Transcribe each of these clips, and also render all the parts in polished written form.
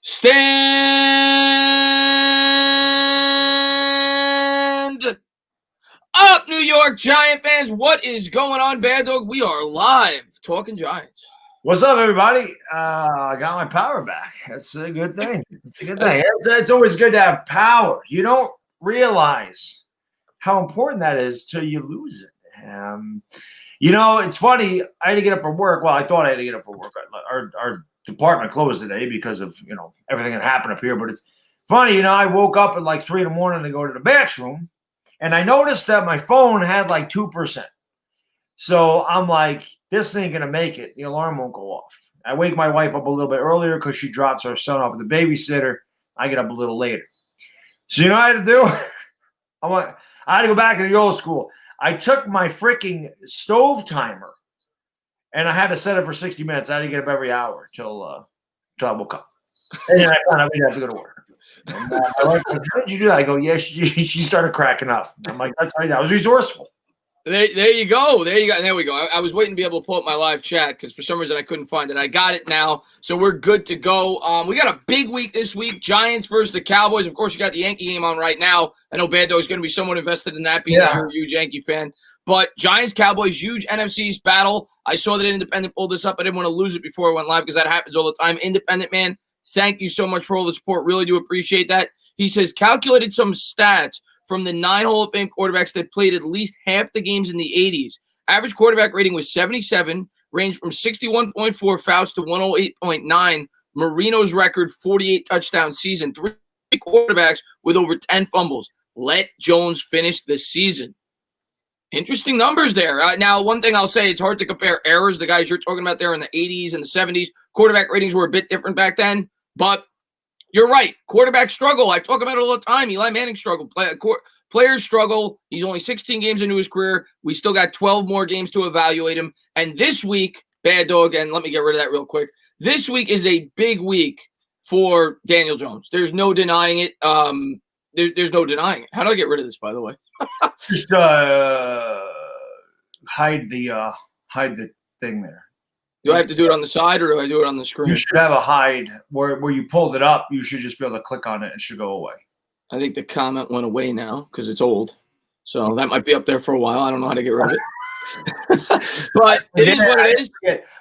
Stand up, New York Giant fans. What is going on, Baddog? We are live talking Giants. What's up, everybody? I got my power back. That's a good thing. It's a good thing. It's always good to have power. You don't realize how important that is till you lose it. It's funny. I had to get up for work. Well, I thought I had to get up for work. Our department closed today because of, everything that happened up here. But it's funny, I woke up at like 3 in the morning to go to the bathroom, and I noticed that my phone had like 2%. So I'm like, this ain't going to make it. The alarm won't go off. I wake my wife up a little bit earlier because she drops her son off at the babysitter. I get up a little later. So you know what I had to do? I had to go back to the old school. I took my freaking stove timer, and I had to set it for 60 minutes. I had to get up every hour till I woke up. And then I found out we have to go to work. And my wife goes, how did you do that? I go, yeah, she started cracking up. I'm like, that's right. I was resourceful. There you go. There you go. There we go. I was waiting to be able to pull up my live chat because for some reason I couldn't find it. I got it now, so we're good to go. We got a big week this week. Giants versus the Cowboys. Of course, you got the Yankee game on right now. I know Baddog is going to be somewhat invested in that, being a huge Yankee fan. But Giants-Cowboys, huge NFC East battle. I saw that Independent pulled this up. I didn't want to lose it before I went live because that happens all the time. Independent, man, thank you so much for all the support. Really do appreciate that. He says, calculated some stats from the 9 Hall of Fame quarterbacks that played at least half the games in the 80s. Average quarterback rating was 77, ranged from 61.4 fouls to 108.9. Marino's record, 48 touchdown season. 3 quarterbacks with over 10 fumbles. Let Jones finish the season. Interesting numbers there. Now, one thing I'll say, it's hard to compare errors. The guys you're talking about there in the 80s and the 70s, quarterback ratings were a bit different back then, but you're right. Quarterback struggle. I talk about it all the time. Eli Manning struggled. Players struggle. He's only 16 games into his career. We still got 12 more games to evaluate him. And this week, Baddog, and let me get rid of that real quick. This week is a big week for Daniel Jones. There's no denying it. There's no denying it. How do I get rid of this, by the way? Just hide the thing there. Do I have to do it on the side or do I do it on the screen? You should have a hide where you pulled it up. You should just be able to click on it and it should go away. I think the comment went away now because it's old. So that might be up there for a while. I don't know how to get rid of it. But it is what it is.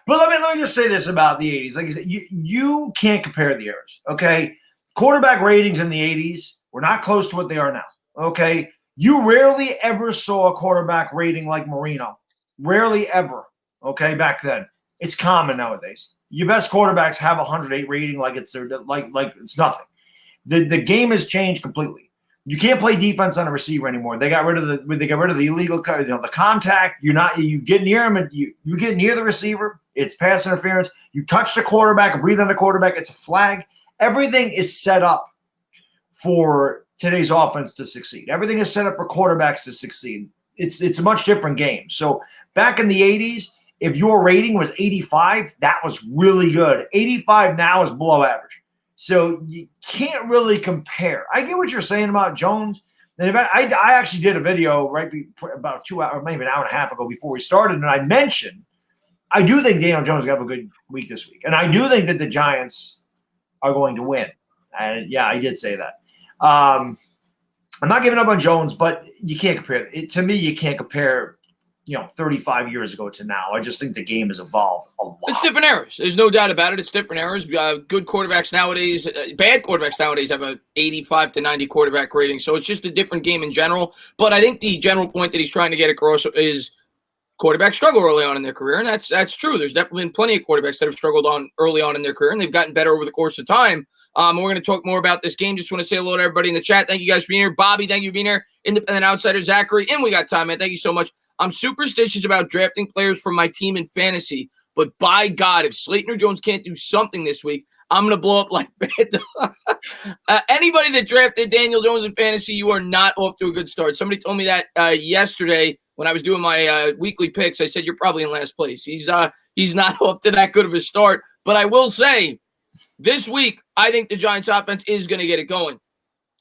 But let me just say this about the 80s. Like I said, you can't compare the eras, okay? Quarterback ratings in the 80s were not close to what they are now, okay? You rarely ever saw a quarterback rating like Marino. Rarely ever, okay, back then. It's common nowadays. Your best quarterbacks have 108 rating like it's nothing. The game has changed completely. You can't play defense on a receiver anymore. They got rid of the illegal, the contact. You get near him, you get near the receiver. It's pass interference. You touch the quarterback, breathe on the quarterback. It's a flag. Everything is set up for today's offense to succeed. Everything is set up for quarterbacks to succeed. It's a much different game. So back in the 80s. If your rating was 85, that was really good. 85 now is below average. So you can't really compare. I get what you're saying about Jones. And I actually did a video about 2 hours, maybe an hour and a half ago before we started, and I mentioned I do think Daniel Jones is going to have a good week this week. And I do think that the Giants are going to win. And, yeah, I did say that. I'm not giving up on Jones, but you can't compare it. To me, you can't compare 35 years ago to now. I just think the game has evolved a lot. It's different eras. There's no doubt about it. It's different eras. Good quarterbacks nowadays, bad quarterbacks nowadays have a 85 to 90 quarterback rating. So it's just a different game in general. But I think the general point that he's trying to get across is quarterbacks struggle early on in their career. And that's true. There's definitely been plenty of quarterbacks that have struggled early on in their career, and they've gotten better over the course of time. We're going to talk more about this game. Just want to say hello to everybody in the chat. Thank you guys for being here. Bobby, thank you for being here. Independent Outsider, Zachary. And we got time, man. Thank you so much. I'm superstitious about drafting players from my team in fantasy, but by God, if Slayton or Jones can't do something this week, I'm going to blow up like bad. Anybody that drafted Daniel Jones in fantasy, you are not off to a good start. Somebody told me that yesterday when I was doing my weekly picks. I said, you're probably in last place. He's not off to that good of a start. But I will say, this week, I think the Giants offense is going to get it going.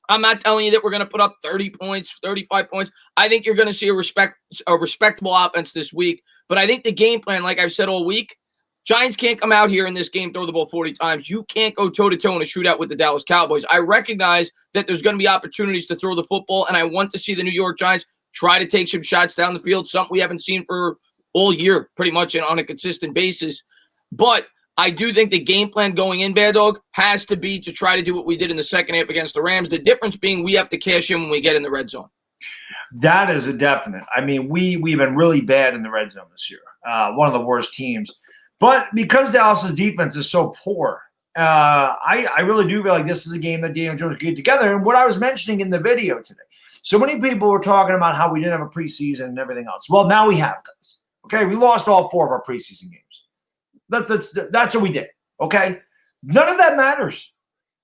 I'm not telling you that we're going to put up 30 points, 35 points. I think you're going to see a respectable offense this week. But I think the game plan, like I've said all week, Giants can't come out here in this game, throw the ball 40 times. You can't go toe-to-toe in a shootout with the Dallas Cowboys. I recognize that there's going to be opportunities to throw the football, and I want to see the New York Giants try to take some shots down the field, something we haven't seen for all year, pretty much on a consistent basis. But I do think the game plan going in, Baddog, has to be to try to do what we did in the second half against the Rams. The difference being we have to cash in when we get in the red zone. That is a definite. I mean, we've been really bad in the red zone this year. One of the worst teams. But because Dallas's defense is so poor, I really do feel like this is a game that Daniel Jones could get together. And what I was mentioning in the video today, so many people were talking about how we didn't have a preseason and everything else. Well, now we have, guys. Okay, we lost all 4 of our preseason games. That's what we did. Okay, none of that matters.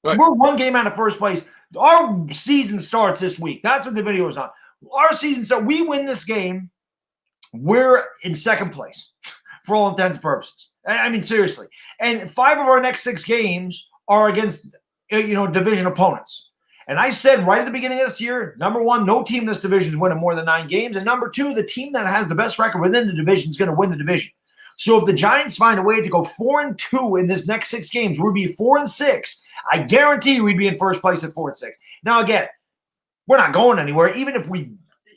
Right. We're 1 game out of first place. Our season starts this week. That's what the video is on. Our season starts. We win this game, we're in second place for all intents and purposes. I mean, seriously. And 5 of our next 6 games are against, division opponents. And I said right at the beginning of this year, number 1, no team in this division is winning more than 9 games. And number 2, the team that has the best record within the division is going to win the division. So if the Giants find a way to go 4-2 in this next 6 games, we'll be 4-6. I guarantee you we'd be in first place at 4-6. Now, again, we're not going anywhere. Even if we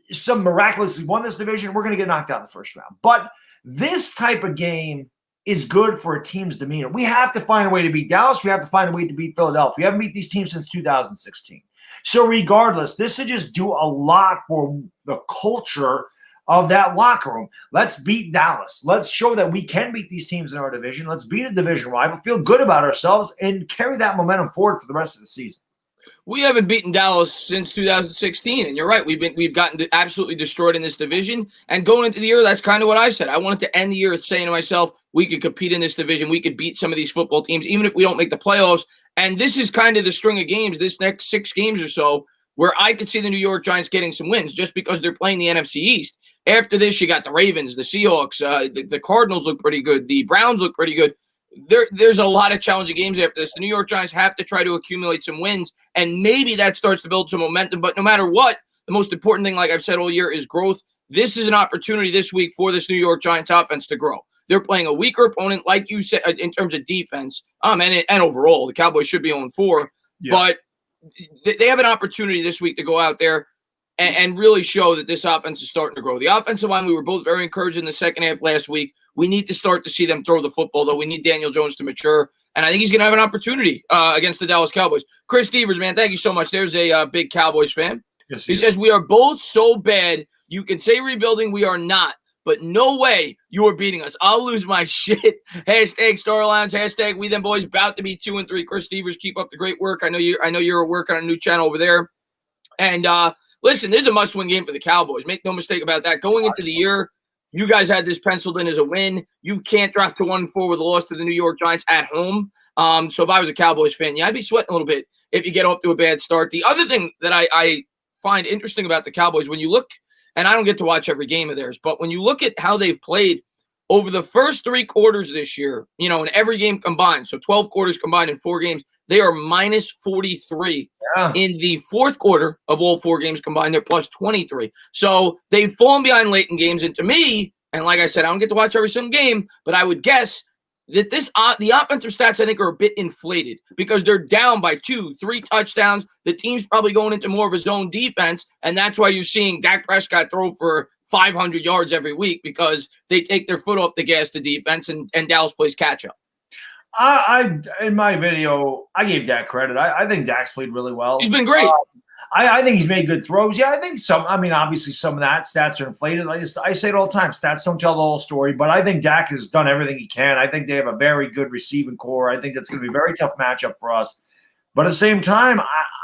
some miraculously won this division, we're going to get knocked out in the first round. But this type of game is good for a team's demeanor. We have to find a way to beat Dallas. We have to find a way to beat Philadelphia. We haven't beat these teams since 2016. So regardless, this would just do a lot for the culture of that locker room. Let's beat Dallas. Let's show that we can beat these teams in our division. Let's beat a division rival, feel good about ourselves, and carry that momentum forward for the rest of the season. We haven't beaten Dallas since 2016, and you're right. We've gotten absolutely destroyed in this division. And going into the year, that's kind of what I said. I wanted to end the year saying to myself, we could compete in this division. We could beat some of these football teams, even if we don't make the playoffs. And this is kind of the string of games, this next 6 games or so, where I could see the New York Giants getting some wins just because they're playing the NFC East. After this, you got the Ravens, the Seahawks, the Cardinals look pretty good. The Browns look pretty good. There's a lot of challenging games after this. The New York Giants have to try to accumulate some wins, and maybe that starts to build some momentum. But no matter what, the most important thing, like I've said all year, is growth. This is an opportunity this week for this New York Giants offense to grow. They're playing a weaker opponent, like you said, in terms of defense, and overall. The Cowboys should be 0-4, but they have an opportunity this week to go out there and really show that this offense is starting to grow. The offensive line, we were both very encouraged in the second half last week. We need to start to see them throw the football, though. We need Daniel Jones to mature, and I think he's going to have an opportunity against the Dallas Cowboys. Chris Stevers, man, thank you so much. There's a big Cowboys fan. Yes, he says, we are both so bad. You can say rebuilding. We are not, but no way you are beating us. I'll lose my shit. Hashtag Star Lounge. Hashtag We Them Boys. About to be 2-3. Chris Stevers, keep up the great work. I know you're working on a new channel over there. And listen, this is a must-win game for the Cowboys. Make no mistake about that. Going into the year, you guys had this penciled in as a win. You can't drop to 1-4 with a loss to the New York Giants at home. So if I was a Cowboys fan, I'd be sweating a little bit if you get off to a bad start. The other thing that I find interesting about the Cowboys, when you look, and I don't get to watch every game of theirs, but when you look at how they've played over the first 3 quarters this year, in every game combined, so 12 quarters combined in 4 games, they are minus 43. In the fourth quarter of all 4 games combined, they're plus 23. So they've fallen behind late in games. And to me, and like I said, I don't get to watch every single game, but I would guess that the offensive stats, I think, are a bit inflated because they're down by 2-3 touchdowns. The team's probably going into more of a zone defense, and that's why you're seeing Dak Prescott throw for 500 yards every week because they take their foot off the gas, the defense, and Dallas plays catch-up. I in my video, I gave Dak credit. I think Dak's played really well. He's been great. I think he's made good throws. Yeah, I think obviously some of that stats are inflated. I say it all the time. Stats don't tell the whole story, but I think Dak has done everything he can. I think they have a very good receiving core. I think that's going to be a very tough matchup for us. But at the same time,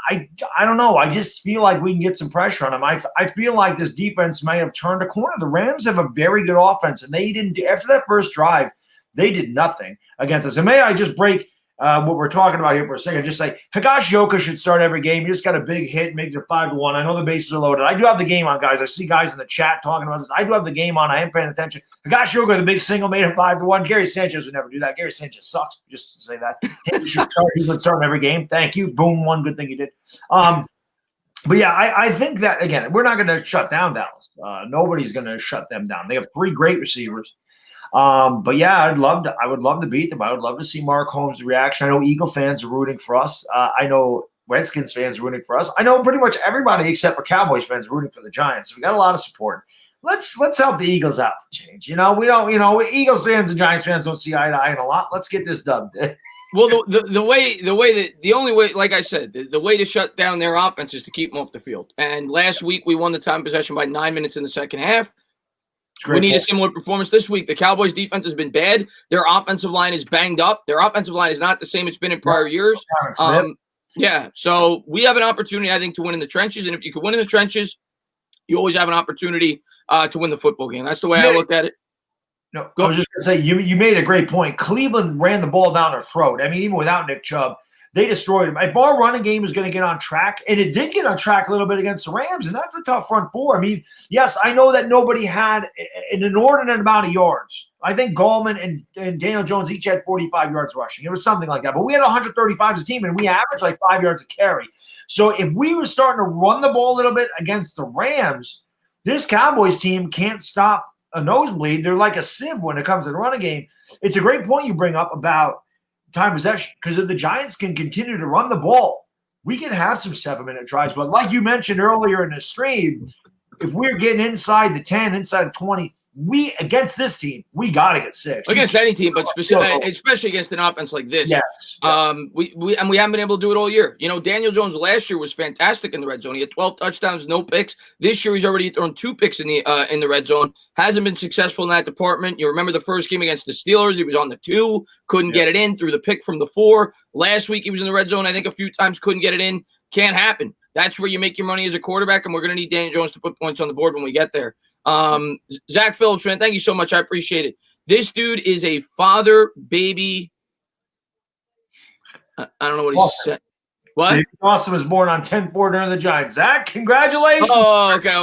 I don't know. I just feel like we can get some pressure on them. I feel like this defense might have turned a corner. The Rams have a very good offense, and they didn't. After that first drive, they did nothing against us. And may I just break what we're talking about here for a second? Just say Higashioka should start every game. You just got a big hit, make it 5-1. I know the bases are loaded. I do have the game on, guys. I see guys in the chat talking about this. I do have the game on. I am paying attention. Higashioka, the big single, made it 5-1. Gary Sanchez would never do that. Gary Sanchez sucks, just to say that. He should start. He would start every game. Thank you. Boom, one good thing he did. But yeah, I think that, again, we're not going to shut down Dallas. Nobody's going to shut them down. They have 3 great receivers. But yeah, I would love to beat them. I would love to see Mark Holmes' reaction. I know Eagle fans are rooting for us. I know Redskins fans are rooting for us. I know pretty much everybody except for Cowboys fans are rooting for the Giants. So we got a lot of support. Let's help the Eagles out for change. We don't, Eagles fans and Giants fans don't see eye to eye in a lot. Let's get this done. Well, the only way, like I said, the way to shut down their offense is to keep them off the field. And last week we won the time possession by 9 minutes in the second half. We need a similar performance this week. The Cowboys' defense has been bad. Their offensive line is banged up. Their offensive line is not the same it's been in prior years. Yeah, so we have an opportunity, I think, to win in the trenches. And if you can win in the trenches, you always have an opportunity to win the football game. That's the way I look at it. No, I was just going to say, you made a great point. Cleveland ran the ball down their throat. I mean, even without Nick Chubb, they destroyed him. If our running game is going to get on track, and it did get on track a little bit against the Rams, and that's a tough front four. I mean, yes, I know that nobody had an inordinate amount of yards. I think Gallman and Daniel Jones each had 45 yards rushing. It was something like that. But we had 135 as a team, and we averaged like 5 yards a carry. So if we were starting to run the ball a little bit against the Rams, this Cowboys team can't stop a nosebleed. They're like a sieve when it comes to the running game. It's a great point you bring up about time possession, because if the Giants can continue to run the ball, we can have some 7-minute drives. But like you mentioned earlier in the stream, if we're getting inside the 10, inside the 20, we against this team, we got to get 6. Against any team, but especially against an offense like this. Yes. We haven't been able to do it all year. Daniel Jones last year was fantastic in the red zone. He had 12 touchdowns, no picks. This year he's already thrown 2 picks in the red zone. Hasn't been successful in that department. You remember the first game against the Steelers, he was on the 2, couldn't get it in, threw the pick from the 4. Last week he was in the red zone, I think a few times, couldn't get it in. Can't happen. That's where you make your money as a quarterback, and we're going to need Daniel Jones to put points on the board when we get there. Zach Phillips, man, thank you so much. I appreciate it. This dude is a father, baby. I don't know what he said. What? Austin was born on 10-4 during the Giants. Zach, congratulations. Oh, okay.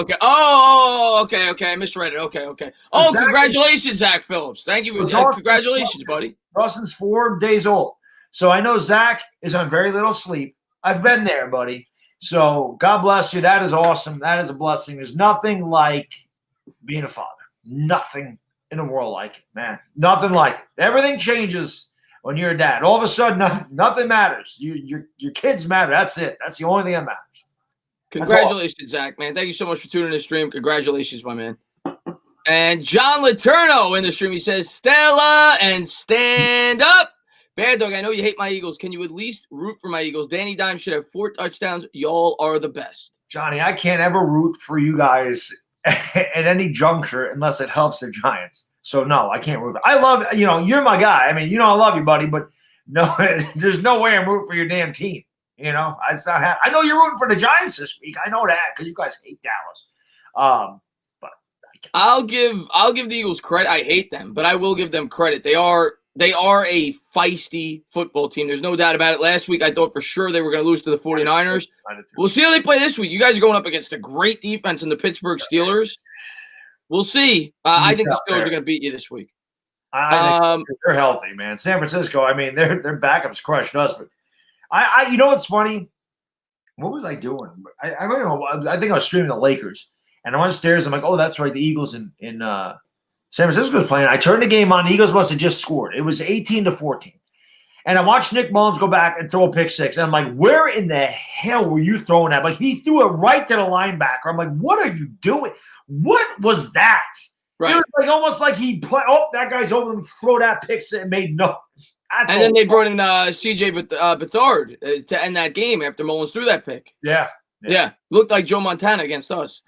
Okay. I misread it. Okay. Oh, Zach, congratulations, Zach Phillips. Thank you. Congratulations, buddy. Austin's 4 days old. So I know Zach is on very little sleep. I've been there, buddy. So God bless you. That is awesome. That is a blessing. There's nothing like being a father. Nothing in the world like it, man. Nothing like it. Everything changes when you're a dad. All of a sudden, nothing matters. Your kids matter. That's it. That's the only thing that matters. Congratulations, Zach, man. Thank you so much for tuning in the stream. Congratulations, my man. And John Letourneau in the stream, he says, Stella and stand up. Baddog, I know you hate my Eagles. Can you at least root for my Eagles? Danny Dimes should have 4 touchdowns. Y'all are the best. Johnny, I can't ever root for you guys at any juncture unless it helps the Giants. So, no, I can't root. I love, you're my guy. I mean, I love you, buddy, but no, there's no way I'm rooting for your damn team. It's not I know you're rooting for the Giants this week. I know that because you guys hate Dallas. But I'll give the Eagles credit. I hate them, but I will give them credit. They are a feisty football team. There's no doubt about it. Last week, I thought for sure they were going to lose to the 49ers. We'll see how they play this week. You guys are going up against a great defense in the Pittsburgh Steelers. We'll see. I think the Steelers are going to beat you this week. I think they're healthy, man. San Francisco, I mean, their backups crushed us. But you know what's funny? What was I doing? I don't know. I think I was streaming the Lakers. And I went upstairs. I'm like, oh, that's right. The Eagles in San Francisco was playing. I turned the game on. The Eagles must have just scored. It was 18-14. And I watched Nick Mullins go back and throw a pick 6. And I'm like, where in the hell were you throwing that? Like, he threw it right to the linebacker. I'm like, what are you doing? What was that? Right. It was like almost like he played. Oh, that guy's open. Throw that pick 6. It made no. And then they brought in C.J. Beathard to end that game after Mullins threw that pick. Yeah. Looked like Joe Montana against us.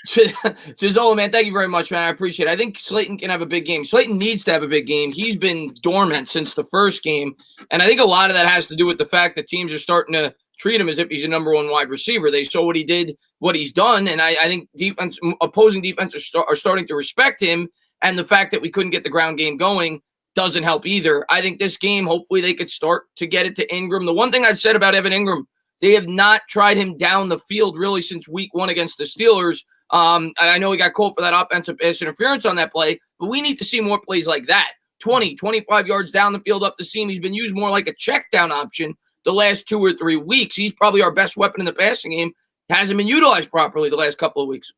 Chizola, man, thank you very much, man. I appreciate it. I think Slayton can have a big game. Slayton needs to have a big game. He's been dormant since the first game, and I think a lot of that has to do with the fact that teams are starting to treat him as if he's a number 1 wide receiver. They saw what he did, what he's done, and I think opposing defenses are starting to respect him, and the fact that we couldn't get the ground game going doesn't help either. I think this game, hopefully they could start to get it to Engram. The one thing I've said about Evan Engram, they have not tried him down the field really since week 1 against the Steelers. I know he got called for that offensive pass interference on that play, but we need to see more plays like that. 20, 25 yards down the field up the seam. He's been used more like a check down option the last 2 or 3 weeks. He's probably our best weapon in the passing game. Hasn't been utilized properly the last couple of weeks.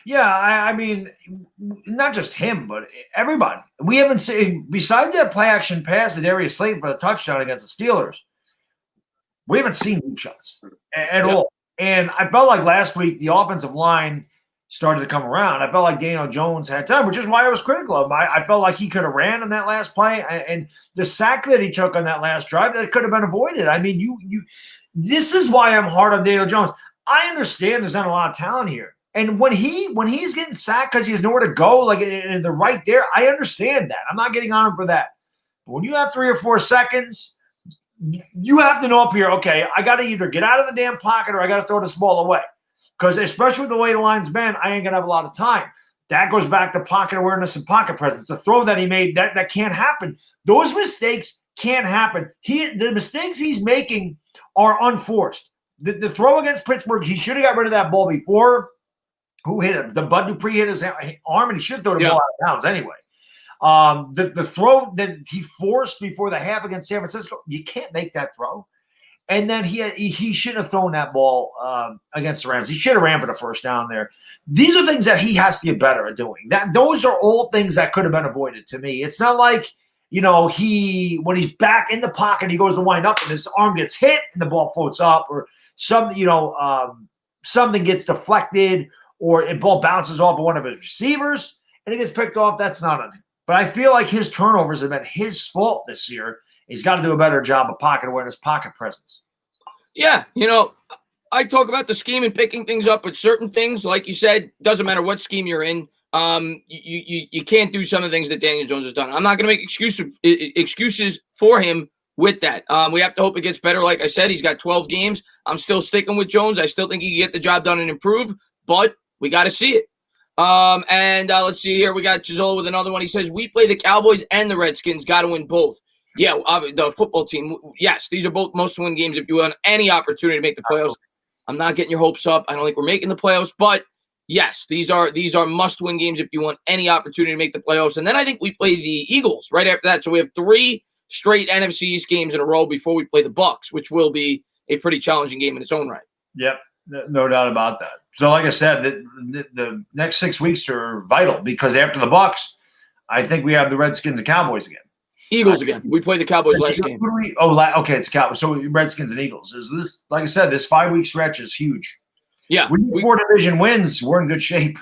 Yeah, I mean, not just him, but everybody. We haven't seen, besides that play action pass that Darius Slayton for the touchdown against the Steelers, we haven't seen deep shots at all. And I felt like last week the offensive line started to come around. I felt like Daniel Jones had time, which is why I was critical of him. I felt like he could have ran on that last play, and the sack that he took on that last drive, that could have been avoided. I mean, this is why I'm hard on Daniel Jones. I understand there's not a lot of talent here. And when he's getting sacked because he has nowhere to go, like and they're right there, I understand that. I'm not getting on him for that. But when you have 3 or 4 seconds, you have to know up here, okay, I got to either get out of the damn pocket or I got to throw this ball away. Because especially with the way the line's been, I ain't going to have a lot of time. That goes back to pocket awareness and pocket presence. The throw that he made, that can't happen. Those mistakes can't happen. The mistakes he's making are unforced. The throw against Pittsburgh, he should have got rid of that ball before. Who hit him? The Bud Dupree hit his arm, and he should throw the ball out of bounds anyway. The throw that he forced before the half against San Francisco, you can't make that throw. And then he shouldn't have thrown that ball against the Rams. He should have ran for the first down there. These are things that he has to get better at doing. Those are all things that could have been avoided to me. It's not like, when he's back in the pocket, he goes to wind up and his arm gets hit and the ball floats up, or something, something gets deflected, or a ball bounces off of one of his receivers and it gets picked off. That's not on him. But I feel like his turnovers have been his fault this year. He's got to do a better job of pocket awareness, pocket presence. Yeah, I talk about the scheme and picking things up, but certain things, like you said, doesn't matter what scheme you're in. You can't do some of the things that Daniel Jones has done. I'm not going to make excuses for him with that. We have to hope it gets better. Like I said, he's got 12 games. I'm still sticking with Jones. I still think he can get the job done and improve, but we got to see it. And let's see here. We got Chizola with another one. He says, we play the Cowboys and the Redskins. Got to win both. Yeah, the football team, yes, these are both must-win games if you want any opportunity to make the playoffs. I'm not getting your hopes up. I don't think we're making the playoffs, but yes, these are must-win games if you want any opportunity to make the playoffs. And then I think we play the Eagles right after that. So we have 3 straight NFC East games in a row before we play the Bucs, which will be a pretty challenging game in its own right. Yep, no doubt about that. So like I said, the next 6 weeks are vital because after the Bucs, I think we have the Redskins and Cowboys again. Eagles again. We played the Cowboys last game. Okay, it's Cowboys. So Redskins and Eagles. Is this, like I said, this 5-week stretch is huge. Yeah. We need 4 division wins. We're in good shape.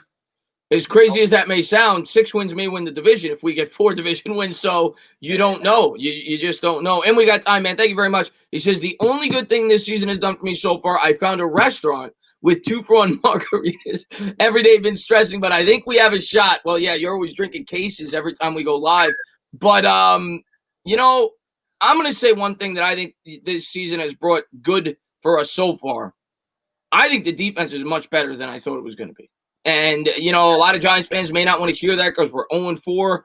As crazy as that may sound, 6 wins may win the division if we get 4 division wins. So you don't know. You just don't know. And we got time, man. Thank you very much. He says, the only good thing this season has done for me so far, I found a restaurant with 2-for-1 margaritas. Every day been stressing, but I think we have a shot. Well, yeah, you're always drinking cases every time we go live. But, I'm going to say one thing that I think this season has brought good for us so far. I think the defense is much better than I thought it was going to be. And, a lot of Giants fans may not want to hear that because we're 0-4.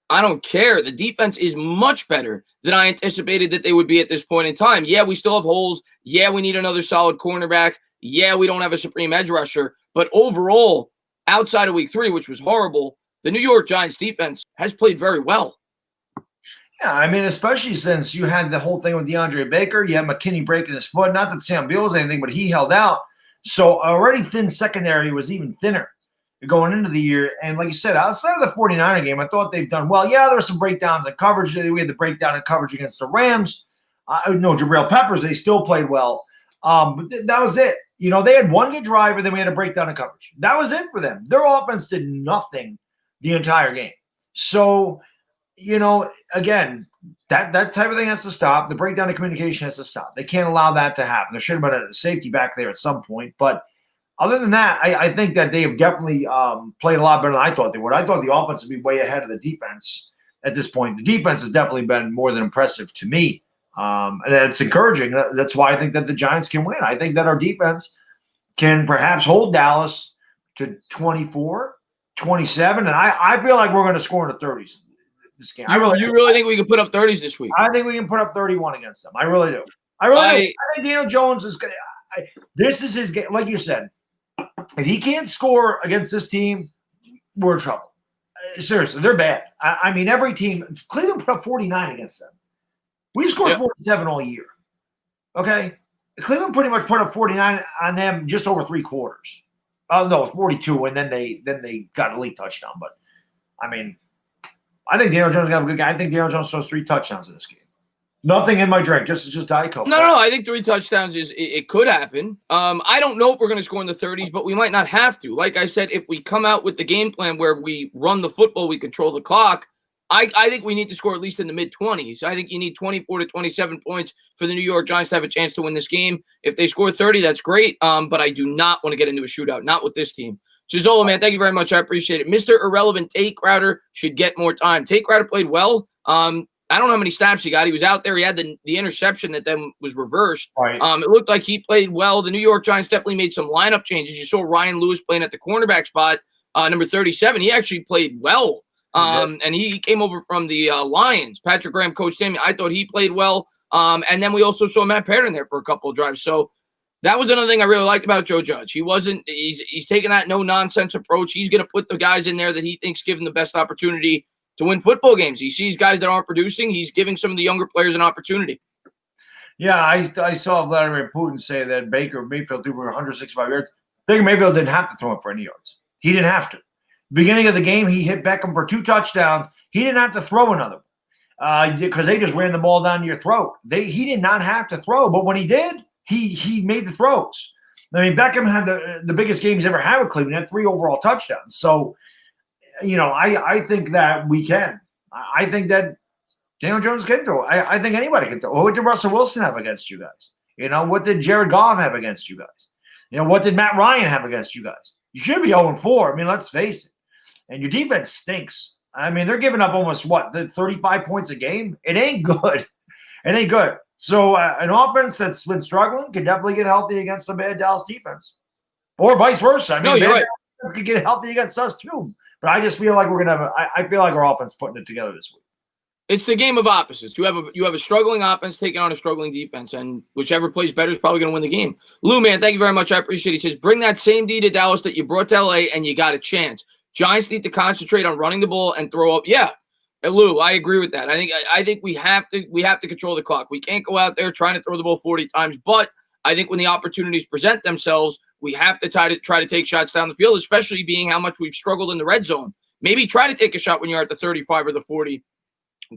I don't care. The defense is much better than I anticipated that they would be at this point in time. Yeah, we still have holes. Yeah, we need another solid cornerback. Yeah, we don't have a supreme edge rusher. But overall, outside of week 3, which was horrible, the New York Giants defense has played very well. Yeah, I mean, especially since you had the whole thing with DeAndre Baker. You had McKinney breaking his foot. Not that Sam Beal was anything, but he held out. So already thin secondary was even thinner going into the year. And like you said, outside of the 49er game, I thought they've done well. Yeah, there were some breakdowns in coverage. We had the breakdown in coverage against the Rams. Jabril Peppers, they still played well. But that was it. They had one good drive, and then we had a breakdown in coverage. That was it for them. Their offense did nothing the entire game. So, again, that type of thing has to stop. The breakdown of communication has to stop. They can't allow that to happen. There should have been a safety back there at some point. But other than that, I think that they have definitely played a lot better than I thought they would. I thought the offense would be way ahead of the defense at this point. The defense has definitely been more than impressive to me. And it's encouraging. That's why I think that the Giants can win. I think that our defense can perhaps hold Dallas to 24, 27. And I feel like we're going to score in the 30s. This game. You really think we can put up 30s this week? I think we can put up 31 against them. I really do. I think Daniel Jones is good. This is his game. Like you said, if he can't score against this team, we're in trouble. Seriously, they're bad. I mean, every team – Cleveland put up 49 against them. We scored 47 all year. Okay? Cleveland pretty much put up 49 on them just over 3 quarters. Oh no, it's 42, and then they got a late touchdown. But I mean, I think Daniel Jones got a good guy. I think Daniel Jones throws 3 touchdowns in this game. Nothing in my drink, just Diet Coke. No. I think 3 touchdowns it could happen. I don't know if we're going to score in the 30s, but we might not have to. Like I said, if we come out with the game plan where we run the football, we control the clock. I think we need to score at least in the mid-20s. I think you need 24 to 27 points for the New York Giants to have a chance to win this game. If they score 30, that's great. But I do not want to get into a shootout, not with this team. Chizola, man, thank you very much. I appreciate it. Mr. Irrelevant, Tate Crowder should get more time. Tate Crowder played well. I don't know how many snaps he got. He was out there. He had the interception that then was reversed. Right. It looked like he played well. The New York Giants definitely made some lineup changes. You saw Ryan Lewis playing at the cornerback spot, number 37. He actually played well. And he came over from the Lions. Patrick Graham coached him. I thought he played well. And then we also saw Matt Parron there for a couple of drives. So that was another thing I really liked about Joe Judge. He's taking that no-nonsense approach. He's going to put the guys in there that he thinks give them the best opportunity to win football games. He sees guys that aren't producing. He's giving some of the younger players an opportunity. Yeah, I saw Vladimir Putin say that Baker Mayfield threw for 165 yards. Baker Mayfield didn't have to throw it for any yards. He didn't have to. Beginning of the game, he hit Beckham for 2 touchdowns. He didn't have to throw another one because they just ran the ball down your throat. He did not have to throw, but when he did, he made the throws. I mean, Beckham had the biggest game he's ever had with Cleveland. He had 3 overall touchdowns. So, I think that we can. I think that Daniel Jones can throw. I think anybody can throw. What did Russell Wilson have against you guys? What did Jared Goff have against you guys? What did Matt Ryan have against you guys? You should be 0-4. I mean, let's face it. And your defense stinks. I mean, they're giving up almost 35 points a game? It ain't good. It ain't good. So an offense that's been struggling can definitely get healthy against the bad Dallas defense. Or vice versa. I mean, you're right. Could get healthy against us too. But I just feel like we're going to have I feel like our offense putting it together this week. It's the game of opposites. You have a struggling offense taking on a struggling defense, and whichever plays better is probably going to win the game. Lou, man, thank you very much. I appreciate it. He says, bring that same D to Dallas that you brought to LA, and you got a chance. Giants need to concentrate on running the ball and throw up. Yeah, Lou, I agree with that. I think we have to control the clock. We can't go out there trying to throw the ball 40 times, but I think when the opportunities present themselves, we have to try to take shots down the field, especially being how much we've struggled in the red zone. Maybe try to take a shot when you're at the 35 or the 40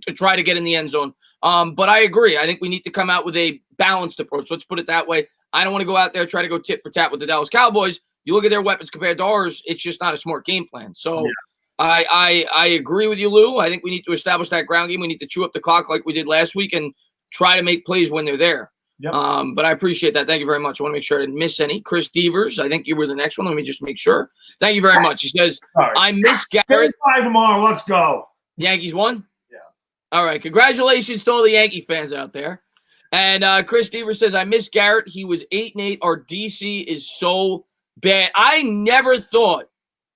to try to get in the end zone. But I agree. I think we need to come out with a balanced approach. Let's put it that way. I don't want to go out there and try to go tit for tat with the Dallas Cowboys. You look at their weapons compared to ours, it's just not a smart game plan. So I agree with you, Lou. I think we need to establish that ground game. We need to chew up the clock like we did last week and try to make plays when they're there. Yep. But I appreciate that. Thank you very much. I want to make sure I didn't miss any. Chris Devers, I think you were the next one. Let me just make sure. Thank you very much. He says, I miss Garrett. 5 tomorrow. Let's go. Yankees won? Yeah. All right. Congratulations to all the Yankee fans out there. And Chris Devers says, I miss Garrett. He was 8-8. Our DC is so bad. I never thought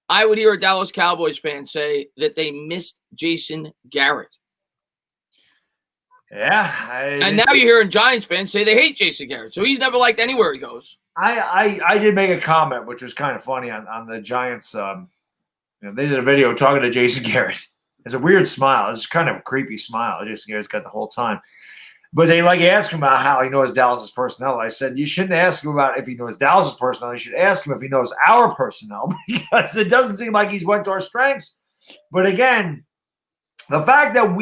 I would hear a Dallas Cowboys fan say that they missed Jason Garrett. Yeah. And now you're hearing Giants fans say they hate Jason Garrett. So he's never liked anywhere he goes. I did make a comment, which was kind of funny on the Giants. They did a video talking to Jason Garrett. It's a weird smile. It's kind of a creepy smile Jason Garrett's got the whole time. But they ask him about how he knows Dallas's personnel. I said, you shouldn't ask him about if he knows Dallas's personnel. You should ask him if he knows our personnel, because it doesn't seem like he's went to our strengths. But again, the fact that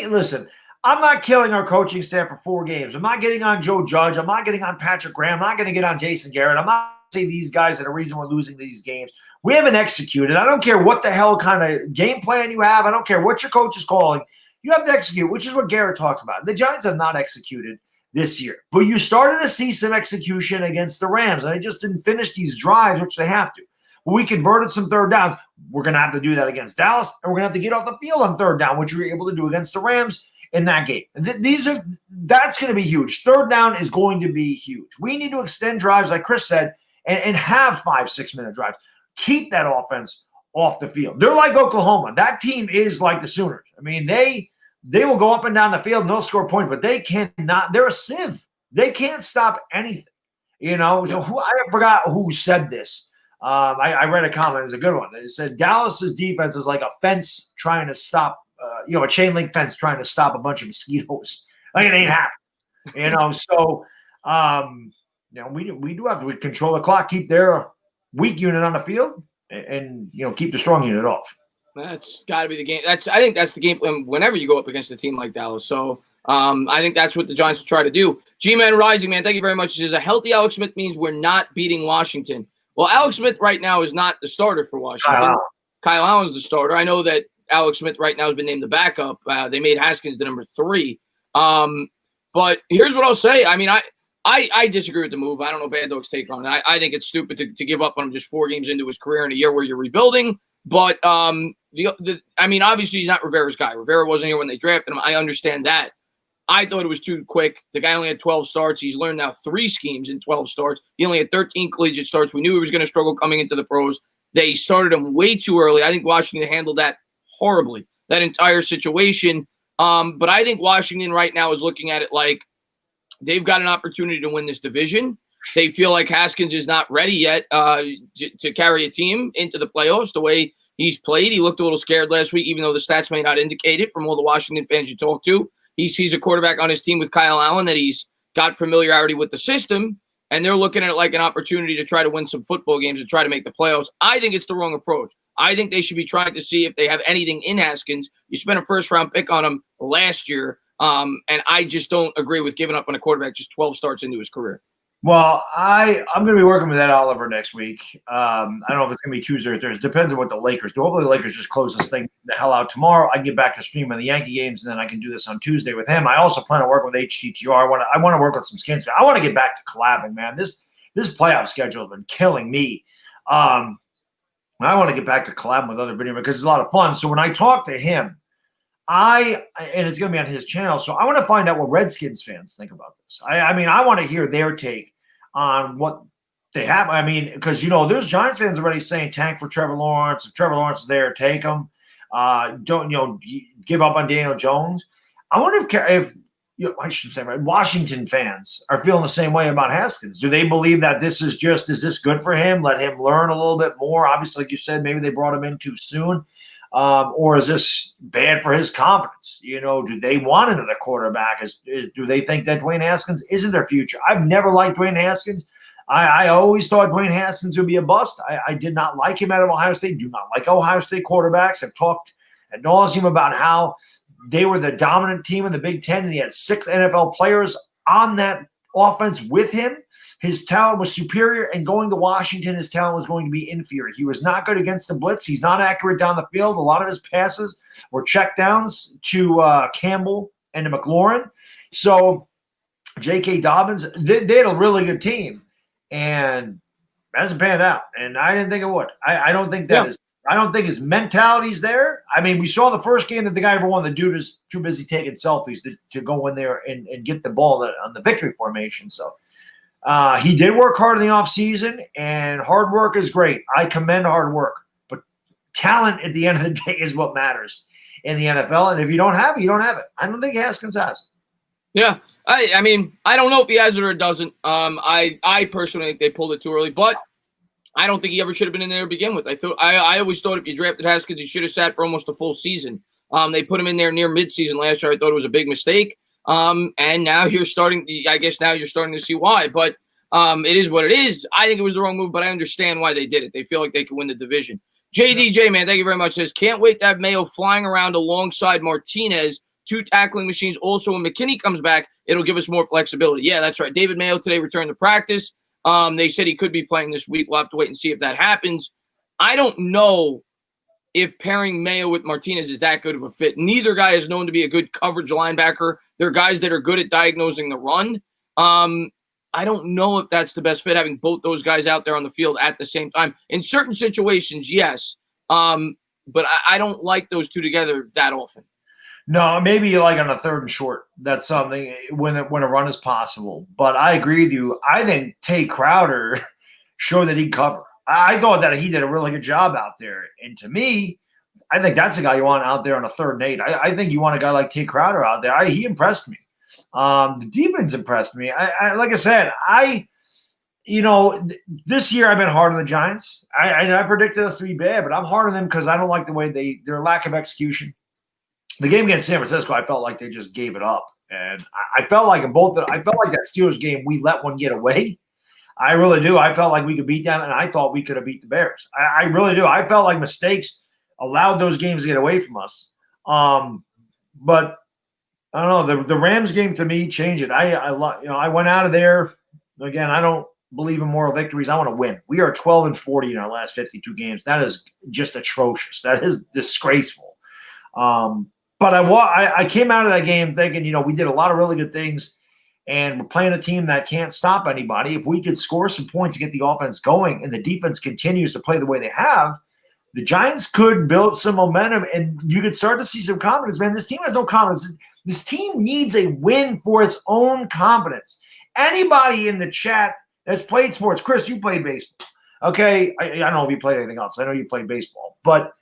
listen, I'm not killing our coaching staff for 4 games. I'm not getting on Joe Judge. I'm not getting on Patrick Graham. I'm not going to get on Jason Garrett. I'm not saying these guys are the reason we're losing these games. We haven't executed. I don't care what the hell kind of game plan you have. I don't care what your coach is calling. You have to execute, which is what Garrett talked about. The Giants have not executed this year. But you started to see some execution against the Rams, and they just didn't finish these drives, which they have to. We converted some third downs. We're going to have to do that against Dallas, and we're going to have to get off the field on third down, which we were able to do against the Rams in that game. That's going to be huge. Third down is going to be huge. We need to extend drives, like Chris said, and have 5-6 minute drives. Keep that offense off the field. They're like Oklahoma. That team is like the Sooners. I mean, they will go up and down the field and they'll score points, but they cannot. They're a sieve. They can't stop anything. So I forgot who said this. I read a comment. It's a good one. It said Dallas's defense is like a fence trying to stop, a chain link fence trying to stop a bunch of mosquitoes. Like it ain't happening. So we do have to control the clock, keep their weak unit on the field and keep the strong unit off. That's got to be the game. I think that's the game plan whenever you go up against a team like Dallas. So I think that's what the Giants will try to do. G-Man Rising, man, thank you very much. He says, a healthy Alex Smith means we're not beating Washington. Well, Alex Smith right now is not the starter for Washington. Kyle Allen's the starter. I know that Alex Smith right now has been named the backup. They made Haskins the number 3. But here's what I'll say. I mean, I disagree with the move. I don't know Baddog's take on it. I think it's stupid to give up on him just 4 games into his career in a year where you're rebuilding. But I mean, obviously he's not Rivera's guy. Rivera wasn't here when they drafted him. I understand that. I thought it was too quick. The guy only had 12 starts. He's learned now 3 schemes in 12 starts. He only had 13 collegiate starts. We knew he was going to struggle coming into the pros. They started him way too early. I think Washington handled that horribly, that entire situation. But I think Washington right now is looking at it like they've got an opportunity to win this division. They feel like Haskins is not ready yet to carry a team into the playoffs the way he's played. He looked a little scared last week, even though the stats may not indicate it from all the Washington fans you talk to. He sees a quarterback on his team with Kyle Allen that he's got familiarity with the system, and they're looking at it like an opportunity to try to win some football games and try to make the playoffs. I think it's the wrong approach. I think they should be trying to see if they have anything in Haskins. You spent a first-round pick on him last year, and I just don't agree with giving up on a quarterback just 12 starts into his career. Well, I'm going to be working with Ed Oliver next week. I don't know if it's going to be Tuesday or Thursday. Depends on what the Lakers do. Hopefully the Lakers just close this thing the hell out tomorrow. I can get back to streaming the Yankee games, and then I can do this on Tuesday with him. I also plan to work with HTTR. I want to work with some skins. I want to get back to collabing, man. This playoff schedule has been killing me. I want to get back to collabing with other video because it's a lot of fun. So when I talk to him, and it's going to be on his channel, so I want to find out what Redskins fans think about this. I mean, I want to hear their take on what they have. I mean, because, there's Giants fans already saying tank for Trevor Lawrence. If Trevor Lawrence is there, take him. Don't, give up on Daniel Jones. I wonder if I should say, Washington fans are feeling the same way about Haskins. Do they believe that is this good for him? Let him learn a little bit more. Obviously, like you said, maybe they brought him in too soon. Or is this bad for his confidence? Do they want another quarterback? Do they think that Dwayne Haskins isn't their future? I've never liked Dwayne Haskins. I always thought Dwayne Haskins would be a bust. I did not like him out of Ohio State. Do not like Ohio State quarterbacks. I've talked ad nauseum about how they were the dominant team in the Big Ten, and he had 6 NFL players on that offense with him. His talent was superior, and going to Washington, his talent was going to be inferior. He was not good against the blitz. He's not accurate down the field. A lot of his passes were check downs to Campbell and to McLaurin. So J.K. Dobbins, they had a really good team, and it hasn't panned out. And I didn't think it would. I don't think that is. I don't think his mentality's there. I mean, we saw the first game that the guy ever won. The dude is too busy taking selfies to go in there and get the ball on the victory formation. So he did work hard in the offseason, and hard work is great. I commend hard work. But talent at the end of the day is what matters in the NFL. And if you don't have it, you don't have it. I don't think Haskins has it. Yeah. I mean, I don't know if he has it or doesn't. I personally think they pulled it too early, but I don't think he ever should have been in there to begin with. I always thought if you drafted Haskins, he should have sat for almost a full season. They put him in there near midseason last year. I thought it was a big mistake. And now you're starting to see why. But it is what it is. I think it was the wrong move, but I understand why they did it. They feel like they can win the division. JDJ, man, thank you very much. Says, can't wait to have Mayo flying around alongside Martinez, 2 tackling machines. Also, when McKinney comes back, it'll give us more flexibility. Yeah, that's right. David Mayo today returned to practice. They said he could be playing this week. We'll have to wait and see if that happens. I don't know if pairing Mayo with Martinez is that good of a fit. Neither guy is known to be a good coverage linebacker. They're guys that are good at diagnosing the run. I don't know if that's the best fit, having both those guys out there on the field at the same time. In certain situations, yes. But I don't like those two together that often. No, maybe like on a 3rd and short. That's something when a run is possible. But I agree with you. I think Tay Crowder showed that he'd cover. I thought that he did a really good job out there. And to me, I think that's the guy you want out there on a 3rd and 8. I think you want a guy like Tay Crowder out there. He impressed me. The defense impressed me. Like I said, this year I've been hard on the Giants. I predicted us to be bad, but I'm hard on them because I don't like the way their lack of execution. The game against San Francisco, I felt like they just gave it up, and I felt like that Steelers game we let one get away. I really do. I felt like we could beat them, and I thought we could have beat the Bears. I really do. I felt like mistakes allowed those games to get away from us. But I don't know. The Rams game to me changed it. I went out of there. Again, I don't believe in moral victories. I want to win. We are 12-40 in our last 52 games. That is just atrocious. That is disgraceful. But I came out of that game thinking, we did a lot of really good things, and we're playing a team that can't stop anybody. If we could score some points and get the offense going, and the defense continues to play the way they have, the Giants could build some momentum, and you could start to see some confidence. Man, this team has no confidence. This team needs a win for its own confidence. Anybody in the chat that's played sports, Chris, you played baseball. Okay, I don't know if you played anything else. I know you played baseball, but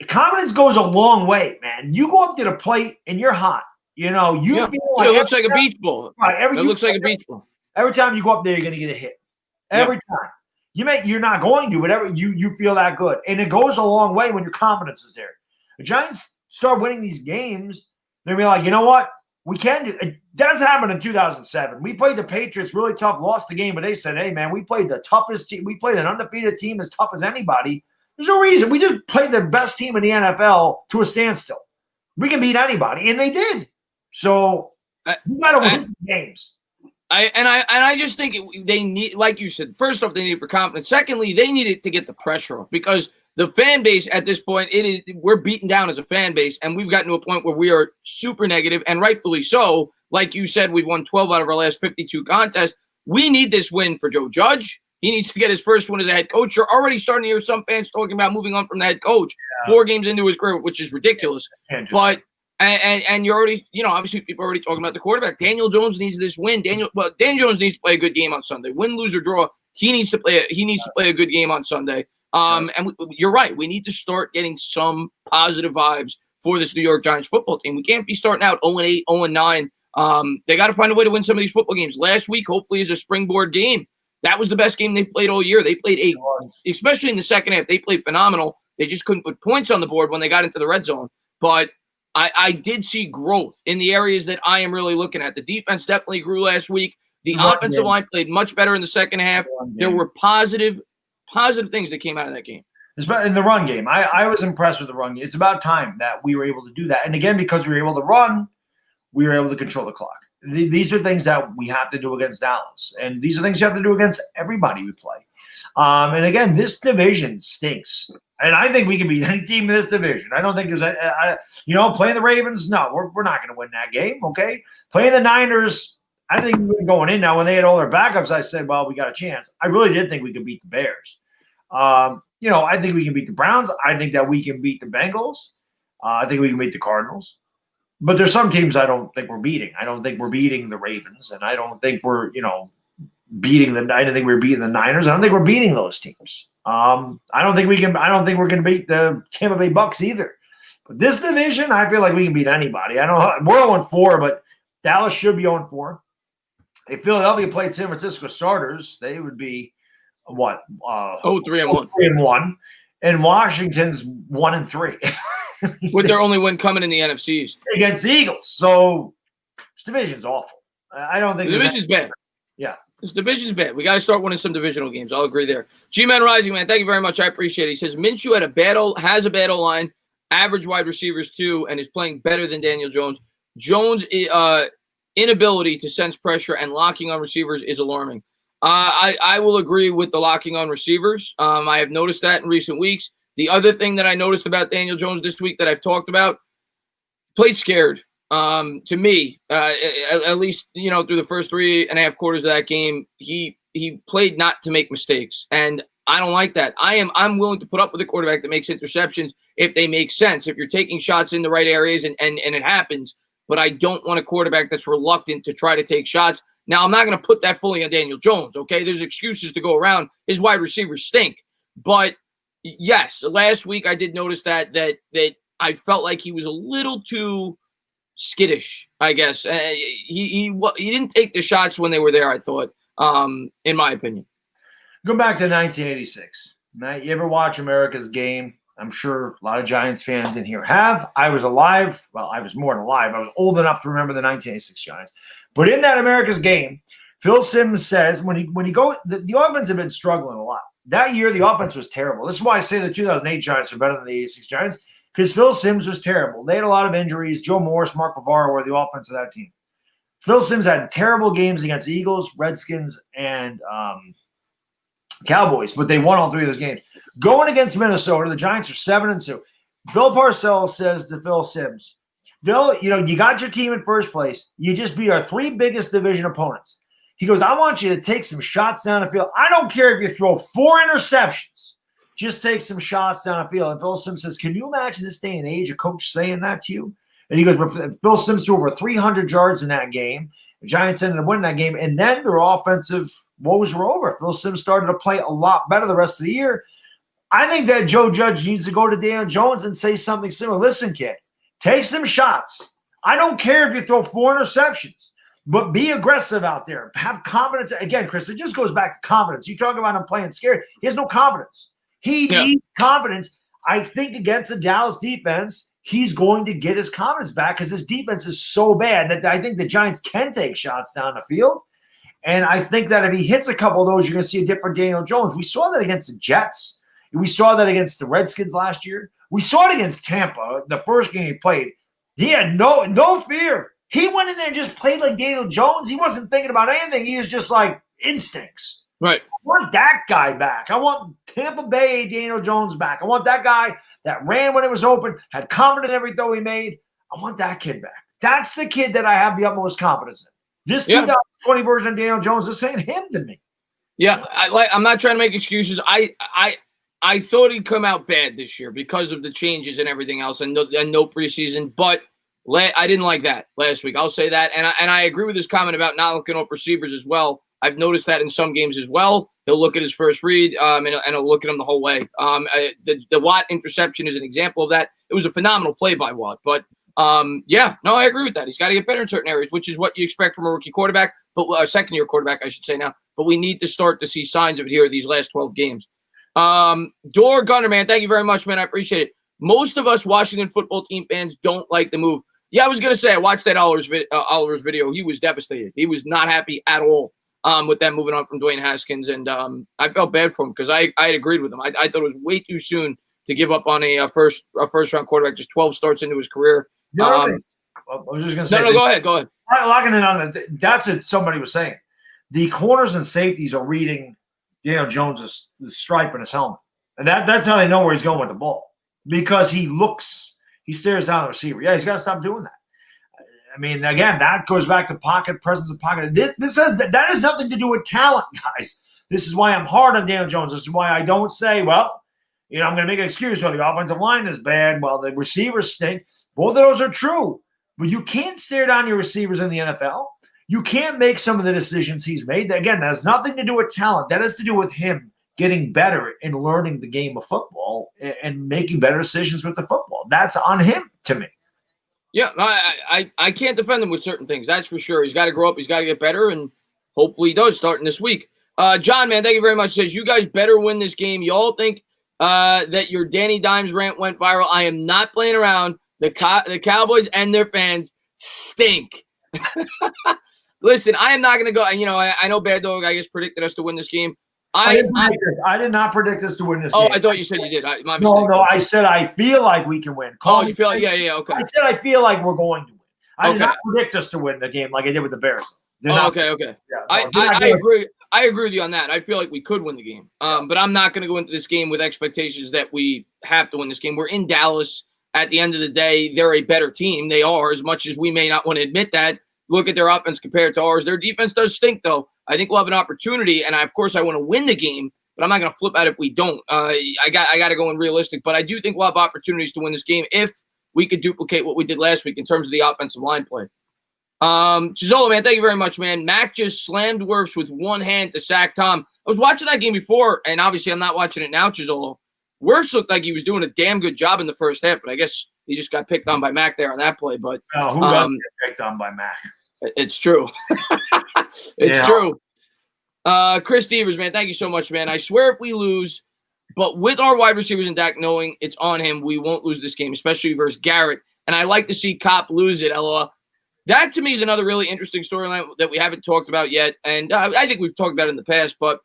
confidence goes a long way, man. You go up to the plate and you're hot. Feel like it looks like a beach ball. Right, it looks like a beach ball. Every time you go up there, you're going to get a hit. Every time. You're not going to, but you feel that good. And it goes a long way when your confidence is there. The Giants start winning these games, they're going to be like, you know what? We can do it. That's happened in 2007. We played the Patriots really tough, lost the game, but they said, hey, man, we played the toughest team. We played an undefeated team as tough as anybody. There's no reason. We just played the best team in the NFL to a standstill. We can beat anybody, and they did. So you got to win some games. I just think they need, like you said, first off, they need it for confidence. Secondly, they need it to get the pressure off, because the fan base at this point, we're beaten down as a fan base, and we've gotten to a point where we are super negative, and rightfully so. Like you said, we've won 12 out of our last 52 contests. We need this win for Joe Judge. He needs to get his first one as a head coach. You're already starting to hear some fans talking about moving on from the head coach 4 games into his career, which is ridiculous. But and you're already, obviously people are already talking about the quarterback. Daniel Jones needs this win. Dan Jones needs to play a good game on Sunday. Win, lose, or draw, he needs to play a good game on Sunday. And you're right. We need to start getting some positive vibes for this New York Giants football team. We can't be starting out 0-8, 0-9. They got to find a way to win some of these football games. Last week, hopefully, is a springboard game. That was the best game they've played all year. They played especially in the second half, they played phenomenal. They just couldn't put points on the board when they got into the red zone. But I did see growth in the areas that I am really looking at. The defense definitely grew last week. The offensive line played much better in the second half. There were positive things that came out of that game. In the run game, I was impressed with the run game. It's about time that we were able to do that. And again, because we were able to run, we were able to control the clock. These are things that we have to do against Dallas. And these are things you have to do against everybody we play. And again, this division stinks. And I think we can beat any team in this division. I don't think there's playing the Ravens, no, we're not going to win that game, okay? Playing the Niners, I think we were going in now. When they had all their backups, I said, well, we got a chance. I really did think we could beat the Bears. I think we can beat the Browns. I think that we can beat the Bengals. I think we can beat the Cardinals. But there's some teams I don't think we're beating. I don't think we're beating the Ravens, and I don't think we're, beating them. I don't think we're beating the Niners. I don't think we're beating those teams. I don't think we're going to beat the Tampa Bay Bucs either. But this division, I feel like we can beat anybody. I don't know. We're 0-4, but Dallas should be 0-4. If Philadelphia played San Francisco starters, they would be what? 3-1. 3-1. And Washington's 1-3. With their only win coming in the NFC East against the Eagles. So this division's awful. I don't think the division's bad. Yeah. This division's bad. We got to start winning some divisional games. I'll agree there. G-Man Rising, man, thank you very much. I appreciate it. He says Minshew has a bad O-line, average wide receivers too, and is playing better than Daniel Jones. Jones' inability to sense pressure and locking on receivers is alarming. I will agree with the locking on receivers. I have noticed that in recent weeks. The other thing that I noticed about Daniel Jones this week that I've talked about, played scared. To me, at least, through the first 3.5 quarters of that game, he played not to make mistakes. And I don't like that. I'm willing to put up with a quarterback that makes interceptions if they make sense, if you're taking shots in the right areas and it happens. But I don't want a quarterback that's reluctant to try to take shots. Now, I'm not going to put that fully on Daniel Jones, okay? There's excuses to go around. His wide receivers stink. But yes, last week I did notice that I felt like he was a little too skittish, I guess. He didn't take the shots when they were there, I thought, in my opinion. Go back to 1986. Matt, you ever watch America's Game? I'm sure a lot of Giants fans in here have. I was alive. Well, I was more than alive. I was old enough to remember the 1986 Giants. But in that America's Game, Phil Simms says the offense have been struggling a lot. That year, the offense was terrible. This is why I say the 2008 Giants are better than the 86 Giants, because Phil Simms was terrible. They had a lot of injuries. Joe Morris, Mark Bavaro were the offense of that team. Phil Simms had terrible games against the Eagles, Redskins, and Cowboys, but they won all 3 of those games. Going against Minnesota, the Giants are 7-2. Bill Parcells says to Phil Simms, Phil, you got your team in first place. You just beat our 3 biggest division opponents. He goes, I want you to take some shots down the field. I don't care if you throw 4 interceptions. Just take some shots down the field. And Phil Simms says, can you imagine this day and age, a coach saying that to you? And he goes, Bill Simms threw over 300 yards in that game. The Giants ended up winning that game. And then their offensive woes were over. Phil Simms started to play a lot better the rest of the year. I think that Joe Judge needs to go to Daniel Jones and say something similar. Listen, kid, take some shots. I don't care if you throw 4 interceptions. But be aggressive out there. Have confidence. Again, Chris, it just goes back to confidence. You talk about him playing scared. He has no confidence. He needs confidence. I think against the Dallas defense, he's going to get his confidence back because his defense is so bad that I think the Giants can take shots down the field. And I think that if he hits a couple of those, you're going to see a different Daniel Jones. We saw that against the Jets. We saw that against the Redskins last year. We saw it against Tampa, the first game he played. He had no fear. He went in there and just played like Daniel Jones. He wasn't thinking about anything. He was just like instincts. Right. I want that guy back. I want Tampa Bay Daniel Jones back. I want that guy that ran when it was open, had confidence in every throw he made. I want that kid back. That's the kid that I have the utmost confidence in. This 2020 version of Daniel Jones is saying him to me. Yeah, I'm not trying to make excuses. I thought he'd come out bad this year because of the changes and everything else, and no preseason, but I didn't like that last week. I'll say that. And I agree with his comment about not looking up receivers as well. I've noticed that in some games as well. He'll look at his first read and he'll look at him the whole way. The Watt interception is an example of that. It was a phenomenal play by Watt. But, I agree with that. He's got to get better in certain areas, which is what you expect from a rookie quarterback, but a second-year quarterback, I should say now. But we need to start to see signs of it here these last 12 games. Door Gunner, man, thank you very much, man. I appreciate it. Most of us Washington football team fans don't like the move. Yeah, I was going to say, I watched that Oliver's video. He was devastated. He was not happy at all with them moving on from Dwayne Haskins. And I felt bad for him because I had agreed with him. I thought it was way too soon to give up on a first-round quarterback, just 12 starts into his career. I was just going to say. No, go ahead. Locking in on that. That's what somebody was saying. The corners and safeties are reading Daniel Jones' stripe in his helmet. And that's how they know where he's going with the ball. Because he stares down the receiver. Yeah, he's got to stop doing that. I mean, again, that goes back to pocket, presence of pocket. That has nothing to do with talent, guys. This is why I'm hard on Daniel Jones. This is why I don't say, I'm going to make an excuse. Well, the offensive line is bad. Well, the receivers stink. Both of those are true. But you can't stare down your receivers in the NFL. You can't make some of the decisions he's made. Again, that has nothing to do with talent. That has to do with him getting better in learning the game of football and making better decisions with the football. That's on him to me. Yeah, I can't defend him with certain things. That's for sure. He's got to grow up. He's got to get better, and hopefully he does starting this week. John, man, thank you very much. Says, you guys better win this game. You all think that your Danny Dimes rant went viral. I am not playing around. The Cowboys and their fans stink. Listen, I am not going to go. I know Baddog, I guess, predicted us to win this game. I did not predict us to win this game. Oh, I thought you said you did. My mistake. No, I said I feel like we can win. You feel like, yeah, okay. I said I feel like we're going to win. I did not predict us to win the game like I did with the Bears. Okay. Yeah, I agree. I agree with you on that. I feel like we could win the game. But I'm not going to go into this game with expectations that we have to win this game. We're in Dallas. At the end of the day, they're a better team. They are, as much as we may not want to admit that. Look at their offense compared to ours. Their defense does stink, though. I think we'll have an opportunity, and of course I want to win the game, but I'm not going to flip out if we don't. I got to go in realistic, but I do think we'll have opportunities to win this game if we could duplicate what we did last week in terms of the offensive line play. Chizola, man, thank you very much, man. Mac just slammed Wirfs with one hand to sack Tom. I was watching that game before, and obviously I'm not watching it now, Chizola. Wirfs looked like he was doing a damn good job in the first half, but I guess he just got picked on by Mac there on that play. But who doesn't get picked on by Mac? It's true. It's true. Chris Devers, man, thank you so much, man. I swear if we lose, but with our wide receivers and Dak knowing it's on him, we won't lose this game, especially versus Garrett. And I like to see Cop lose it, LOL. That to me is another really interesting storyline that we haven't talked about yet. And I think we've talked about it in the past, but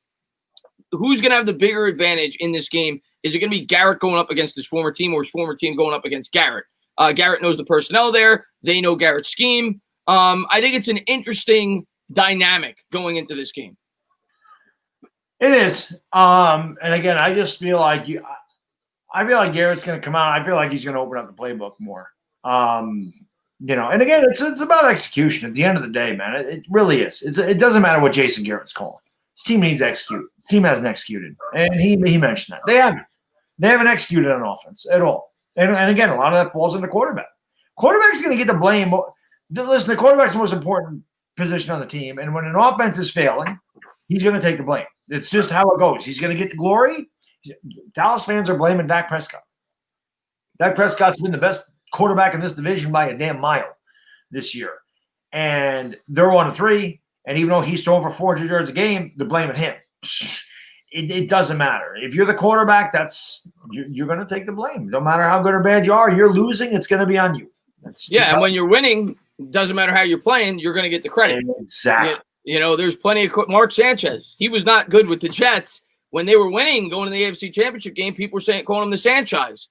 who's going to have the bigger advantage in this game? Is it going to be Garrett going up against his former team or his former team going up against Garrett? Garrett knows the personnel there. They know Garrett's scheme. I think it's an interesting dynamic going into this game. It is. And again, I just feel like I feel like Garrett's going to come out. I feel like he's going to open up the playbook more. And again, it's about execution. At the end of the day, man, it really is. It doesn't matter what Jason Garrett's calling. His team needs to execute. His team hasn't executed, and he mentioned that they haven't. They haven't executed on offense at all. And again, a lot of that falls on the quarterback. Quarterback's going to get the blame. Listen, the quarterback's the most important position on the team, and when an offense is failing, he's going to take the blame. It's just how it goes. He's going to get the glory. Dallas fans are blaming Dak Prescott. Dak Prescott's been the best quarterback in this division by a damn mile this year. And they're 1-3. And even though he's throwing for 400 yards a game, they're blaming him. It doesn't matter. If you're the quarterback, you're going to take the blame. No matter how good or bad you are, you're losing, it's going to be on you. And when you're winning, doesn't matter how you're playing, you're going to get the credit. Exactly. There's plenty of Mark Sanchez. He was not good with the Jets. When they were winning, going to the AFC Championship game, people were calling him the Sanchez.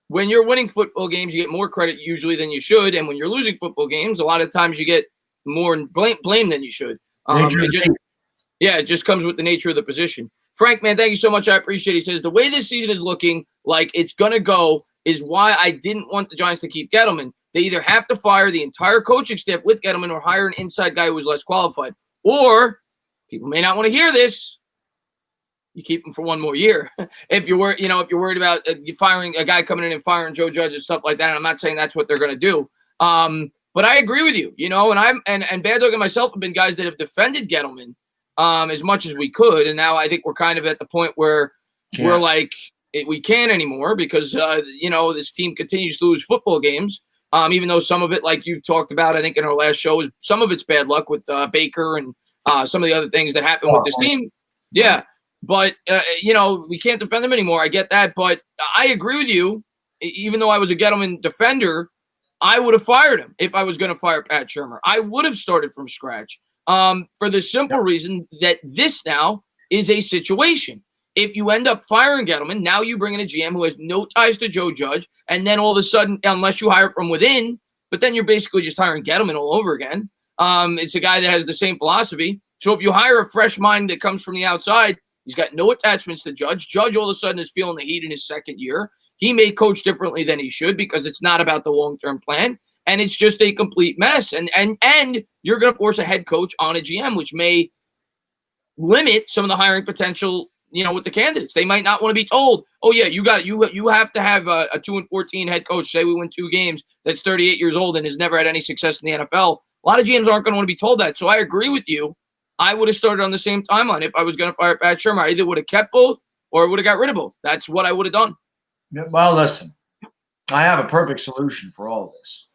When you're winning football games, you get more credit usually than you should. And when you're losing football games, a lot of times you get more blame than you should. It just comes with the nature of the position. Frank, man, thank you so much. I appreciate it. He says, the way this season is looking like it's going to go is why I didn't want the Giants to keep Gettleman. They either have to fire the entire coaching staff with Gettleman or hire an inside guy who is less qualified. Or, people may not want to hear this, you keep him for one more year. If you're worried about firing a guy coming in and firing Joe Judge and stuff like that, and I'm not saying that's what they're going to do. But I agree with you, and Baddog and myself have been guys that have defended Gettleman as much as we could, and now I think we're kind of at the point where we're like we can't anymore because this team continues to lose football games. Even though some of it, like you talked about, I think in our last show, some of it's bad luck with Baker and some of the other things that happen with this team. Yeah. But, we can't defend them anymore. I get that. But I agree with you. Even though I was a Gettleman defender, I would have fired him if I was going to fire Pat Shurmur. I would have started from scratch for the simple reason that this now is a situation. If you end up firing Gettleman, now you bring in a GM who has no ties to Joe Judge, and then all of a sudden, unless you hire from within, but then you're basically just hiring Gettleman all over again. It's a guy that has the same philosophy. So if you hire a fresh mind that comes from the outside, he's got no attachments to Judge. Judge all of a sudden is feeling the heat in his second year. He may coach differently than he should because it's not about the long-term plan, and it's just a complete mess. And you're going to force a head coach on a GM, which may limit some of the hiring potential, with the candidates. They might not want to be told, oh, yeah, you have to have a 2-14 head coach. Say we win 2 games that's 38 years old and has never had any success in the NFL. A lot of GMs aren't going to want to be told that. So I agree with you. I would have started on the same timeline if I was going to fire Pat Shurmur. I either would have kept both or would have got rid of both. That's what I would have done. Well, listen, I have a perfect solution for all of this.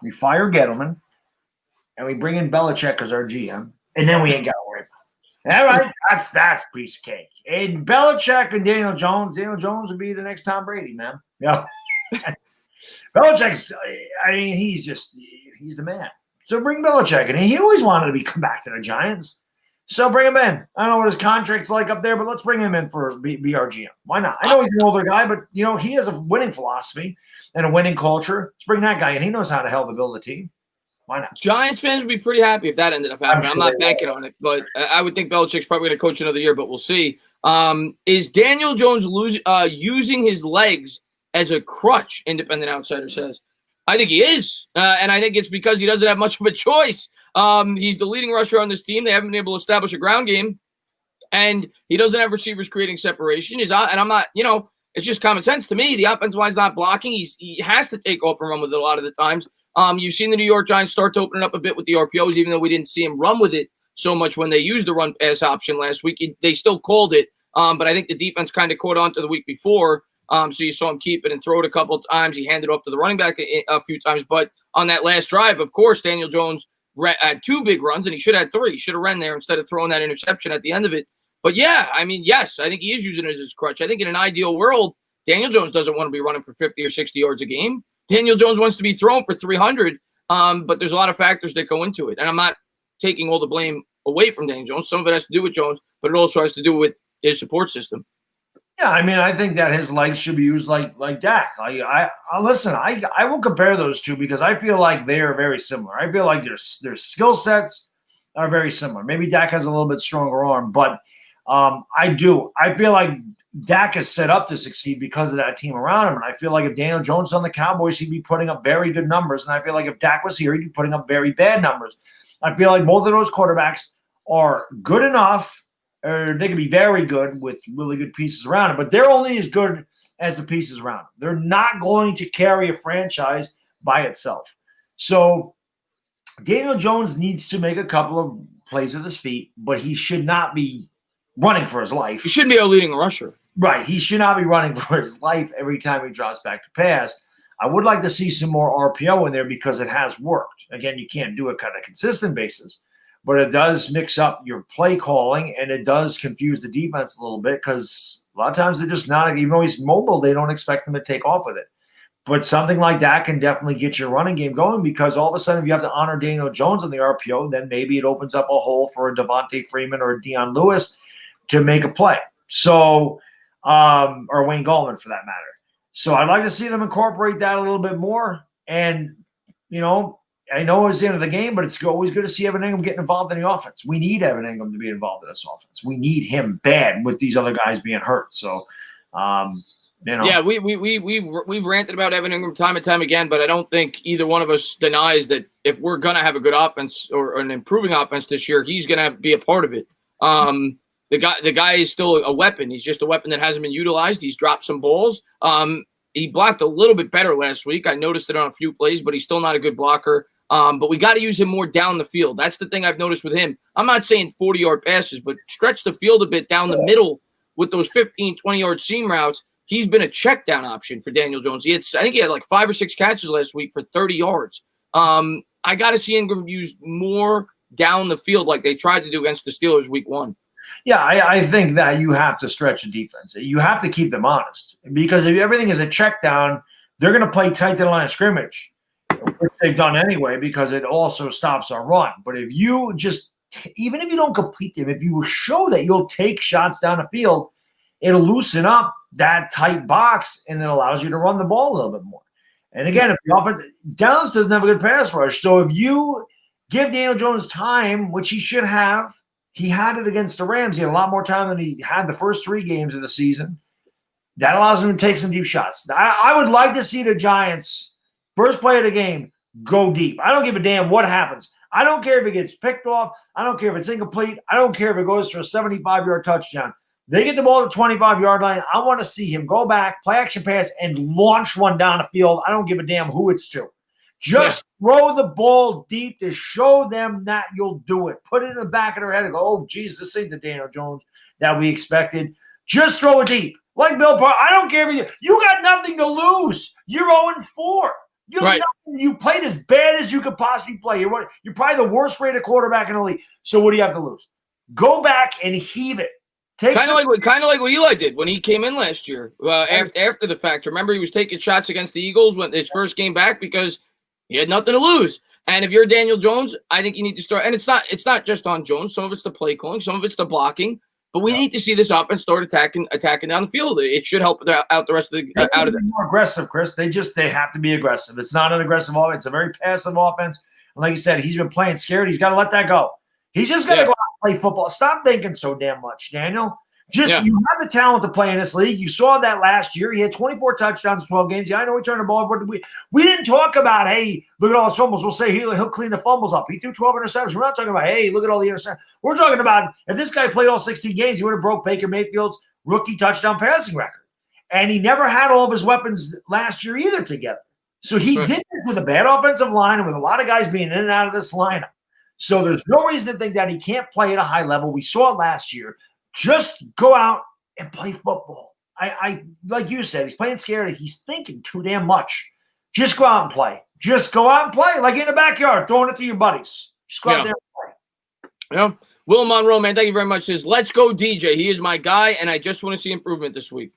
We fire Gettleman, and we bring in Belichick as our GM, and then we ain't got to worry about it. All right, that's a piece of cake. And Belichick and Daniel Jones would be the next Tom Brady, man. Yeah. Belichick's, he's the man. So bring Belichick in. He always wanted to come back to the Giants. So bring him in. I don't know what his contract's like up there, but let's bring him in for be our GM. Why not? I know he's an older guy, but, he has a winning philosophy and a winning culture. Let's bring that guy in. He knows how to help build a team. Why not? Giants fans would be pretty happy if that ended up happening. I'm not banking on it, but I would think Belichick's probably going to coach another year, but we'll see. Is Daniel Jones using his legs as a crutch, Independent Outsider says? I think he is, and I think it's because he doesn't have much of a choice. He's the leading rusher on this team. They haven't been able to establish a ground game, and he doesn't have receivers creating separation. And I'm not, it's just common sense to me. The offensive line's not blocking. He has to take off and run with it a lot of the times. You've seen the New York Giants start to open it up a bit with the RPOs, even though we didn't see him run with it so much when they used the run pass option last week. They still called it, but I think the defense kind of caught on to the week before. So you saw him keep it and throw it a couple of times. He handed off to the running back a few times. But on that last drive, of course, Daniel Jones had 2 big runs, and he should have had 3. He should have run there instead of throwing that interception at the end of it. But, yeah, yes, I think he is using it as his crutch. I think in an ideal world, Daniel Jones doesn't want to be running for 50 or 60 yards a game. Daniel Jones wants to be throwing for 300. but there's a lot of factors that go into it. And I'm not taking all the blame away from Daniel Jones. Some of it has to do with Jones, but it also has to do with his support system. Yeah, I mean, I think that his legs should be used like Dak. I listen. I will compare those two because I feel like they are very similar. I feel like their skill sets are very similar. Maybe Dak has a little bit stronger arm, but I feel like Dak is set up to succeed because of that team around him. And I feel like if Daniel Jones was on the Cowboys, he'd be putting up very good numbers. And I feel like if Dak was here, he'd be putting up very bad numbers. I feel like both of those quarterbacks are good enough, or they can be very good with really good pieces around it, but they're only as good as the pieces around them. They're not going to carry a franchise by itself. So Daniel Jones needs to make a couple of plays with his feet, but he should not be running for his life. He shouldn't be a leading rusher. Right. He should not be running for his life every time he drops back to pass. I would like to see some more RPO in there because it has worked. Again, you can't do it on a consistent basis, but it does mix up your play calling, and it does confuse the defense a little bit because a lot of times they're just not, even though he's mobile, they don't expect him to take off with it. But something like that can definitely get your running game going because all of a sudden if you have to honor Daniel Jones on the RPO, then maybe it opens up a hole for a Devontae Freeman or a Deion Lewis to make a play. So, or Wayne Gallman for that matter. So I'd like to see them incorporate that a little bit more. And, you know, I know it's the end of the game, but it's always good to see Evan Engram getting involved in the offense. We need Evan Engram to be involved in this offense. We need him bad with these other guys being hurt. So, you know. Yeah, we've ranted about Evan Engram time and time again, but I don't think either one of us denies that if we're going to have a good offense or an improving offense this year, he's going to be a part of it. The guy is still a weapon. He's just a weapon that hasn't been utilized. He's dropped some balls. He blocked a little bit better last week. I noticed it on a few plays, but he's still not a good blocker. But we got to use him more down the field. That's the thing I've noticed with him. I'm not saying 40-yard passes, but stretch the field a bit down the middle with those 15, 20-yard seam routes. He's been a check down option for Daniel Jones. I think he had like 5 or 6 catches last week for 30 yards. I got to see Engram used more down the field like they tried to do against the Steelers week 1. Yeah, I think that you have to stretch the defense. You have to keep them honest because if everything is a check down, they're going to play tight to the line of scrimmage, which they've done anyway because it also stops our run. But if you just – even if you don't complete them, if you show that you'll take shots down the field, it'll loosen up that tight box and it allows you to run the ball a little bit more. And again, if the offense – Dallas doesn't have a good pass rush. So if you give Daniel Jones time, which he should have, he had it against the Rams. He had a lot more time than he had the first 3 games of the season. That allows him to take some deep shots. I would like to see the Giants, first play of the game, go deep. I don't give a damn what happens. I don't care if it gets picked off. I don't care if it's incomplete. I don't care if it goes for a 75-yard touchdown. They get the ball to the 25-yard line. I want to see him go back, play action pass, and launch one down the field. I don't give a damn who it's to. Just throw the ball deep to show them that you'll do it. Put it in the back of their head and go, oh, geez, this ain't the Daniel Jones that we expected. Just throw it deep. Like Bill Parr, I don't care if you got nothing to lose. You're 0-4. You played as bad as you could possibly play. You're probably the worst rated quarterback in the league. So what do you have to lose? Go back and heave it. Kind of like what Eli did when he came in last year after the fact. Remember, he was taking shots against the Eagles when his first game back because he had nothing to lose. And if you're Daniel Jones, I think you need to start. And it's not just on Jones. Some of it's the play calling. Some of it's the blocking. But we need to see this offense start attacking down the field. It should help out the rest of the out of it. More aggressive, Chris. They have to be aggressive. It's not an aggressive offense. It's a very passive offense. And like you said, he's been playing scared. He's got to let that go. He's just got to go out and play football. Stop thinking so damn much, Daniel. You have the talent to play in this league. You saw that last year. He had 24 touchdowns in 12 games. Yeah, I know he turned the ball over. We didn't talk about, hey, look at all his fumbles. We'll say he'll clean the fumbles up. He threw 12 interceptions. We're not talking about, hey, look at all the interceptions. We're talking about if this guy played all 16 games, he would have broke Baker Mayfield's rookie touchdown passing record. And he never had all of his weapons last year either together. So he did this with a bad offensive line and with a lot of guys being in and out of this lineup. So there's no reason to think that he can't play at a high level. We saw it last year. Just go out and play football. I like you said, he's playing scared. He's thinking too damn much. Just go out and play. Just go out and play, like in the backyard, throwing it to your buddies. Just go out there and play. Yeah. Will Monroe, man, thank you very much. Says, let's go, DJ. He is my guy, and I just want to see improvement this week.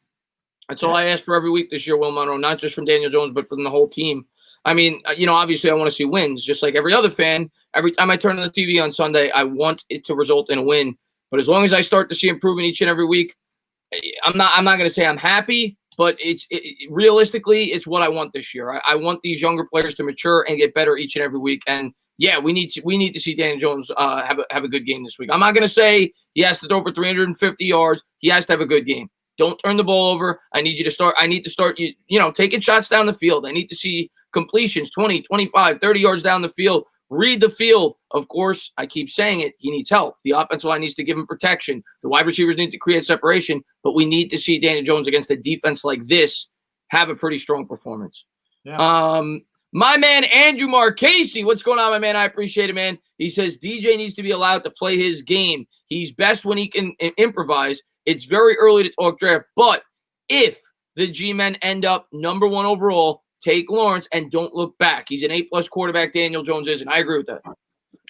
That's all I ask for every week this year, Will Monroe, not just from Daniel Jones, but from the whole team. I mean, obviously I want to see wins, just like every other fan. Every time I turn on the TV on Sunday, I want it to result in a win. But as long as I start to see improvement each and every week, I'm not going to say I'm happy, but realistically, it's what I want this year. I want these younger players to mature and get better each and every week. And yeah, we need to see Daniel Jones have a good game this week. I'm not going to say he has to throw for 350 yards. He has to have a good game. Don't turn the ball over. I need to start taking shots down the field. I need to see completions 20, 25, 30 yards down the field. Read the field. Of course, I keep saying it. He needs help. The offensive line needs to give him protection. The wide receivers need to create separation. But we need to see Daniel Jones against a defense like this have a pretty strong performance. Yeah. My man, Andrew Marchese. What's going on, my man? I appreciate it, man. He says DJ needs to be allowed to play his game. He's best when he can improvise. It's very early to talk draft. But if the G-men end up number 1 overall, take Lawrence and don't look back. He's an A+ quarterback. Daniel Jones isn't. I agree with that.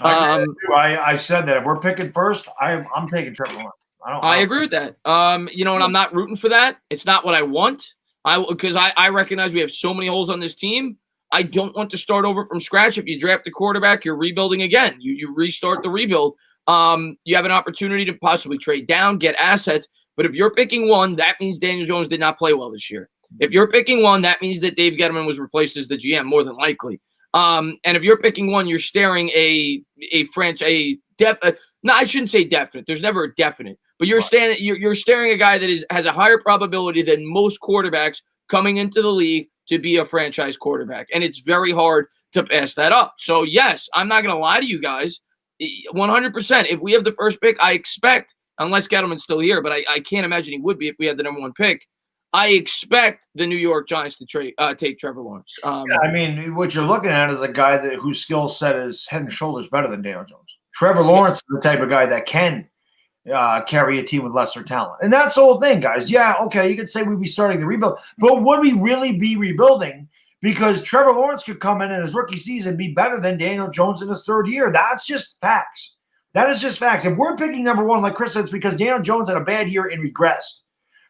I said that if we're picking first, I'm taking Trevor Lawrence. I agree with that. And I'm not rooting for that. It's not what I want. Because I recognize we have so many holes on this team. I don't want to start over from scratch. If you draft a quarterback, you're rebuilding again. You restart the rebuild. You have an opportunity to possibly trade down, get assets. But if you're picking one, that means Daniel Jones did not play well this year. If you're picking one, that means that Dave Gettleman was replaced as the GM, more than likely. And if you're picking one, you're staring I shouldn't say definite. There's never a definite. But you're staring a guy that has a higher probability than most quarterbacks coming into the league to be a franchise quarterback. And it's very hard to pass that up. So, yes, I'm not going to lie to you guys. 100%. If we have the first pick, I expect, unless Gettleman's still here, but I can't imagine he would be if we had the number 1 pick, I expect the New York Giants to take Trevor Lawrence. I mean, what you're looking at is a guy whose skill set is head and shoulders better than Daniel Jones. Trevor Lawrence is the type of guy that can carry a team with lesser talent. And that's the whole thing, guys. Yeah, okay, you could say we'd be starting the rebuild, but would we really be rebuilding? Because Trevor Lawrence could come in his rookie season be better than Daniel Jones in his 3rd year. That's just facts. That is just facts. If we're picking number 1, like Chris said, it's because Daniel Jones had a bad year and regressed.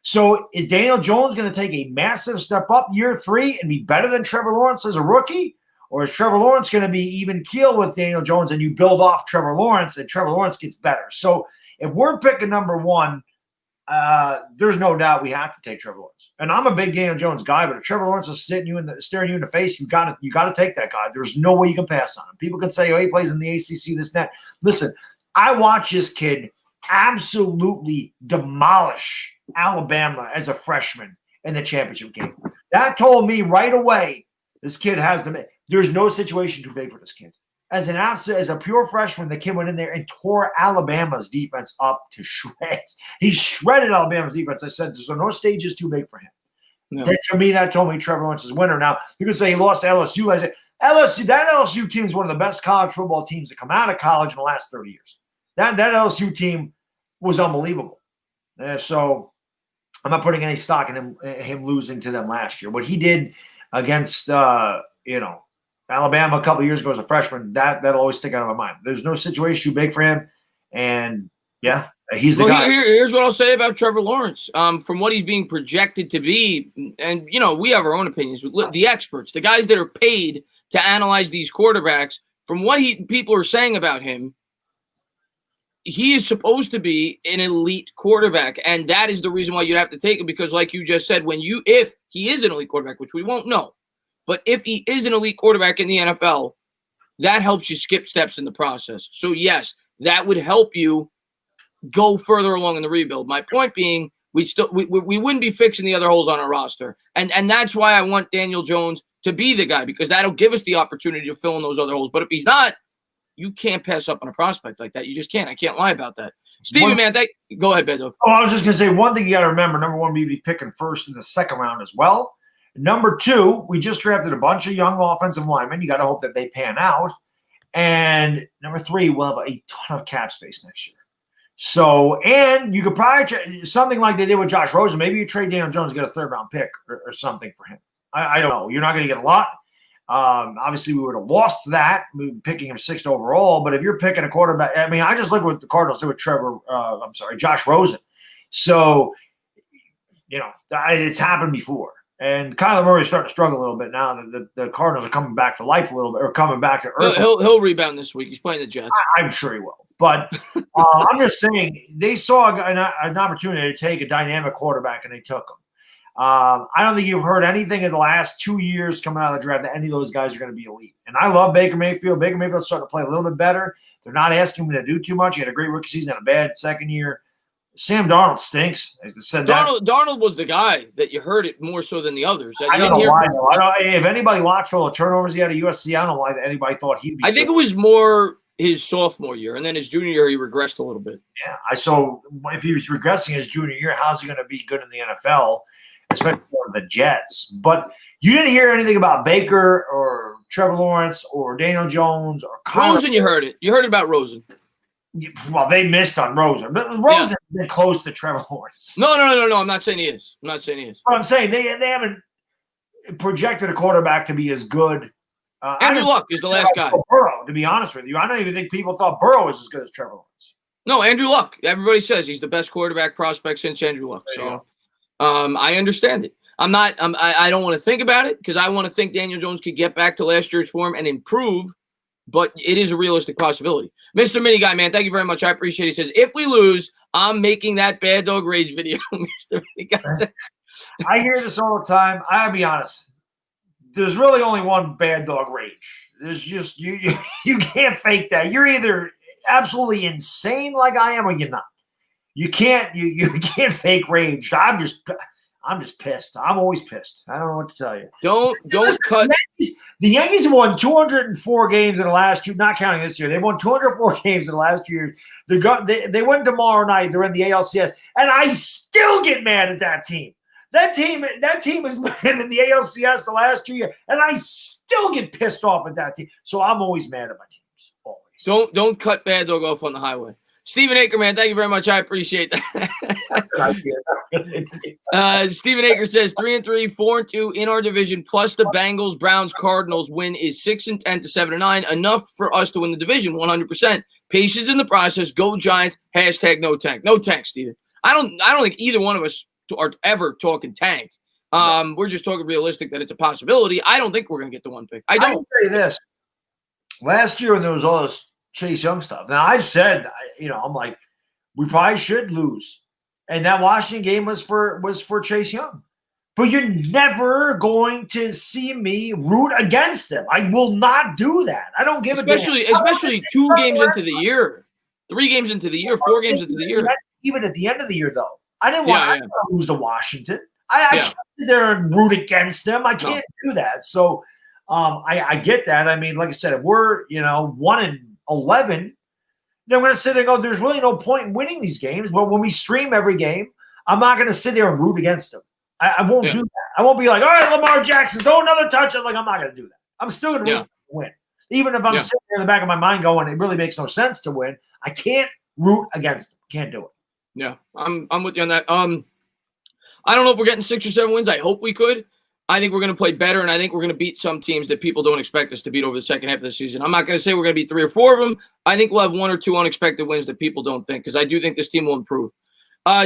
So is Daniel Jones going to take a massive step up year 3 and be better than Trevor Lawrence as a rookie? Or is Trevor Lawrence going to be even keel with Daniel Jones and you build off Trevor Lawrence and Trevor Lawrence gets better? So if we're picking number 1, there's no doubt we have to take Trevor Lawrence. And I'm a big Daniel Jones guy, but if Trevor Lawrence is staring you in the face, you got to take that guy. There's no way you can pass on him. People can say, oh, he plays in the ACC, this and that. Listen, I watch this kid absolutely demolish Alabama as a freshman in the championship game. That told me right away this kid has there's no situation too big for this kid. As a pure freshman, the kid went in there and tore Alabama's defense up to shreds. He shredded Alabama's defense. I said, there's no stage is too big for him. No. To me, that told me Trevor Lawrence is a winner. Now, you could say he lost to LSU. I said, that LSU team is one of the best college football teams to come out of college in the last 30 years. That LSU team was unbelievable. So I'm not putting any stock in him losing to them last year. What he did against Alabama a couple of years ago as a freshman, that'll always stick out of my mind. There's no situation too big for him. And, yeah, he's the guy. Here's what I'll say about Trevor Lawrence. From what he's being projected to be, and, we have our own opinions. The experts, the guys that are paid to analyze these quarterbacks, from what people are saying about him, he is supposed to be an elite quarterback, and that is the reason why you'd have to take him because, like you just said, if he is an elite quarterback, which we won't know, but if he is an elite quarterback in the NFL, that helps you skip steps in the process. So, yes, that would help you go further along in the rebuild. My point being, we wouldn't be fixing the other holes on our roster, and that's why I want Daniel Jones to be the guy because that'll give us the opportunity to fill in those other holes. But if he's not, you can't pass up on a prospect like that. You just can't. I can't lie about that. Steven, go ahead, Baddog. Oh, I was just going to say one thing you got to remember. Number 1, we'd be picking first in the 2nd round as well. Number 2, we just drafted a bunch of young offensive linemen. You got to hope that they pan out. And number 3, we'll have a ton of cap space next year. So, and you could probably something like they did with Josh Rosen. Maybe you trade Daniel Jones and get a 3rd-round pick or something for him. I don't know. You're not going to get a lot. Obviously, we would have lost that picking him 6th overall. But if you're picking a quarterback, I mean, I just look at what the Cardinals did with Josh Rosen. So, it's happened before. And Kyler Murray's starting to struggle a little bit now that the Cardinals are coming back to life a little bit, or coming back to earth. He'll rebound this week. He's playing the Jets. I'm sure he will. But I'm just saying they saw an opportunity to take a dynamic quarterback, and they took him. I don't think you've heard anything in the last 2 years coming out of the draft that any of those guys are going to be elite. And I love Baker Mayfield. Baker Mayfield's starting to play a little bit better. They're not asking him to do too much. He had a great rookie season and a bad second year. Sam Darnold stinks. As I said, Darnold was the guy that you heard it more so than the others. I don't know why, though. If anybody watched all the turnovers he had at USC, I don't know why anybody thought he'd be. I think it was more his sophomore year, and then his junior year he regressed a little bit. Yeah, if he was regressing his junior year, how's he going to be good in the NFL, especially for the Jets? But you didn't hear anything about Baker or Trevor Lawrence or Daniel Jones or Rosen. You heard it. You heard about Rosen. Well, they missed on Rosen, but Rosen's been close to Trevor Lawrence. No. I'm not saying he is. But I'm saying they haven't projected a quarterback to be as good. Andrew Luck is the last guy. Burrow, to be honest with you, I don't even think people thought Burrow was as good as Trevor Lawrence. No, Andrew Luck. Everybody says he's the best quarterback prospect since Andrew Luck. So, I understand it. I don't want to think about it because I want to think Daniel Jones could get back to last year's form and improve. But it is a realistic possibility. Mr. Mini Guy, man, thank you very much. I appreciate it. He says, if we lose, I'm making that Baddog rage video. Mr. Mini Guy. I hear this all the time. I'll be honest. There's really only one Baddog rage. There's just you can't fake that. You're either absolutely insane like I am or you're not. You can't can't fake rage. I'm just pissed. I'm always pissed. I don't know what to tell you. Don't cut. The Yankees have won 204 games in the last two, not counting this year. They've won 204 games in the last 2 years. They win tomorrow night. They're in the ALCS, and I still get mad at that team. That team has been in the ALCS the last 2 years, and I still get pissed off at that team. So I'm always mad at my teams. Always. Don't cut Baddog off on the highway. Stephen Aker, man, thank you very much. I appreciate that. Stephen Aker says 3-3, 4-2 in our division, plus the Bengals, Browns, Cardinals win is 6-10 to 7-9. Enough for us to win the division 100%. Patience in the process. Go Giants. # no tank. No tank, Stephen. I don't think either one of us are ever talking tank. We're just talking realistic that it's a possibility. I don't think we're going to get the one pick. I don't. I can tell you this. Last year when there was all this Chase Young stuff. Now, I've said, I'm like, we probably should lose. And that Washington game was for Chase Young. But you're never going to see me root against him. I will not do that. I don't give a damn. Especially 2 games into the year, 3 games into the year, 4 games into the year. Even at the end of the year, though. I didn't want to lose to Washington. I can't sit there and root against them. I can't do that. So I get that. I mean, like I said, if we're 1-11, then I'm going to sit there and go, there's really no point in winning these games. But when we stream every game, I'm not going to sit there and root against them. I won't do that. I won't be like, all right, Lamar Jackson, throw another touch. I'm not going to do that. I'm still going to root to win. Even if I'm sitting there in the back of my mind going, it really makes no sense to win. I can't root against them. Can't do it. Yeah, I'm with you on that. I don't know if we're getting 6 or 7 wins. I hope we could. I think we're going to play better, and I think we're going to beat some teams that people don't expect us to beat over the second half of the season. I'm not going to say we're going to beat 3 or 4 of them. I think we'll have 1 or 2 unexpected wins that people don't think, because I do think this team will improve.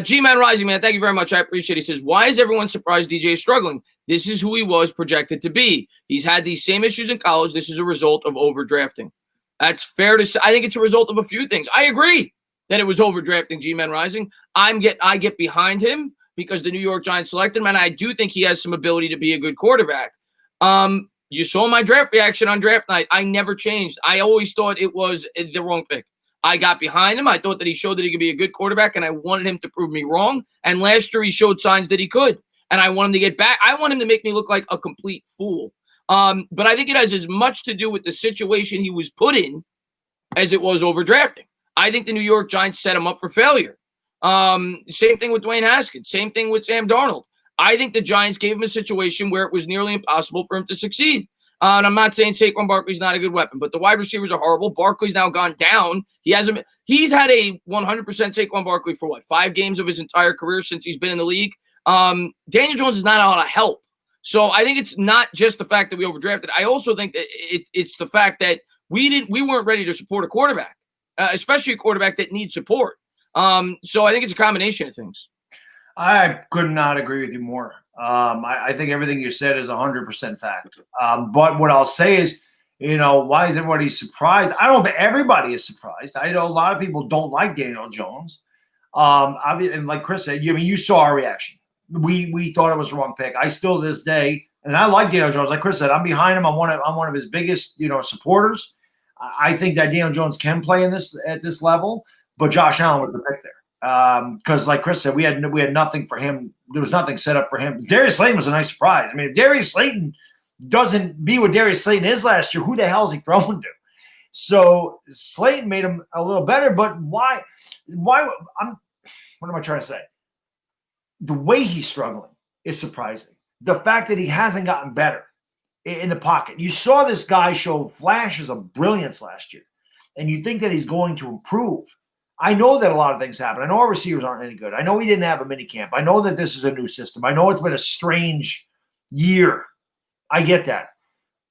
G-Man Rising, man, thank you very much. I appreciate it. He says, why is everyone surprised DJ is struggling? This is who he was projected to be. He's had these same issues in college. This is a result of overdrafting. That's fair to say. I think it's a result of a few things. I agree that it was overdrafting, G-Man Rising. I get behind him because the New York Giants selected him, and I do think he has some ability to be a good quarterback. You saw my draft reaction on draft night. I never changed. I always thought it was the wrong pick. I got behind him. I thought that he showed that he could be a good quarterback, and I wanted him to prove me wrong. And last year he showed signs that he could, and I want him to get back. I want him to make me look like a complete fool. But I think it has as much to do with the situation he was put in as it was overdrafting. I think the New York Giants set him up for failure. Same thing with Dwayne Haskins. Same thing with Sam Darnold. I think the Giants gave him a situation where it was nearly impossible for him to succeed. And I'm not saying Saquon Barkley's not a good weapon, but the wide receivers are horrible. Barkley's now gone down. He's had a 100% Saquon Barkley for 5 games of his entire career since he's been in the league. Daniel Jones is not a lot of help. So I think it's not just the fact that we overdrafted. I also think that it's the fact that we weren't ready to support a quarterback, especially a quarterback that needs support. So I think it's a combination of things. I could not agree with you more. I think everything you said is 100% fact. But what I'll say is, why is everybody surprised? I don't know if everybody is surprised. I know a lot of people don't like Daniel Jones. And like Chris said, you saw our reaction. We thought it was the wrong pick. I still to this day, and I like Daniel Jones. Like Chris said, I'm behind him. I'm one of his biggest supporters. I think that Daniel Jones can play at this level, but Josh Allen was the pick there. Because like Chris said, we had nothing for him. There was nothing set up for him. Darius Slayton was a nice surprise. I mean, if Darius Slayton doesn't be what Darius Slayton is last year, who the hell is he throwing to? So Slayton made him a little better, but why? What am I trying to say? The way he's struggling is surprising. The fact that he hasn't gotten better in the pocket. You saw this guy show flashes of brilliance last year, and you think that he's going to improve. I know that a lot of things happen. I know our receivers aren't any good. I know we didn't have a mini camp. I know that this is a new system. I know it's been a strange year. I get that.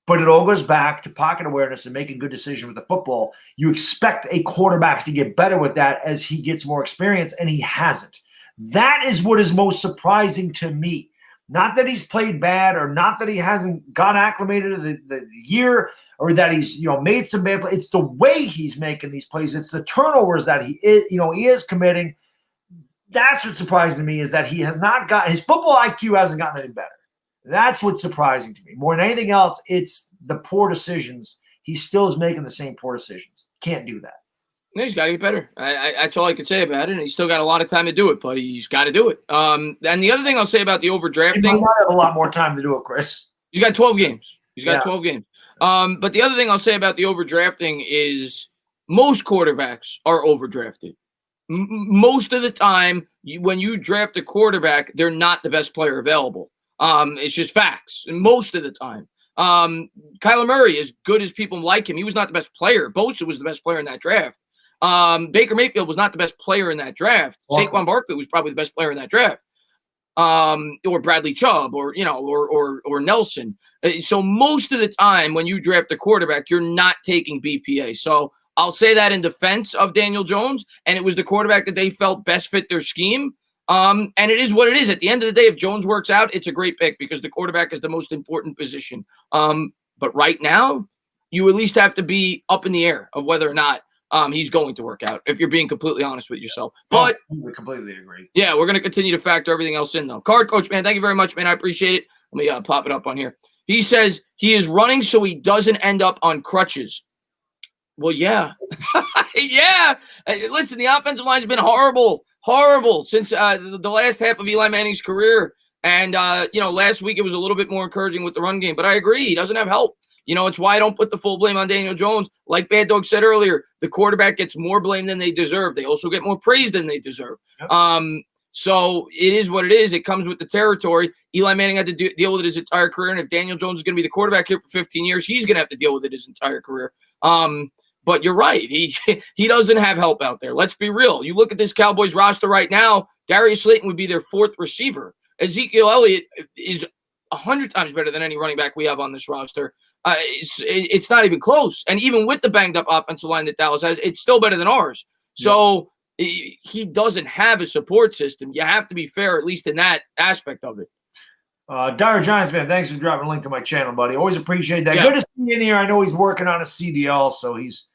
But it all goes back to pocket awareness and making good decisions with the football. You expect a quarterback to get better with that as he gets more experience, and he hasn't. That is what is most surprising to me. Not that he's played bad, or not that he hasn't got acclimated to the year, or that he's made some bad plays. It's the way he's making these plays. It's the turnovers that he is committing. That's what's surprising to me, is that he has not got his football IQ hasn't gotten any better. That's what's surprising to me. More than anything else, it's the poor decisions. He still is making the same poor decisions. Can't do that. No, he's got to get better. That's all I could say about it. And he's still got a lot of time to do it, but he's got to do it. And the other thing I'll say about the overdrafting, he might have a lot more time to do it, Chris. He's got 12 games. He's got 12 games. But the other thing I'll say about the overdrafting is most quarterbacks are overdrafted. Most of the time, when you draft a quarterback, they're not the best player available. It's just facts. Most of the time. Kyler Murray, as good as people like him, he was not the best player. Bosa was the best player in that draft. Baker Mayfield was not the best player in that draft. Saquon Barkley was probably the best player in that draft. Or Bradley Chubb, or Nelson. So most of the time when you draft a quarterback, you're not taking BPA. So I'll say that in defense of Daniel Jones, and it was the quarterback that they felt best fit their scheme. And it is what it is. At the end of the day, if Jones works out, it's a great pick because the quarterback is the most important position. But right now, you at least have to be up in the air of whether or not he's going to work out, if you're being completely honest with yourself. But we completely agree. Yeah, we're going to continue to factor everything else in, though. Card Coach, man, thank you very much, man. I appreciate it. Let me pop it up on here. He says he is running so he doesn't end up on crutches. Well, yeah. Yeah. Listen, the offensive line's been horrible since the last half of Eli Manning's career. And, last week it was a little bit more encouraging with the run game. But I agree, he doesn't have help. It's why I don't put the full blame on Daniel Jones. Like Baddog said earlier, the quarterback gets more blame than they deserve. They also get more praise than they deserve. Yep. So it is what it is. It comes with the territory. Eli Manning had to deal with it his entire career. And if Daniel Jones is going to be the quarterback here for 15 years, he's going to have to deal with it his entire career. But you're right. He doesn't have help out there. Let's be real. You look at this Cowboys roster right now, Darius Slayton would be their fourth receiver. Ezekiel Elliott is 100 times better than any running back we have on this roster. It's not even close. And even with the banged up offensive line that Dallas has, it's still better than ours. So he doesn't have a support system. You have to be fair, at least in that aspect of it. Dire Giants fan, thanks for dropping a link to my channel, buddy. Always appreciate that. Yeah. Good to see you in here. I know he's working on a CDL, so he's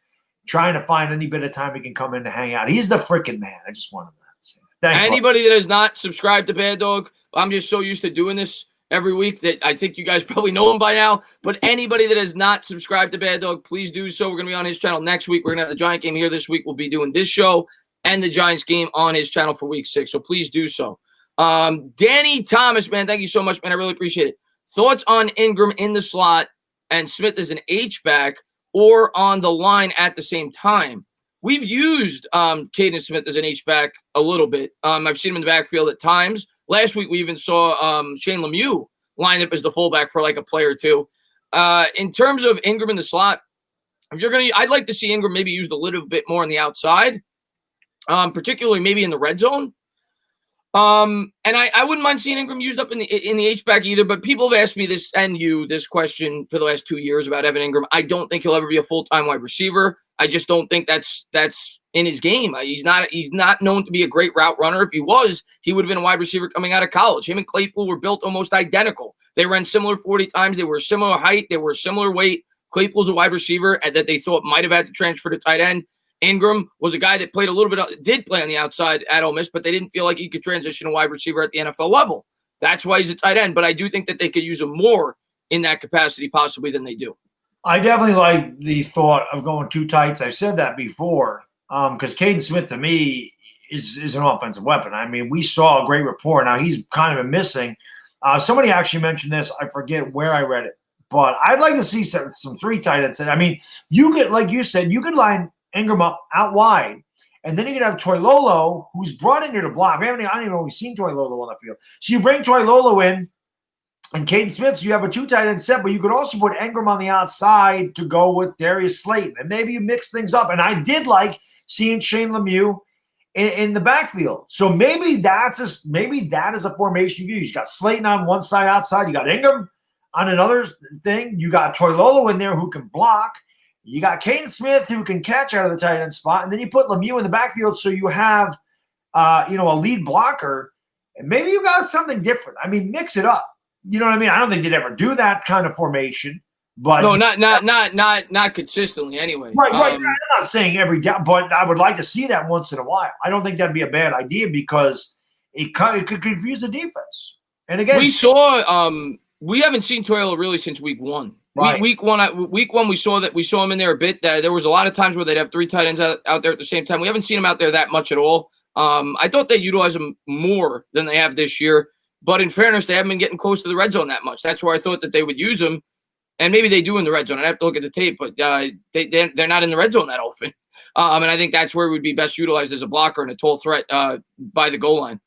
trying to find any bit of time he can come in to hang out. He's the freaking man. I just wanted to say that. Thanks, anybody that has not subscribed to Baddog, I'm just so used to doing this every week that I think you guys probably know him by now. But anybody that has not subscribed to Baddog, please do so. We're going to be on his channel next week. We're going to have the Giant game here this week. We'll be doing this show and the Giants game on his channel for week 6. So please do so. Danny Thomas, man, thank you so much, man. I really appreciate it. Thoughts on Engram in the slot and Smith as an H-back or on the line at the same time? We've used Caden Smith as an H-back a little bit. I've seen him in the backfield at times. Last week, we even saw Shane Lemieux line up as the fullback for like a play or two. In terms of Engram in the slot, I'd like to see Engram maybe used a little bit more on the outside, particularly maybe in the red zone. And I wouldn't mind seeing Engram used up in the H-back either, but people have asked me this question for the last 2 years about Evan Engram. I don't think he'll ever be a full-time wide receiver. I just don't think that's in his game. He's not known to be a great route runner. If he was, he would have been a wide receiver coming out of college. Him and Claypool were built almost identical. They ran similar 40 times. They were similar height. They were similar weight. Claypool's a wide receiver that they thought might have had to transfer to tight end. Engram was a guy that played a little bit, did play on the outside at Ole Miss, but they didn't feel like he could transition to wide receiver at the NFL level. That's why he's a tight end. But I do think that they could use him more in that capacity possibly than they do. I definitely like the thought of going two tights. I've said that before because Caden Smith, to me, is an offensive weapon. I mean, we saw a great rapport. Now, he's kind of been missing. Somebody actually mentioned this. I forget where I read it. But I'd like to see some three tight ends. I mean, you could, like you said, you could line Engram up out wide. And then you could have Toilolo, who's brought in here to block. I don't even know if we've seen Toilolo on the field. So you bring Toilolo in and Caden Smith, so you have a two tight end set, but you could also put Engram on the outside to go with Darius Slayton. And maybe you mix things up. And I did like seeing Shane Lemieux in the backfield. So maybe that is a formation you use. You got Slayton on one side outside. You got Engram on another thing. You got Toilolo in there who can block. You got Caden Smith who can catch out of the tight end spot. And then you put Lemieux in the backfield so you have a lead blocker. And maybe you got something different. I mean, mix it up. You know what I mean? I don't think you'd ever do that kind of formation. But no, not consistently anyway. Right. I'm not saying every day, but I would like to see that once in a while. I don't think that'd be a bad idea because it could confuse the defense. And again, we saw we haven't seen Toilolo really since week one. Right. Week one, we saw him in there a bit. There was a lot of times where they'd have three tight ends out there at the same time. We haven't seen him out there that much at all. I thought they utilized him more than they have this year. But in fairness, they haven't been getting close to the red zone that much. That's where I thought that they would use him. And maybe they do in the red zone. I'd have to look at the tape, but they're not in the red zone that often. And I think that's where he would be best utilized as a blocker and a total threat by the goal line.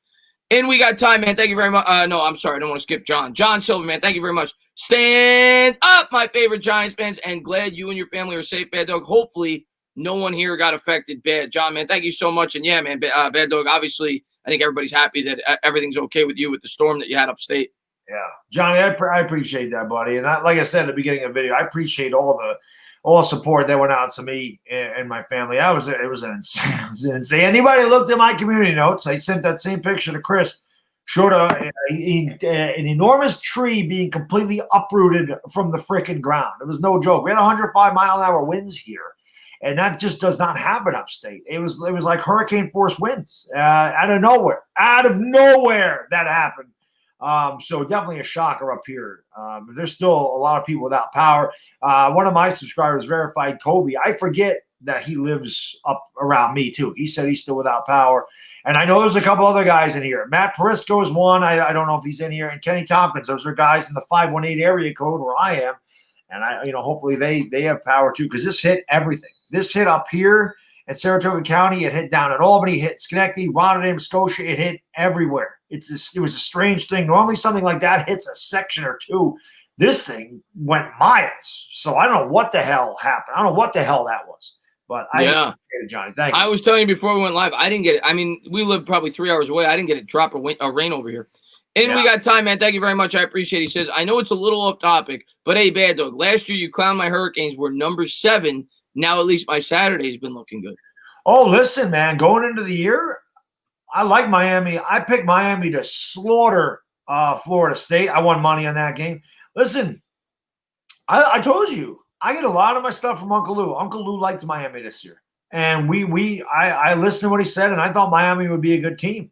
And we got time, man. Thank you very much. No, I'm sorry. I don't want to skip John. John Silver, man. Thank you very much. Stand up, my favorite Giants fans, and glad you and your family are safe, Baddog. Hopefully, no one here got affected bad. John, man, thank you so much. And yeah, man, Baddog, obviously, I think everybody's happy that everything's okay with you with the storm that you had upstate. Yeah, Johnny, I appreciate that, buddy. And like I said at the beginning of the video, I appreciate all the support that went out to me and my family. It was insane. Anybody looked at my community notes? I sent that same picture to Chris. Showed an enormous tree being completely uprooted from the freaking ground. It was no joke. We had 105-mile-an-hour winds here, and that just does not happen upstate. It was like hurricane force winds out of nowhere. Out of nowhere that happened. So definitely a shocker up here. There's still a lot of people without power. One of my subscribers verified Kobe. I forget that he lives up around me too. He said he's still without power. And I know there's a couple other guys in here. Matt Perisco is one. I don't know if he's in here. And Kenny Tompkins. Those are guys in the 518 area code where I am. And hopefully they have power too, because this hit everything. This hit up here at Saratoga County. It hit down at Albany, hit Schenectady, Rotterdam, Scotia. It hit everywhere. It was a strange thing. Normally something like that hits a section or two. This thing went miles. So I don't know what the hell happened. I don't know what the hell that was. But I appreciate it, Johnny. Thank you. I was telling you before we went live, I didn't get it. I mean, we live probably 3 hours away. I didn't get a drop of rain over here. And we got time, man. Thank you very much. I appreciate it. He says, I know it's a little off topic, but hey, Baddog, last year you clowned my Hurricanes were number 7. Now at least my Saturday's been looking good. Oh, listen, man. Going into the year, I like Miami. I picked Miami to slaughter Florida State. I won money on that game. Listen, I told you. I get a lot of my stuff from Uncle Lou. Uncle Lou liked Miami this year. And I listened to what he said, and I thought Miami would be a good team.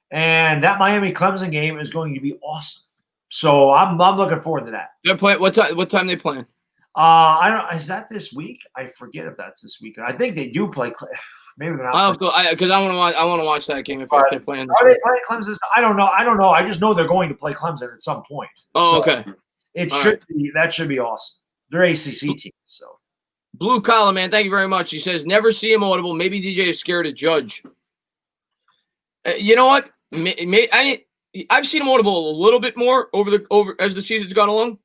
And that Miami-Clemson game is going to be awesome. So I'm looking forward to that. They're playing what time they playing? Is that this week? I forget if that's this week. I think they do play. Maybe they're not. Because I want to watch that game if they're playing. Are they playing Clemson? I don't know. I just know they're going to play Clemson at some point. Oh, okay. That should be awesome. They're ACC team, so. Blue Collar, man, thank you very much. He says, never see him audible. Maybe DJ is scared to judge. You know what? I've seen him audible a little bit more over as the season's gone along.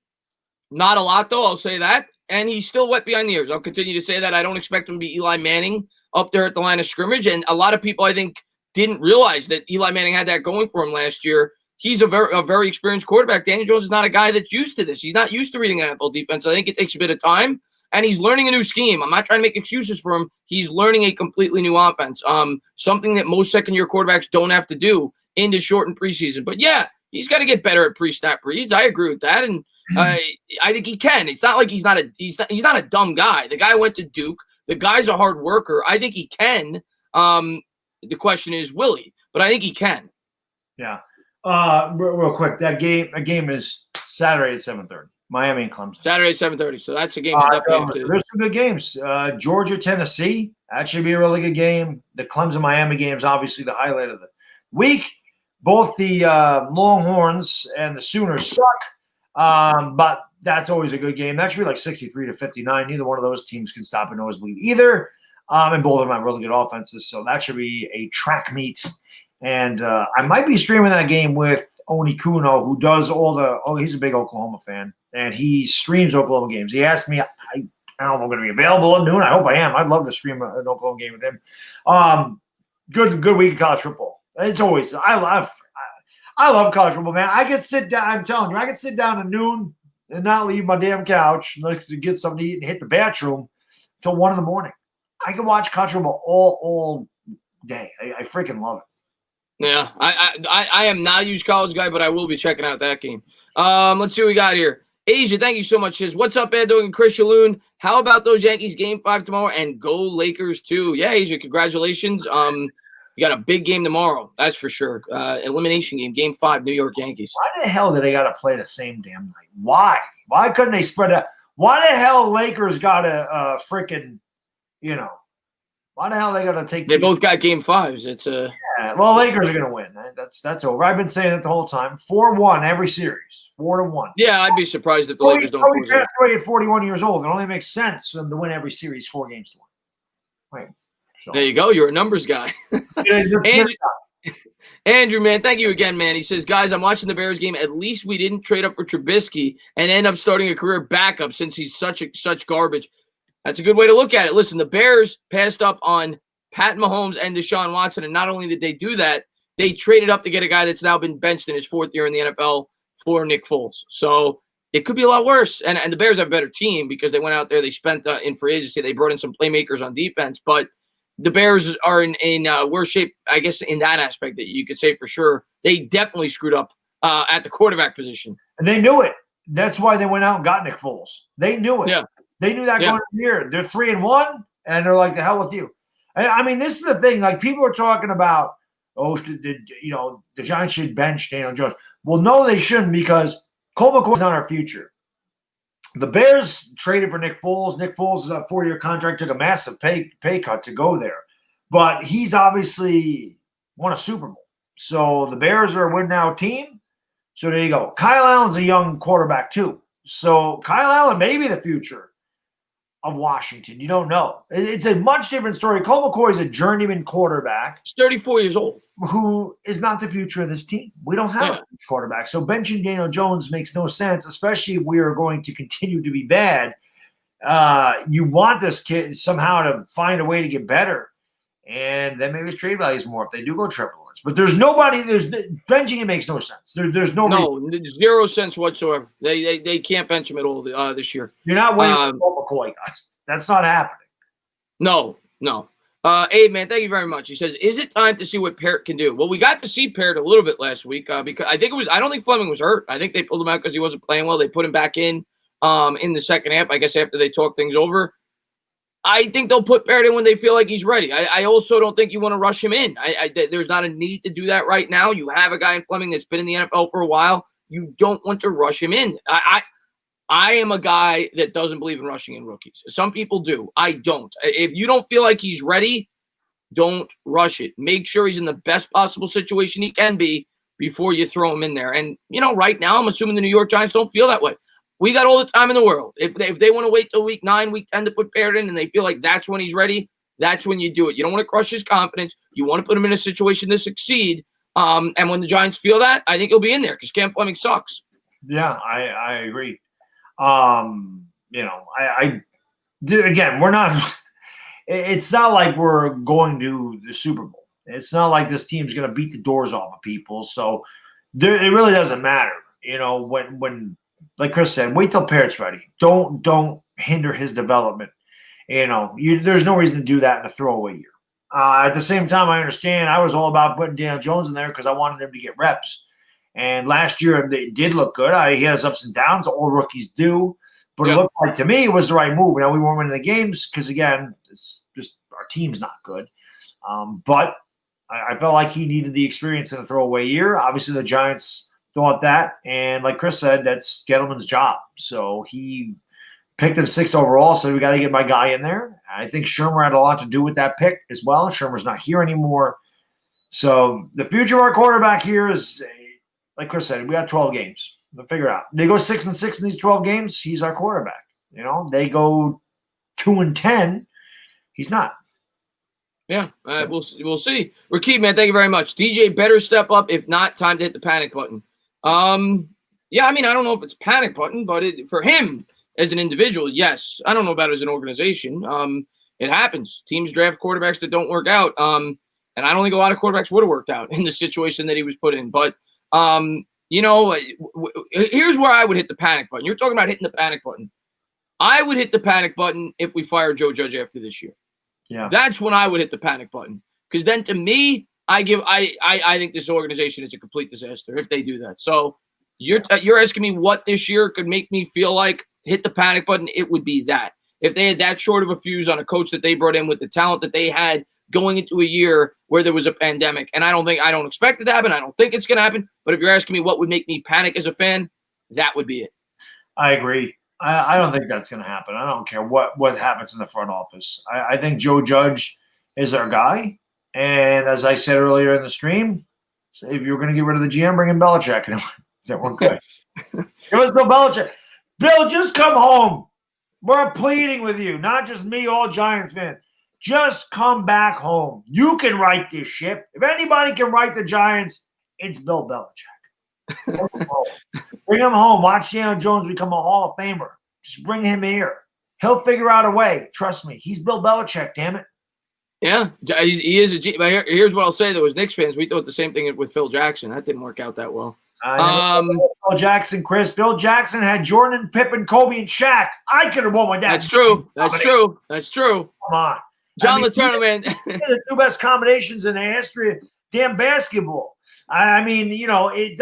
Not a lot, though, I'll say that. And he's still wet behind the ears. I'll continue to say that. I don't expect him to be Eli Manning up there at the line of scrimmage. And a lot of people, I think, didn't realize that Eli Manning had that going for him last year. He's a very experienced quarterback. Daniel Jones is not a guy that's used to this. He's not used to reading NFL defense. I think it takes a bit of time. And he's learning a new scheme. I'm not trying to make excuses for him. He's learning a completely new offense, something that most second-year quarterbacks don't have to do in the shortened preseason. But, yeah, he's got to get better at pre-snap reads. I agree with that, and I think he can. It's not like he's not a dumb guy. The guy went to Duke. The guy's a hard worker. I think he can. The question is, will he? But I think he can. Yeah. Real quick, that game is Saturday at 7:30. Miami and Clemson. Saturday at 7:30. So that's a game you definitely have to. There's some good games. Georgia, Tennessee. That should be a really good game. The Clemson Miami game is obviously the highlight of the week. Both the Longhorns and the Sooners suck, but that's always a good game. That should be like 63-59. Neither one of those teams can stop a nosebleed either. And both of them have really good offenses, so that should be a track meet. And I might be streaming that game with Oni Kuno, who does all the – he's a big Oklahoma fan, and he streams Oklahoma games. He asked me, I don't know if I'm going to be available at noon. I hope I am. I'd love to stream an Oklahoma game with him. Good week of college football. It's always – I love college football, man. I could sit down – I'm telling you, I could sit down at noon and not leave my damn couch to get something to eat and hit the bathroom till 1 in the morning. I can watch college football all day. I freaking love it. Yeah, I am not a huge college guy, but I will be checking out that game. Let's see what we got here. Asia, thank you so much. Says, what's up, Baddog and Chris Shalhoub? How about those Yankees game 5 tomorrow and go Lakers too? Yeah, Asia, congratulations. You got a big game tomorrow, that's for sure. Elimination game 5, New York Yankees. Why the hell did they got to play the same damn night? Why? Why couldn't they spread out? Why the hell Lakers got to freaking, why the hell they got to take? They both got game 5s. It's a well, Lakers are going to win. That's over. I've been saying it the whole time. 4-1 every series. 4-1. Yeah, I'd be surprised if the Lakers don't. He passed away at 41 years old. It only makes sense for them to win every series 4 games to 1. Right. So. There you go. You're a numbers guy. Andrew, man, thank you again, man. He says, guys, I'm watching the Bears game. At least we didn't trade up for Trubisky and end up starting a career backup since he's such garbage. That's a good way to look at it. Listen, the Bears passed up on Pat Mahomes and Deshaun Watson, and not only did they do that, they traded up to get a guy that's now been benched in his 4th year in the NFL for Nick Foles. So it could be a lot worse. And the Bears have a better team because they went out there, they spent in free agency, they brought in some playmakers on defense, but the Bears are in worse shape, I guess, in that aspect that you could say for sure. They definitely screwed up at the quarterback position. And they knew it. That's why they went out and got Nick Foles. They knew it. Yeah. They knew that going into the year. They're 3-1, and they're like, the hell with you. I mean, this is the thing. Like, people are talking about, the Giants should bench Daniel Jones. Well, no, they shouldn't, because Colt McCoy's not our future. The Bears traded for Nick Foles. Nick Foles is a 4-year contract, took a massive pay cut to go there. But he's obviously won a Super Bowl. So the Bears are a win-now team. So there you go. Kyle Allen's a young quarterback too. So Kyle Allen may be the future of Washington. You don't know. It's a much different story. Colt McCoy is a journeyman quarterback. He's 34 years old. Who is not the future of this team. We don't have a quarterback. So benching Daniel Jones makes no sense, especially if we are going to continue to be bad. You want this kid somehow to find a way to get better. And then maybe his trade value is more if they do go Trevor Lawrence. But there's nobody. Benching it makes no sense. There's no 0 sense whatsoever. They can't bench him at all this year. You're not winning Colt McCoy, guys. That's not happening. No. Abe, man, thank you very much. He says, is it time to see what Parrott can do? Well, we got to see Parrott a little bit last week because I don't think Fleming was hurt. I think they pulled him out because he wasn't playing well. They put him back in the second half, I guess, after they talked things over. I think they'll put Parrott in when they feel like he's ready. I also don't think you want to rush him in. There's not a need to do that right now. You have a guy in Fleming that's been in the NFL for a while. You don't want to rush him in. I am a guy that doesn't believe in rushing in rookies. Some people do. I don't. If you don't feel like he's ready, don't rush it. Make sure he's in the best possible situation he can be before you throw him in there. And, right now I'm assuming the New York Giants don't feel that way. We got all the time in the world. If they want to wait till week 9, week 10 to put Parrott in and they feel like that's when he's ready, that's when you do it. You don't want to crush his confidence. You want to put him in a situation to succeed. And when the Giants feel that, I think he'll be in there because Cam Fleming sucks. Yeah, I agree. Again, we're not – it's not like we're going to the Super Bowl. It's not like this team's going to beat the doors off of people. So it really doesn't matter. When like Chris said, wait till Parrott's ready. Don't hinder his development. There's no reason to do that in a throwaway year. At the same time, I understand I was all about putting Daniel Jones in there because I wanted him to get reps. And last year, it did look good. He has ups and downs. All rookies do. But It looked like, to me, it was the right move. Now, we weren't winning the games because, again, it's just our team's not good. But I felt like he needed the experience in a throwaway year. Obviously, the Giants thought that. And like Chris said, that's Gettleman's job. So he picked him 6th overall, so we got to get my guy in there. I think Shurmur had a lot to do with that pick as well. Shurmur's not here anymore. So the future of our quarterback here is, like Chris said, we got 12 games. We'll figure it out. They go 6-6 in these 12 games, he's our quarterback. They go 2-10, he's not. Yeah, we'll see. Rakeem, man, thank you very much. DJ better step up. If not, time to hit the panic button. Yeah, I mean, I don't know if it's panic button, but for him as an individual, yes. I don't know about it as an organization. It happens. Teams draft quarterbacks that don't work out. And I don't think a lot of quarterbacks would have worked out in the situation that he was put in. But here's where I would hit the panic button. You're talking about hitting the panic button. I would hit the panic button if we fire Joe Judge after this year. Yeah, that's when I would hit the panic button. Because then, to me, I think this organization is a complete disaster if they do that. So you're asking me what this year could make me feel like hit the panic button? It would be that if they had that short of a fuse on a coach that they brought in with the talent that they had going into a year where there was a pandemic. And I don't expect it to happen. I don't think it's going to happen. But if you're asking me what would make me panic as a fan, that would be it. I agree. I don't think that's going to happen. I don't care what happens in the front office. I think Joe Judge is our guy. And as I said earlier in the stream, if you're going to get rid of the GM, bring in Belichick. And that we're good. Give us Bill Belichick. Bill, just come home. We're pleading with you, not just me, all Giants fans. Just come back home. You can right this ship. If anybody can right the Giants, it's Bill Belichick. Bring him home. Watch Daniel Jones become a Hall of Famer. Just bring him here. He'll figure out a way. Trust me. He's Bill Belichick, damn it. Yeah, he is a G. But here's what I'll say, though. As Knicks fans, we thought the same thing with Phil Jackson. That didn't work out that well. Phil Jackson, Chris. Phil Jackson had Jordan, Pippen, Kobe, and Shaq. I could have won with that. That's true. That's true. Come on. John Letourneau, man. The two best combinations in the history of damn basketball. It's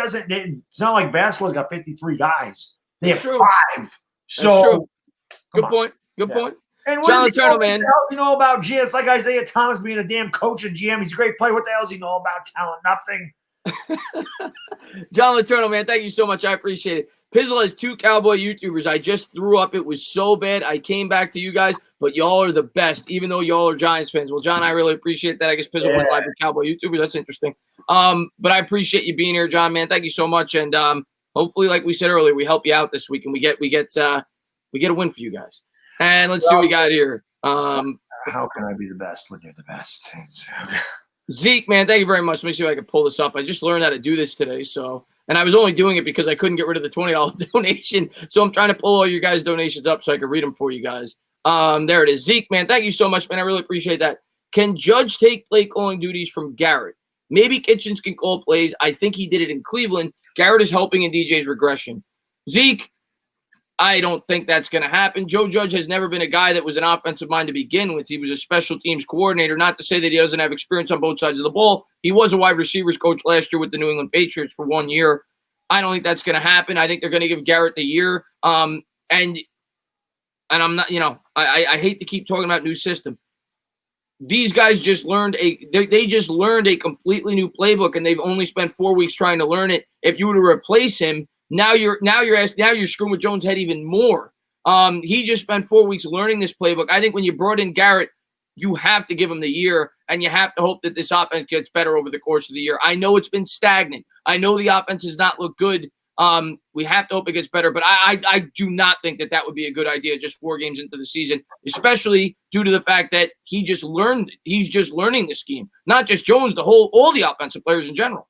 not like basketball's got 53 guys. They have 5. So, good point. And John Letourneau, man. What the hell does he know about GM? It's like Isaiah Thomas being a damn coach and GM. He's a great player. What the hell does he know about talent? Nothing. John Letourneau, man, thank you so much. I appreciate it. Pizzle has 2 Cowboy YouTubers. I just threw up. It was so bad. I came back to you guys, but y'all are the best, even though y'all are Giants fans. Well, John, I really appreciate that. I guess Pizzle went live with Cowboy YouTubers. That's interesting. But I appreciate you being here, John, man. Thank you so much. And hopefully, like we said earlier, we help you out this week and we get a win for you guys. And let's see what we got here. How can I be the best when you're the best? Zeke, man, thank you very much. Let me see if I can pull this up. I just learned how to do this today, and I was only doing it because I couldn't get rid of the $20 donation. So I'm trying to pull all your guys' donations up so I can read them for you guys. There it is. Zeke, man, thank you so much, man. I really appreciate that. Can Judge take play calling duties from Garrett? Maybe Kitchens can call plays. I think he did it in Cleveland. Garrett is helping in DJ's regression. Zeke, I don't think that's going to happen. Joe Judge has never been a guy that was an offensive mind to begin with. He was a special teams coordinator, not to say that he doesn't have experience on both sides of the ball. He was a wide receivers coach last year with the New England Patriots for 1 year. I don't think that's going to happen. I think they're going to give Garrett the year. And I'm not, I hate to keep talking about new system. These guys just learned they just learned a completely new playbook, and they've only spent 4 weeks trying to learn it. If you were to replace him, now you're screwing with Jones' head even more. He just spent 4 weeks learning this playbook. I think when you brought in Garrett, you have to give him the year, and you have to hope that this offense gets better over the course of the year. I know it's been stagnant. I know the offense has not looked good. We have to hope it gets better, but I do not think that would be a good idea just 4 games into the season, especially due to the fact that he's just learning the scheme, not just Jones, all the offensive players in general.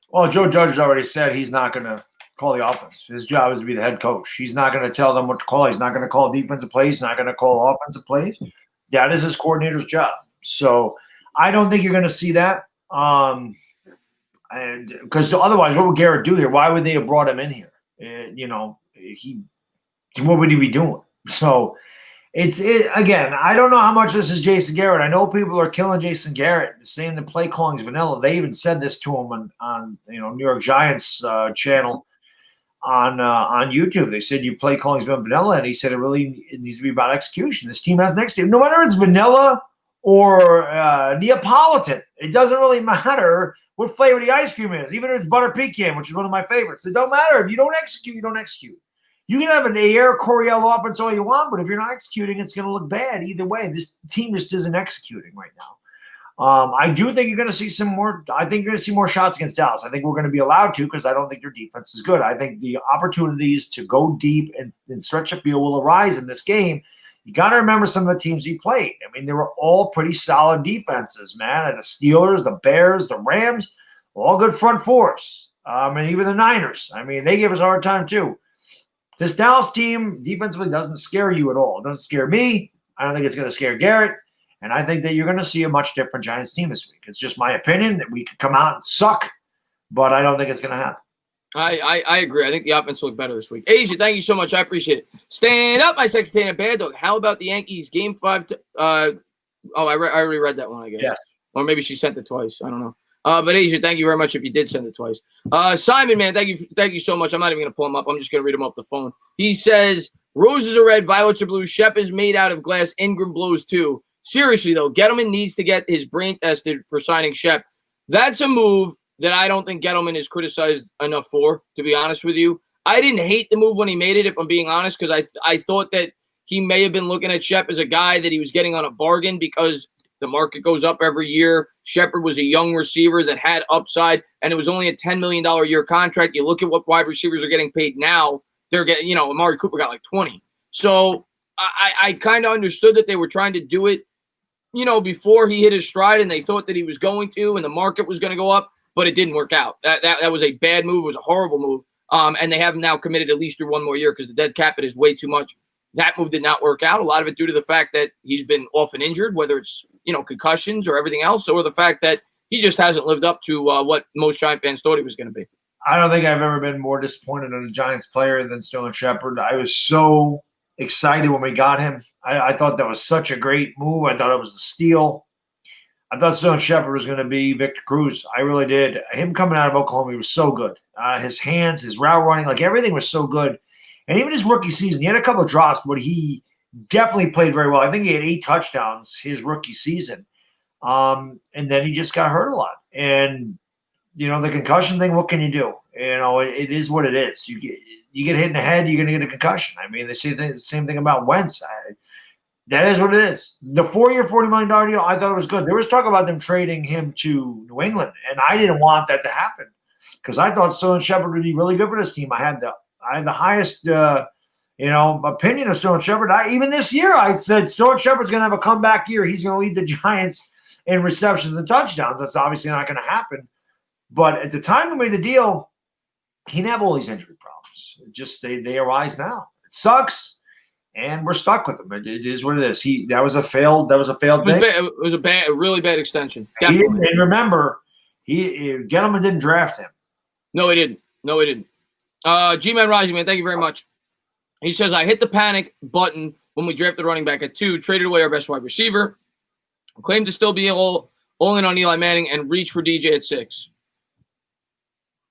Well, Joe Judge has already said he's not going to call the offense. His job is to be the head coach. He's not going to tell them what to call. He's not going to call defensive plays. He's not going to call offensive plays. That is his coordinator's job. So I don't think you're going to see that. And because otherwise, what would Garrett do here? Why would they have brought him in here what would he be doing? So again, I don't know how much this is Jason Garrett. I know people are killing Jason Garrett, saying the play calling is vanilla. They even said this to him on New York Giants channel on YouTube. They said you play calling is vanilla, and he said it needs to be about execution. This team has next team. No matter if it's vanilla or Neapolitan, it doesn't really matter what flavor the ice cream is, even if it's butter pecan, which is one of my favorites. It don't matter. If you don't execute, you don't execute. You can have an Air Coryell offense all you want, but if you're not executing, it's going to look bad either way. This team just isn't executing right now. I do think you're going to see some more. I think you're going to see more shots against Dallas. I think we're going to be allowed to because I don't think their defense is good. I think the opportunities to go deep and stretch the field will arise in this game. You got to remember some of the teams he played. I mean, they were all pretty solid defenses, man. The Steelers, the Bears, the Rams, all good front fours. And even the Niners. I mean, they gave us a hard time too. This Dallas team defensively doesn't scare you at all. It doesn't scare me. I don't think it's going to scare Garrett. And I think that you're going to see a much different Giants team this week. It's just my opinion that we could come out and suck, but I don't think it's going to happen. I agree. I think the offense will look better this week. Asia, thank you so much. I appreciate it. Stand up, my sextant Baddog. How about the Yankees game 5? I already read that one, I guess. Yes. Or maybe she sent it twice. I don't know. But Asia, thank you very much if you did send it twice. Simon, man, thank you so much. I'm not even going to pull him up. I'm just going to read him off the phone. He says, roses are red, violets are blue, Shep is made out of glass, Engram blows too. Seriously, though, Gettleman needs to get his brain tested for signing Shep. That's a move that I don't think Gettleman is criticized enough for, to be honest with you. I didn't hate the move when he made it, if I'm being honest, because I thought that he may have been looking at Shep as a guy that he was getting on a bargain because the market goes up every year. Shepard was a young receiver that had upside, and it was only a $10 million a year contract. You look at what wide receivers are getting paid now. They're getting, Amari Cooper got like 20. So I kind of understood that they were trying to do it, before he hit his stride, and they thought that he was going to, and the market was going to go up, but it didn't work out. That was a bad move. It was a horrible move. And they have him now committed at least through one more year because the dead cap is way too much. That move did not work out. A lot of it due to the fact that he's been often injured, whether it's, concussions or everything else, or the fact that he just hasn't lived up to what most Giant fans thought he was going to be. I don't think I've ever been more disappointed in a Giants player than Sterling Shepard. I was so excited when we got him. I thought that was such a great move. I thought it was a steal. I thought Sterling Shepard was going to be Victor Cruz. I really did. Him coming out of Oklahoma, he was so good. His hands, his route running, everything was so good. And even his rookie season, he had a couple of drops, but he definitely played very well. I think he had 8 touchdowns his rookie season. And then he just got hurt a lot. And, the concussion thing, what can you do? It is what it is. You get hit in the head, you're going to get a concussion. I mean, they say the same thing about Wentz. That is what it is. The 4-year, $40 million deal, I thought it was good. There was talk about them trading him to New England, and I didn't want that to happen because I thought Sterling Shepard would be really good for this team. I had the highest, opinion of Sterling Shepard. Even this year, I said Sterling Shepard's going to have a comeback year. He's going to lead the Giants in receptions and touchdowns. That's obviously not going to happen. But at the time we made the deal, he didn't have all these injury problems. Just they arise now. It sucks. And we're stuck with him. It is what it is. That was a failed thing. It was a really bad extension. Definitely. And remember, Gettleman didn't draft him. No, he didn't. G-Man Rising, man, thank you very much. He says, I hit the panic button when we drafted running back at 2, traded away our best wide receiver, claimed to still be all in on Eli Manning, and reach for DJ at 6.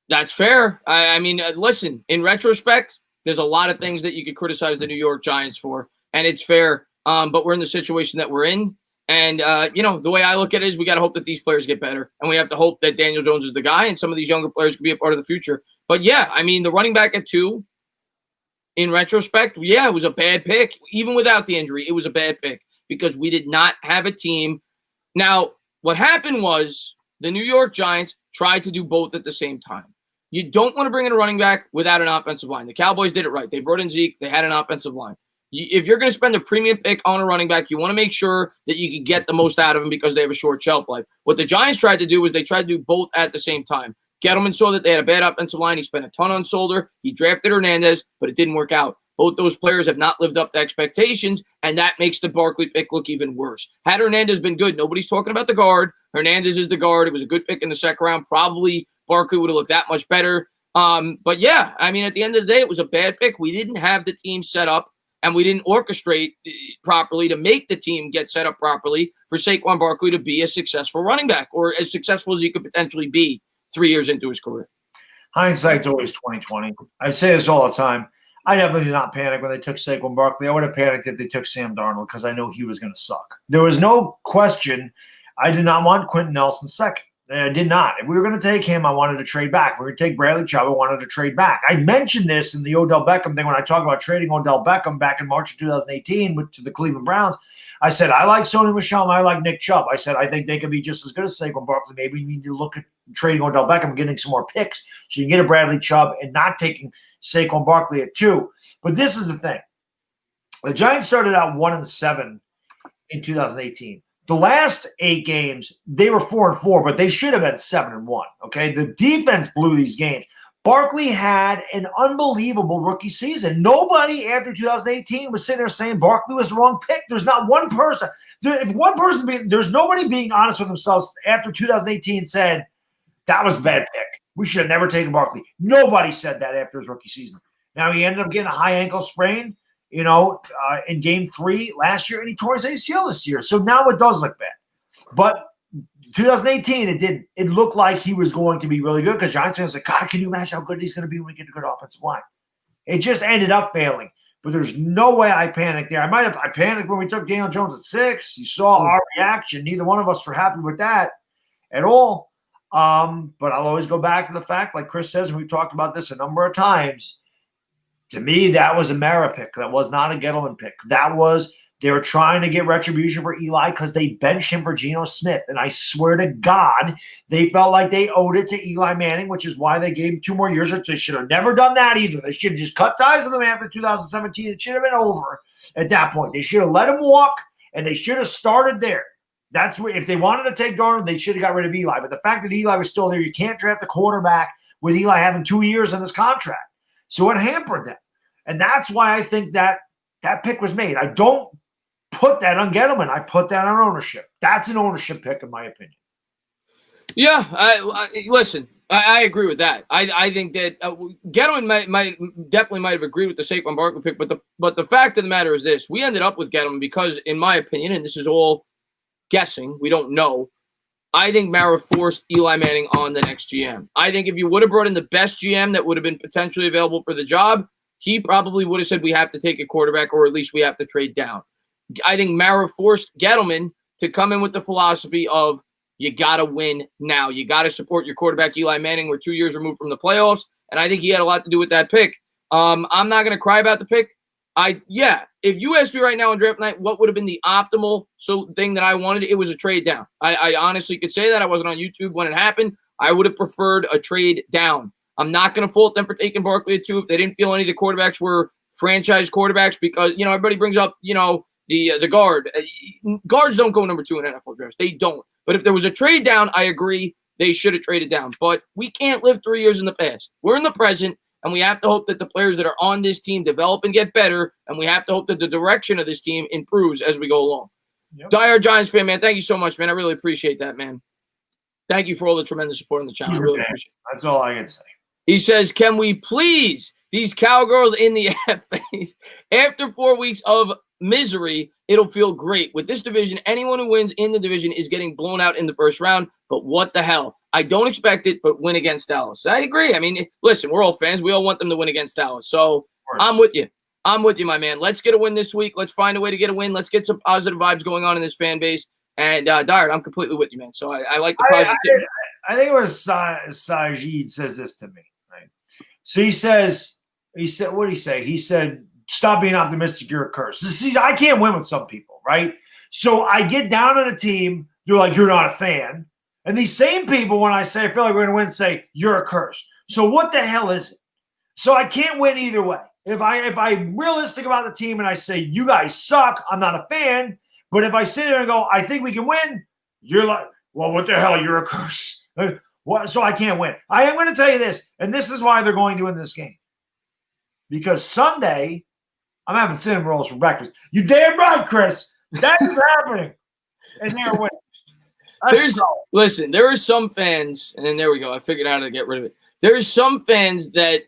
That's fair. I mean, listen, in retrospect, there's a lot of things that you could criticize the New York Giants for, and it's fair. But we're in the situation that we're in. And, the way I look at it is we got to hope that these players get better. And we have to hope that Daniel Jones is the guy and some of these younger players can be a part of the future. But, yeah, I mean, the running back at 2, in retrospect, yeah, it was a bad pick. Even without the injury, it was a bad pick because we did not have a team. Now, what happened was the New York Giants tried to do both at the same time. You don't want to bring in a running back without an offensive line. The Cowboys did it right. They brought in Zeke. They had an offensive line. If you're going to spend a premium pick on a running back, you want to make sure that you can get the most out of them because they have a short shelf life. What the Giants tried to do was they tried to do both at the same time. Gettleman saw that they had a bad offensive line. He spent a ton on Solder. He drafted Hernandez, but it didn't work out. Both those players have not lived up to expectations, and that makes the Barkley pick look even worse. Had Hernandez been good, nobody's talking about the guard. Hernandez is the guard. It was a good pick in the second round. Probably Barkley would have looked that much better. But yeah, I mean, at the end of the day, it was a bad pick. We didn't have the team set up, and we didn't orchestrate properly to make the team get set up properly for Saquon Barkley to be a successful running back, or as successful as he could potentially be 3 years into his career. Hindsight's always 20/20. I say this all the time. I definitely did not panic when they took Saquon Barkley. I would have panicked if they took Sam Darnold because I know he was going to suck. There was no question. I did not want Quentin Nelson second. I did not. If we were going to take him, I wanted to trade back. If we were going to take Bradley Chubb, I wanted to trade back. I mentioned this in the Odell Beckham thing when I talked about trading Odell Beckham back in March of 2018 to the Cleveland Browns. I said, I like Sony Michel and I like Nick Chubb. I said, I think they could be just as good as Saquon Barkley. Maybe we need to look at trading Odell Beckham and getting some more picks so you can get a Bradley Chubb and not taking Saquon Barkley at 2. But this is the thing. The Giants started out 1-7 in 2018. The last 8 games, they were 4-4, but they should have been 7-1. Okay, the defense blew these games. Barkley had an unbelievable rookie season. Nobody after 2018 was sitting there saying Barkley was the wrong pick. There's not one person. There's nobody being honest with themselves after 2018 said that was a bad pick. We should have never taken Barkley. Nobody said that after his rookie season. Now he ended up getting a high ankle sprain, in game 3 last year, and he tore his ACL this year. So now it does look bad. But 2018, it didn't. It looked like he was going to be really good because Giants fans were like, God, can you imagine how good he's going to be when we get a good offensive line? It just ended up failing. But there's no way I panicked there. I panicked when we took Daniel Jones at 6. You saw our reaction. Neither one of us were happy with that at all. But I'll always go back to the fact, like Chris says, and we've talked about this a number of times, to me, that was a Mara pick. That was not a Gettleman pick. They were trying to get retribution for Eli because they benched him for Geno Smith. And I swear to God, they felt like they owed it to Eli Manning, which is why they gave him 2 more years. They should have never done that either. They should have just cut ties with him after 2017. It should have been over at that point. They should have let him walk, and they should have started there. That's where, if they wanted to take Darnold, they should have got rid of Eli. But the fact that Eli was still there, you can't draft the quarterback with Eli having 2 years on his contract. So it hampered them. And that's why I think that pick was made. I don't put that on Gettleman. I put that on ownership. That's an ownership pick, in my opinion. Yeah, I agree with that. I think that Gettleman might have agreed with the Saquon Barkley pick, but the fact of the matter is this: we ended up with Gettleman because, in my opinion, and this is all guessing, we don't know. I think Mara forced Eli Manning on the next GM. I think if you would have brought in the best GM that would have been potentially available for the job, he probably would have said we have to take a quarterback, or at least we have to trade down. I think Mara forced Gettleman to come in with the philosophy of you got to win now. You got to support your quarterback, Eli Manning. We're 2 years removed from the playoffs, and I think he had a lot to do with that pick. I'm not going to cry about the pick. If you asked me right now on draft night what would have been the optimal thing that I wanted, it was a trade down. I honestly could say that. I wasn't on YouTube when it happened. I would have preferred a trade down. I'm not going to fault them for taking Barkley at 2 if they didn't feel any of the quarterbacks were franchise quarterbacks because, everybody brings up, the guard. Guards don't go number 2 in NFL drafts. They don't. But if there was a trade down, I agree they should have traded down. But we can't live 3 years in the past. We're in the present, and we have to hope that the players that are on this team develop and get better, and we have to hope that the direction of this team improves as we go along. Yep. Die Hard Giants fan, man, thank you so much, man. I really appreciate that, man. Thank you for all the tremendous support on the channel. I really appreciate it. That's all I can say. He says, can we please, these cowgirls in the F-face, after 4 weeks of misery, it'll feel great. With this division, anyone who wins in the division is getting blown out in the first round. But what the hell? I don't expect it, but win against Dallas. I agree. I mean, listen, we're all fans. We all want them to win against Dallas. So I'm with you. I'm with you, my man. Let's get a win this week. Let's find a way to get a win. Let's get some positive vibes going on in this fan base. And Dyer, I'm completely with you, man. So I like the positivity. I think it was Sajid says this to me, right? So he said, what did he say? He said, stop being optimistic. You're a curse. See, I can't win with some people, right? So I get down on a team. They're like, you're not a fan. And these same people, when I say I feel like we're going to win, say, you're a curse. So what the hell is it? So I can't win either way. If I'm realistic about the team and I say, you guys suck, I'm not a fan. But if I sit there and go, I think we can win, you're like, well, what the hell? You're a curse. So I can't win. I am going to tell you this, and this is why they're going to win this game. Because Sunday, I'm having cinnamon rolls for breakfast. You damn right, Chris. That is happening. And they're winning. Listen, there are some fans, and there we go. I figured out how to get rid of it. There's some fans that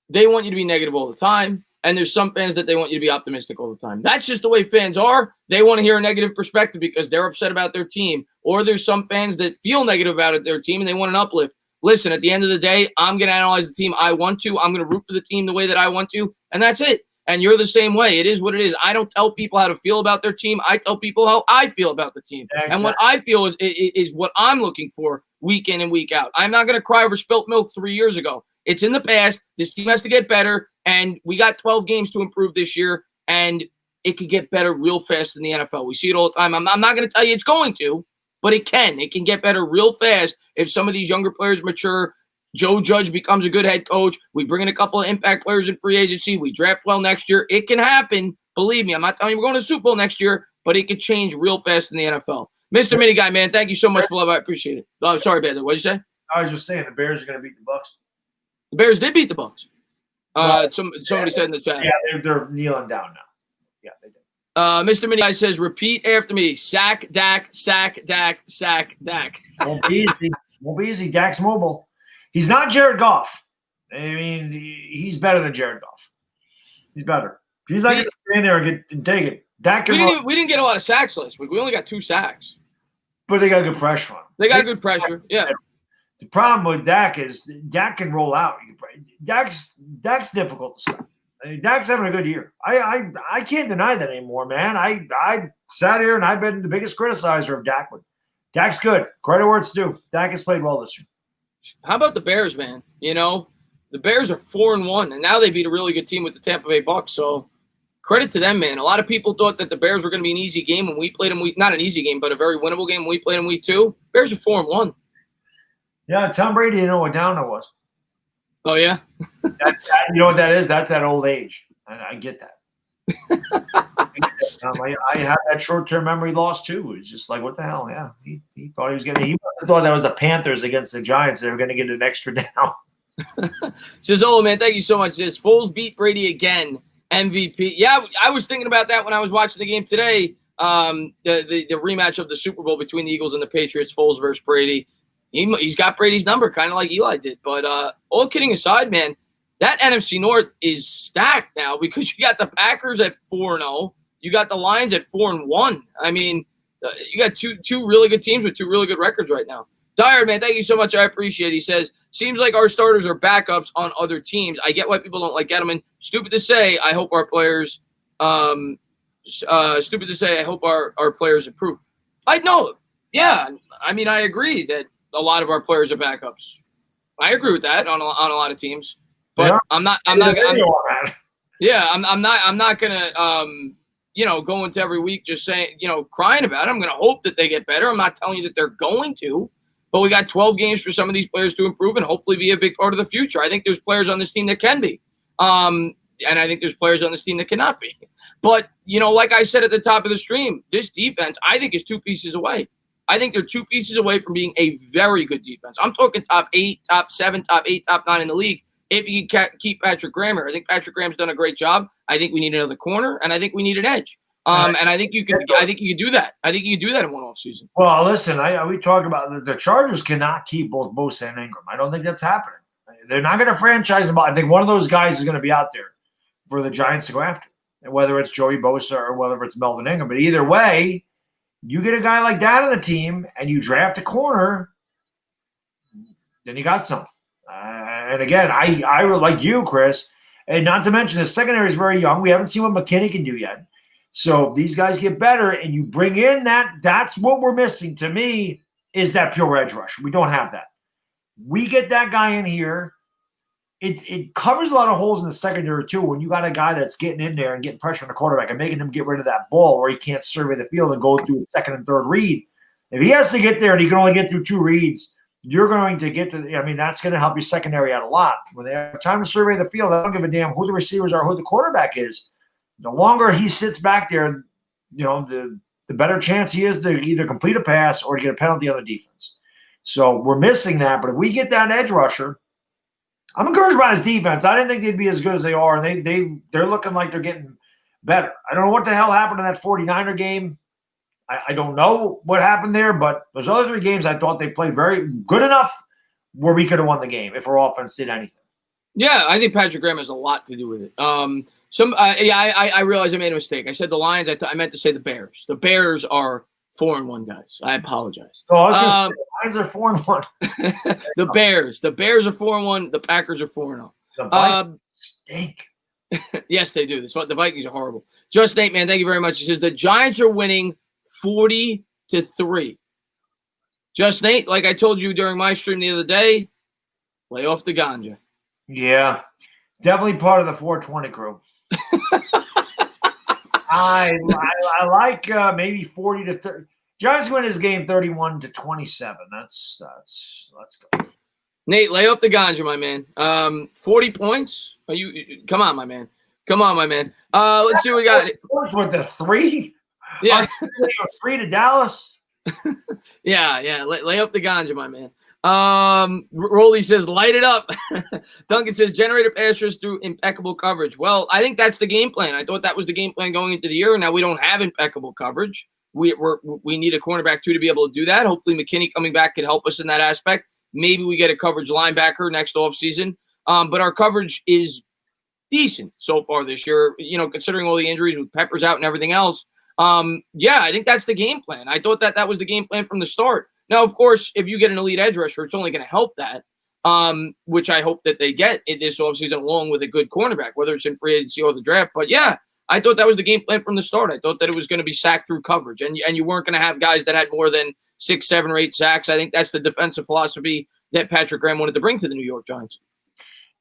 they want you to be negative all the time, and there's some fans that they want you to be optimistic all the time. That's just the way fans are. They want to hear a negative perspective because they're upset about their team. Or there's some fans that feel negative about their team and they want an uplift. Listen, at the end of the day, I'm going to analyze the team I want to. I'm going to root for the team the way that I want to, and that's it. And you're the same way. It is what it is. I don't tell people how to feel about their team. I tell people how I feel about the team. Exactly. And what I feel is what I'm looking for week in and week out. I'm not going to cry over spilt milk 3 years ago. It's in the past. This team has to get better, and we got 12 games to improve this year, and it could get better real fast in the NFL. We see it all the time. I'm not going to tell you it's going to, but it can. It can get better real fast if some of these younger players mature. Joe Judge becomes a good head coach. We bring in a couple of impact players in free agency. We draft well next year. It can happen. Believe me, I'm not telling you we're going to the Super Bowl next year, but it could change real fast in the NFL. Mr. Mini Guy, man, thank you so much for love. I appreciate it. Oh, sorry, Baddog. What'd you say? I was just saying the Bears are going to beat the Bucs. The Bears did beat the Bucs. Somebody said in the chat. Yeah, they're kneeling down now. Yeah, they did. Mr. Mini Guy says, repeat after me. Sack, Dak, sack, Dak, sack, Dak. Won't be easy. Won't be easy. Dak's mobile. He's not Jared Goff. I mean, he's better than Jared Goff. He's better. He's not going to stand there and take it. Dak we didn't get a lot of sacks last week. We only got 2 sacks. But they got good pressure on him. They got good pressure, yeah. The problem with Dak is Dak can roll out. Dak's difficult to stop. I mean, Dak's having a good year. I can't deny that anymore, man. I sat here and I've been the biggest criticizer of Dak. Dak's good. Credit where it's due. Dak has played well this year. How about the Bears, man? You know, the Bears are 4-1, and now they beat a really good team with the Tampa Bay Bucs. So credit to them, man. A lot of people thought that the Bears were going to be an easy game when we played them. Not an easy game, but a very winnable game when we played them week 2. Bears are 4-1. Yeah, Tom Brady didn't know what downer was. Oh, yeah? You know what that is? That's that old age. I get that. I have that short-term memory loss too. It's just like, what the hell? Yeah, he thought he was going to. He thought that was the Panthers against the Giants. They were going to get an extra down. Says, oh man, thank you so much. Says Foles beat Brady again, MVP. Yeah, I was thinking about that when I was watching the game today. The rematch of the Super Bowl between the Eagles and the Patriots. Foles versus Brady. He's got Brady's number, kind of like Eli did. But all kidding aside, man. That NFC North is stacked now because you got the Packers at 4-0. You got the Lions at 4-1. I mean, you got two really good teams with 2 really good records right now. Dyer, man, thank you so much. I appreciate it. He says, seems like our starters are backups on other teams. I get why people don't like Gettleman. Stupid to say, I hope our players improve. I know. Yeah. I mean, I agree that a lot of our players are backups. I agree with that on a lot of teams. But yeah. I'm not gonna go into every week just saying, crying about it. I'm gonna hope that they get better. I'm not telling you that they're going to, but we got 12 games for some of these players to improve and hopefully be a big part of the future. I think there's players on this team that can be. And I think there's players on this team that cannot be. But, like I said at the top of the stream, this defense, I think, is 2 pieces away. I think they're 2 pieces away from being a very good defense. I'm talking top 8, top 7, top 8, top 9 in the league. If you can keep Patrick Graham here, I think Patrick Graham's done a great job. I think we need another corner, and I think we need an edge. And I think you can. I think you can do that. I think you can do that in one off season. Well, listen, we talk about the Chargers cannot keep both Bosa and Engram. I don't think that's happening. They're not going to franchise them. I think one of those guys is going to be out there for the Giants to go after, and whether it's Joey Bosa or whether it's Melvin Ingram. But either way, you get a guy like that on the team, and you draft a corner, then you got something. And again, I would like you, Chris, and not to mention the secondary is very young. We haven't seen what Mckinney can do yet. So these guys get better, and you bring in that's what we're missing to me is that pure edge rush. We don't have that. We get that guy in here. It covers a lot of holes in the secondary too when you got a guy that's getting in there and getting pressure on the quarterback and making him get rid of that ball where he can't survey the field and go through the second and third read. If he has to get there and he can only get through 2 reads, you're going to get to – that's going to help your secondary out a lot. When they have time to survey the field, I don't give a damn who the receivers are, who the quarterback is. The longer he sits back there, the better chance he is to either complete a pass or to get a penalty on the defense. So we're missing that. But if we get that edge rusher, I'm encouraged by his defense. I didn't think they'd be as good as they are. They're looking like they're getting better. I don't know what the hell happened in that 49er game. I don't know what happened there, but those other 3 games I thought they played very good enough where we could have won the game if our offense did anything. Yeah, I think Patrick Graham has a lot to do with it. I realized I made a mistake. I said the Lions. I meant to say the Bears. The Bears are 4-1, guys. I apologize. Oh, I was going to say the Lions are 4-1. The Bears are 4-1. The Packers are 4-0. The Vikings stink. Yes, they do. The Vikings are horrible. Just Nate, man, thank you very much. He says the Giants are winning 40-3. Just Nate, like I told you during my stream the other day, lay off the ganja. Yeah, definitely part of the 420 crew. I like maybe 40-30. Giants win this game 31-27. Let's go. Nate, lay off the ganja, my man. 40 points. Are you? Come on, my man. Let's see what we got. Points with the 3. Yeah, 3 to Dallas. yeah. Lay up the ganja, my man. Rolly says, light it up. Duncan says, generator passers through impeccable coverage. Well, I think that's the game plan. I thought that was the game plan going into the year. Now we don't have impeccable coverage. We need a cornerback too to be able to do that. Hopefully Mckinney coming back can help us in that aspect. Maybe we get a coverage linebacker next offseason. But our coverage is decent so far this year, considering all the injuries with Peppers out and everything else. I think that's the game plan. I thought that was the game plan from the start. Now, of course, if you get an elite edge rusher, it's only going to help that, which I hope that they get in this offseason along with a good cornerback, whether it's in free agency or the draft. But, yeah, I thought that was the game plan from the start. I thought that it was going to be sacked through coverage, and you weren't going to have guys that had more than 6, 7, or 8 sacks. I think that's the defensive philosophy that Patrick Graham wanted to bring to the New York Giants.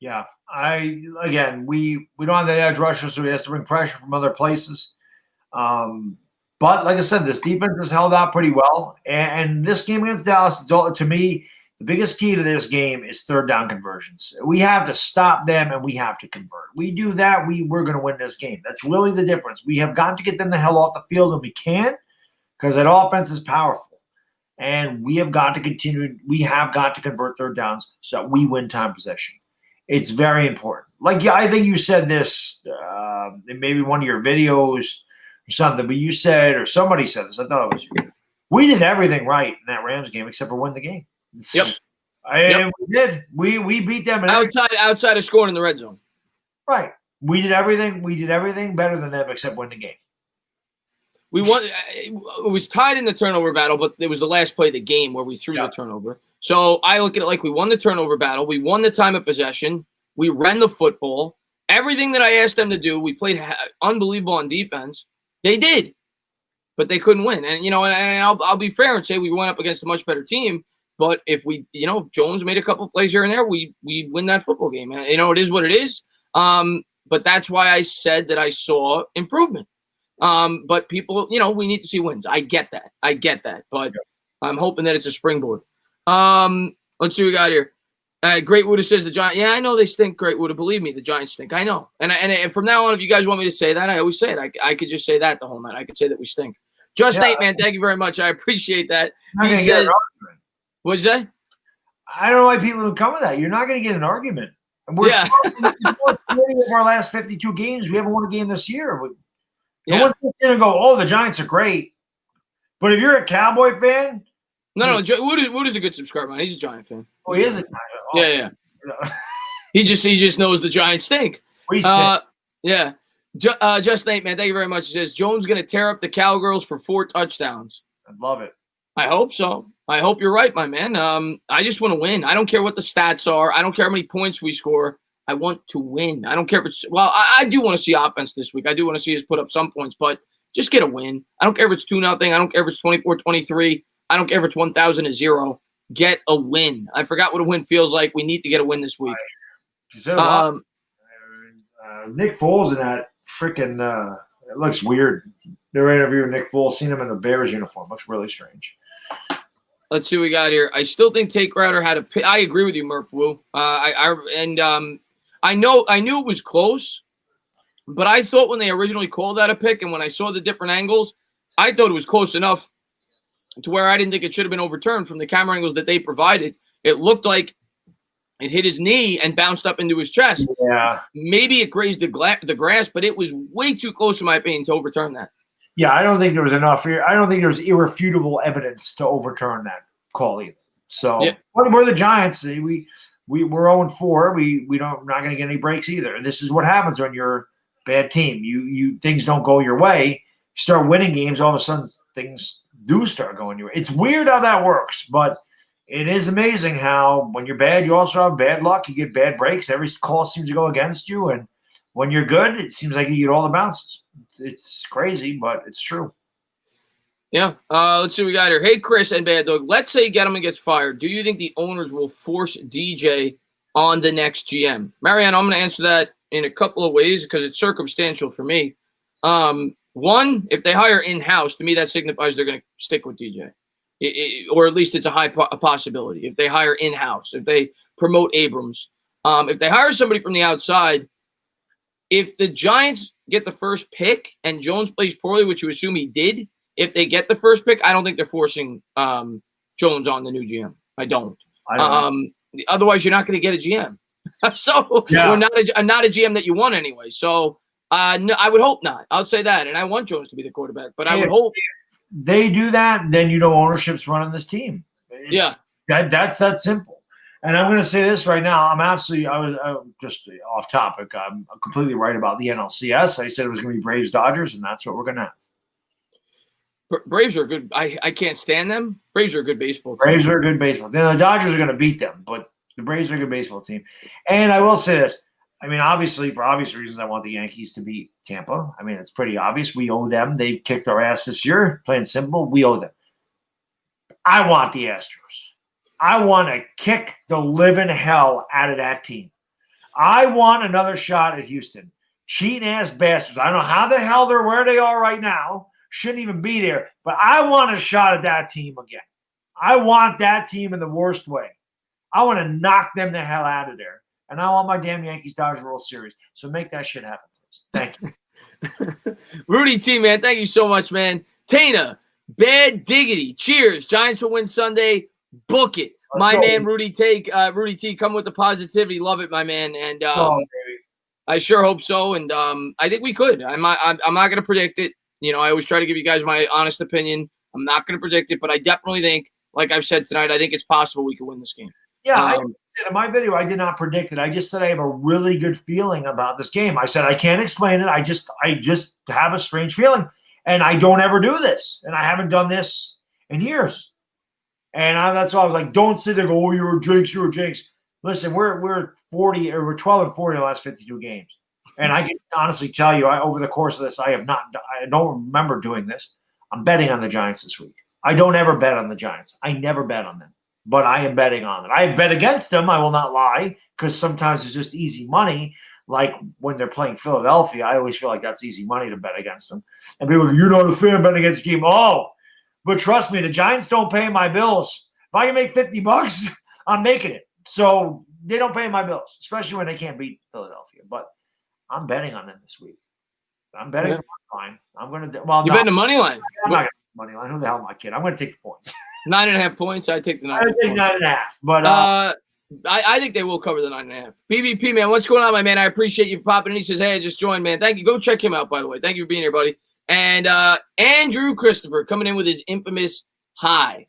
Yeah, we don't have that edge rusher, so he has to bring pressure from other places. But like I said, this defense has held out pretty well. And this game against Dallas, to me, the biggest key to this game is third down conversions. We have to stop them and we have to convert. We do that, we're going to win this game. That's really the difference. We have got to get them the hell off the field, and we can, because that offense is powerful. And we have got to continue. We have got to convert third downs so that we win time possession. It's very important. I think you said this in maybe one of your videos or something, but you said, or somebody said this, I thought it was you. We did everything right in that Rams game except for win the game. Yep. And we did. We beat them outside of scoring in the red zone. Right. We did everything better than them except win the game. We won. It was tied in the turnover battle, but it was the last play of the game where we threw the turnover. So I look at it like we won the turnover battle. We won the time of possession. We ran the football. Everything that I asked them to do, we played unbelievable on defense. They did, but they couldn't win. And, I'll be fair and say we went up against a much better team. But if if Jones made a couple plays here and there, we win that football game. It is what it is. But that's why I said that I saw improvement. But people, we need to see wins. I get that. But I'm hoping that it's a springboard. Let's see what we got here. Great Wood says the Giants. Yeah, I know they stink. Great Wood, believe me, the Giants stink. I know. And from now on, if you guys want me to say that, I always say it. I could just say that the whole night. I could say that we stink. Just Nate, man, thank you very much. I appreciate that. He said, what'd you say? I don't know why people would come with that. You're not going to get an argument. We're of our last 52 games. We haven't won a game this year. No one's going to go, oh, the Giants are great. But if you're a Cowboy fan, no, Wood is a good subscriber, man. He's a Giant fan. Oh, he is a Giant fan. Yeah. He just knows the Giants stink. We stink. Yeah. Just Nate, man, thank you very much. He says Jones going to tear up the Cowgirls for 4 touchdowns. I love it. I hope so. I hope you're right, my man. I just want to win. I don't care what the stats are. I don't care how many points we score. I want to win. I don't care if it's – well, I do want to see offense this week. I do want to see us put up some points, but just get a win. I don't care if it's 2-0. I don't care if it's 24-23. I don't care if it's 1,000-0. Get a win. I forgot what a win feels like. We need to get a win this week. Nick Foles in that freaking it looks weird. They're interviewing Nick Foles. Seen him in a Bears uniform. Looks really strange. Let's see what we got here. I still think Tate Crowder had a – I agree with you, Murph Wu. I knew it was close, but I thought when they originally called that a pick and when I saw the different angles, I thought it was close enough to where I didn't think it should have been overturned from the camera angles that they provided. It looked like it hit his knee and bounced up into his chest. Yeah. Maybe it grazed the grass, but it was way too close, in my opinion, to overturn that. Yeah, I don't think there was enough here. I don't think there was irrefutable evidence to overturn that call either. So Yeah. we're the Giants. We're 0-4. We're not going to get any breaks either. This is what happens when you're a bad team. You things don't go your way. You start winning games, all of a sudden things do start going your way. It's weird how that works, but it is amazing how when you're bad, you also have bad luck. You get bad breaks. Every call seems to go against you, and when you're good, it seems like you get all the bounces. It's crazy, but it's true. Yeah. Let's see what we got here. Hey, Chris and Baddog. Let's say Gettleman gets fired. Do you think the owners will force DJ on the next GM? Marianne, I'm going to answer that in a couple of ways because it's circumstantial for me. One, if they hire in-house, to me that signifies they're going to stick with DJ. Or at least it's a high possibility. If they hire in-house, if they promote Abrams. If they hire somebody from the outside, if the Giants get the first pick and Jones plays poorly, which you assume he did, if they get the first pick, I don't think they're forcing Jones on the new GM. I don't. Otherwise, you're not going to get a GM. So, yeah. Or not a GM that you want anyway. So, no, I would hope not. I'll say that. And I want Jones to be the quarterback. But I would hope. If they do that, then ownership's running this team. That's that simple. And I'm going to say this right now. I was just off topic. I'm completely right about the NLCS. I said it was going to be Braves Dodgers, and that's what we're going to have. Braves are good. I can't stand them. Braves are a good baseball team. Braves are a good baseball. Then the Dodgers are going to beat them, but the Braves are a good baseball team. And I will say this. I mean, obviously, for obvious reasons, I want the Yankees to beat Tampa. I mean, it's pretty obvious. We owe them. They kicked our ass this year. Plain simple, we owe them. I want the Astros. I want to kick the living hell out of that team. I want another shot at Houston. Cheating ass bastards. I don't know how the hell they're where they are right now. Shouldn't even be there. But I want a shot at that team again. I want that team in the worst way. I want to knock them the hell out of there. And I want my damn Yankees Dodgers World Series. So make that shit happen, please. Thank you. Rudy T, man. Thank you so much, man. Tana, bad diggity. Cheers. Giants will win Sunday. Book it. Let's go. Man, Rudy T, come with the positivity. Love it, my man. And I sure hope so. And I think we could. I'm not going to predict it. You know, I always try to give you guys my honest opinion. I'm not going to predict it, but I definitely think, like I've said tonight, I think it's possible we could win this game. Yeah, I said in my video, I did not predict it. I just said I have a really good feeling about this game. I said I can't explain it. I just have a strange feeling, and I don't ever do this, and I haven't done this in years. And that's why I was like, don't sit there and go, oh, you're a jinx, you're a jinx. Listen, we're 40 or we're 12-40 in the last 52 games. And I can honestly tell you, over the course of this, I don't remember doing this. I'm betting on the Giants this week. I don't ever bet on the Giants. I never bet on them, but I am betting on it. I have bet against them. I will not lie, because sometimes it's just easy money. Like when they're playing Philadelphia, I always feel like that's easy money to bet against them. And people go, you're not a fan betting against the team. Oh, but trust me, the Giants don't pay my bills. If I can make $50, I'm making it. So they don't pay my bills, especially when they can't beat Philadelphia. But I'm betting on them this week. I'm betting the money line. I'm going to. Well, you're betting the money line. I'm not going to money line. Who the hell am I kidding? I'm going to take the points. 9.5 points. I take the 9. I take 9.5. But I think they will cover the 9.5. BBP, man, what's going on, my man? I appreciate you popping in. He says, hey, I just joined, man. Thank you. Go check him out, by the way. Thank you for being here, buddy. And Andrew Christopher coming in with his infamous hi.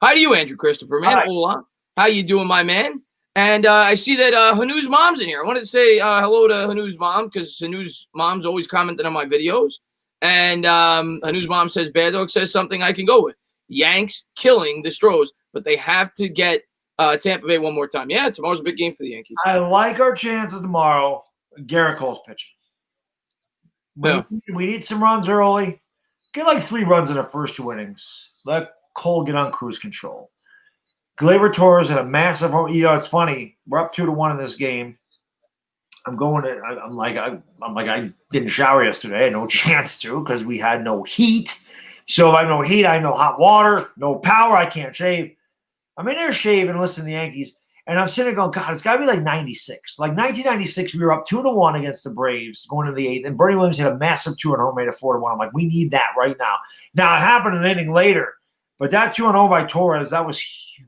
Hi to you, Andrew Christopher, man. Hi. Hola. How you doing, my man? And I see that Hanu's mom's in here. I wanted to say hello to Hanu's mom, because Hanu's mom's always commenting on my videos. And Hanu's mom says, Baddog says something I can go with. Yanks killing the Stros, but they have to get Tampa Bay one more time. Yeah, tomorrow's a big game for the Yankees. I like our chances tomorrow. Garrett Cole's pitching. We need some runs early. Get like 3 runs in the first 2 innings. Let Cole get on cruise control. Gleyber Torres had a massive home. You know, it's funny. We're up 2-1 in this game. I'm like I didn't shower yesterday. I had no chance to, because we had no heat. So if I have no heat, I have no hot water, no power. I can't shave. I'm in there shaving and listening to the Yankees. And I'm sitting there going, God, it's got to be like 96. Like 1996, we were up 2-1 against the Braves going into the 8th. And Bernie Williams hit a massive 2-0 home, made it 4-1. I'm like, we need that right now. Now, it happened an inning later. But that 2-0 by Torres, that was huge.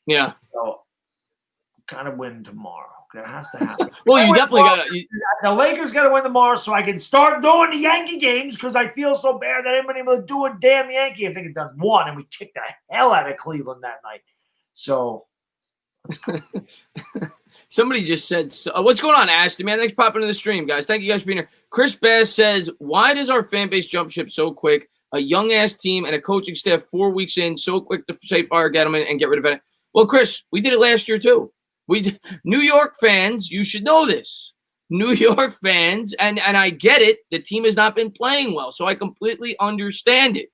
Yeah. So, kind of win tomorrow. That has to happen. Well, you definitely got to. The Lakers got to win tomorrow so I can start doing the Yankee games, because I feel so bad that I haven't been able to do a damn Yankee. I think it's done 1, and we kicked the hell out of Cleveland that night. So somebody just said, what's going on, Ashton, man? Thanks for popping into the stream, guys. Thank you guys for being here. Chris Bass says, why does our fan base jump ship so quick? A young-ass team and a coaching staff 4 weeks in, so quick to say fire Gettleman and get rid of it. Well, Chris, we did it last year too. New York fans, you should know this. New York fans, and I get it, the team has not been playing well, so I completely understand it.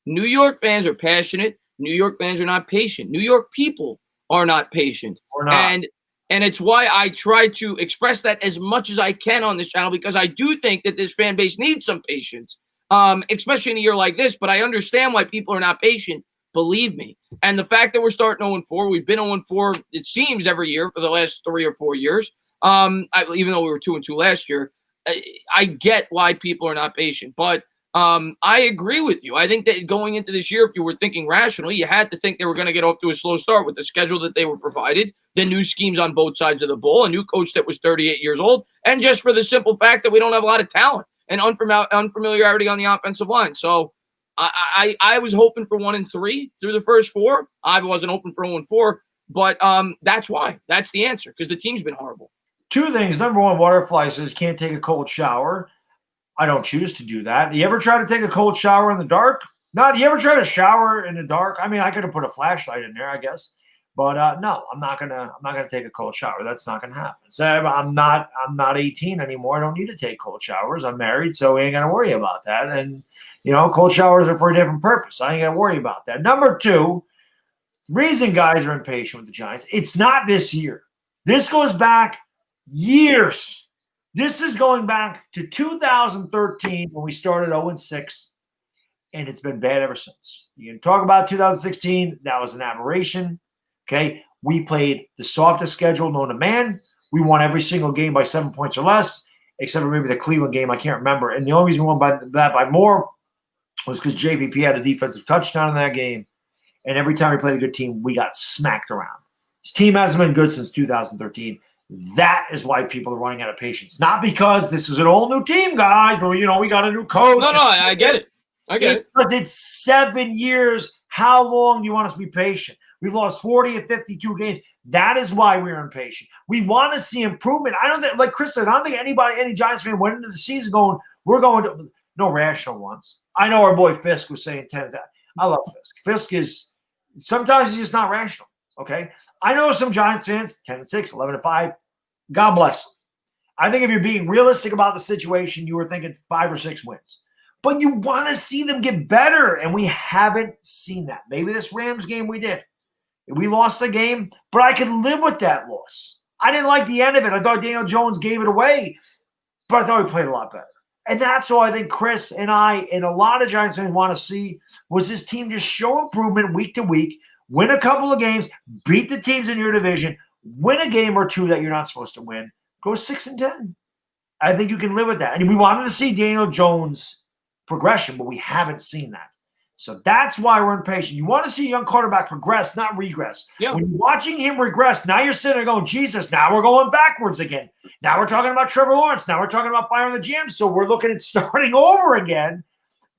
New York fans are passionate. New York fans are not patient. New York people are not patient. Or not. And it's why I try to express that as much as I can on this channel, because I do think that this fan base needs some patience, especially in a year like this. But I understand why people are not patient, believe me. And the fact that we're starting 0-4, we've been 0-4, it seems, every year for the last 3 or 4 years, even though we were 2-2 last year, I get why people are not patient. But I agree with you. I think that going into this year, if you were thinking rationally, you had to think they were going to get off to a slow start with the schedule that they were provided, the new schemes on both sides of the ball, a new coach that was 38 years old, and just for the simple fact that we don't have a lot of talent and unfamiliarity on the offensive line. So I was hoping for 1-3 through the first 4. I wasn't hoping for 0-4, but that's why. That's the answer, because the team's been horrible. 2 things. Number one, Waterfly says can't take a cold shower. I don't choose to do that. Do you ever try to take a cold shower in the dark? No. Do you ever try to shower in the dark? I mean, I could have put a flashlight in there, I guess. But no, I'm not gonna take a cold shower. That's not gonna happen. So I'm not 18 anymore. I don't need to take cold showers. I'm married, so we ain't gonna worry about that. And cold showers are for a different purpose. I ain't gonna worry about that. Number 2, reason guys are impatient with the Giants. It's not this year. This goes back years. This is going back to 2013 when we started 0-6, and it's been bad ever since. You can talk about 2016. That was an aberration. Okay, we played the softest schedule known to man. We won every single game by 7 points or less, except for maybe the Cleveland game. I can't remember. And the only reason we won by more was because JVP had a defensive touchdown in that game. And every time we played a good team, we got smacked around. This team hasn't been good since 2013. That is why people are running out of patience. Not because this is an all new team, guys, or, we got a new coach. No, I get it. I get it. Because it's 7 years. How long do you want us to be patient? We've lost 40 of 52 games. That is why we're impatient. We want to see improvement. I don't think, like Chris said, I don't think any Giants fan went into the season going, we're going to – no rational ones. I know our boy Fisk was saying 10. I love Fisk. Fisk is – sometimes he's just not rational, okay? I know some Giants fans, 10-6, 11-5. God bless them. I think if you're being realistic about the situation, you were thinking 5 or 6 wins. But you want to see them get better, and we haven't seen that. Maybe this Rams game we did. We lost the game, but I could live with that loss. I didn't like the end of it. I thought Daniel Jones gave it away, but I thought we played a lot better. And that's all I think Chris and I and a lot of Giants fans want to see was this team just show improvement week to week, win a couple of games, beat the teams in your division, win a game or 2 that you're not supposed to win, go 6-10. I think you can live with that. And we wanted to see Daniel Jones' progression, but we haven't seen that. So that's why we're impatient. You want to see a young quarterback progress, not regress. Yeah. When you're watching him regress, now you're sitting there going, Jesus, now we're going backwards again. Now we're talking about Trevor Lawrence. Now we're talking about firing the GM. So we're looking at starting over again.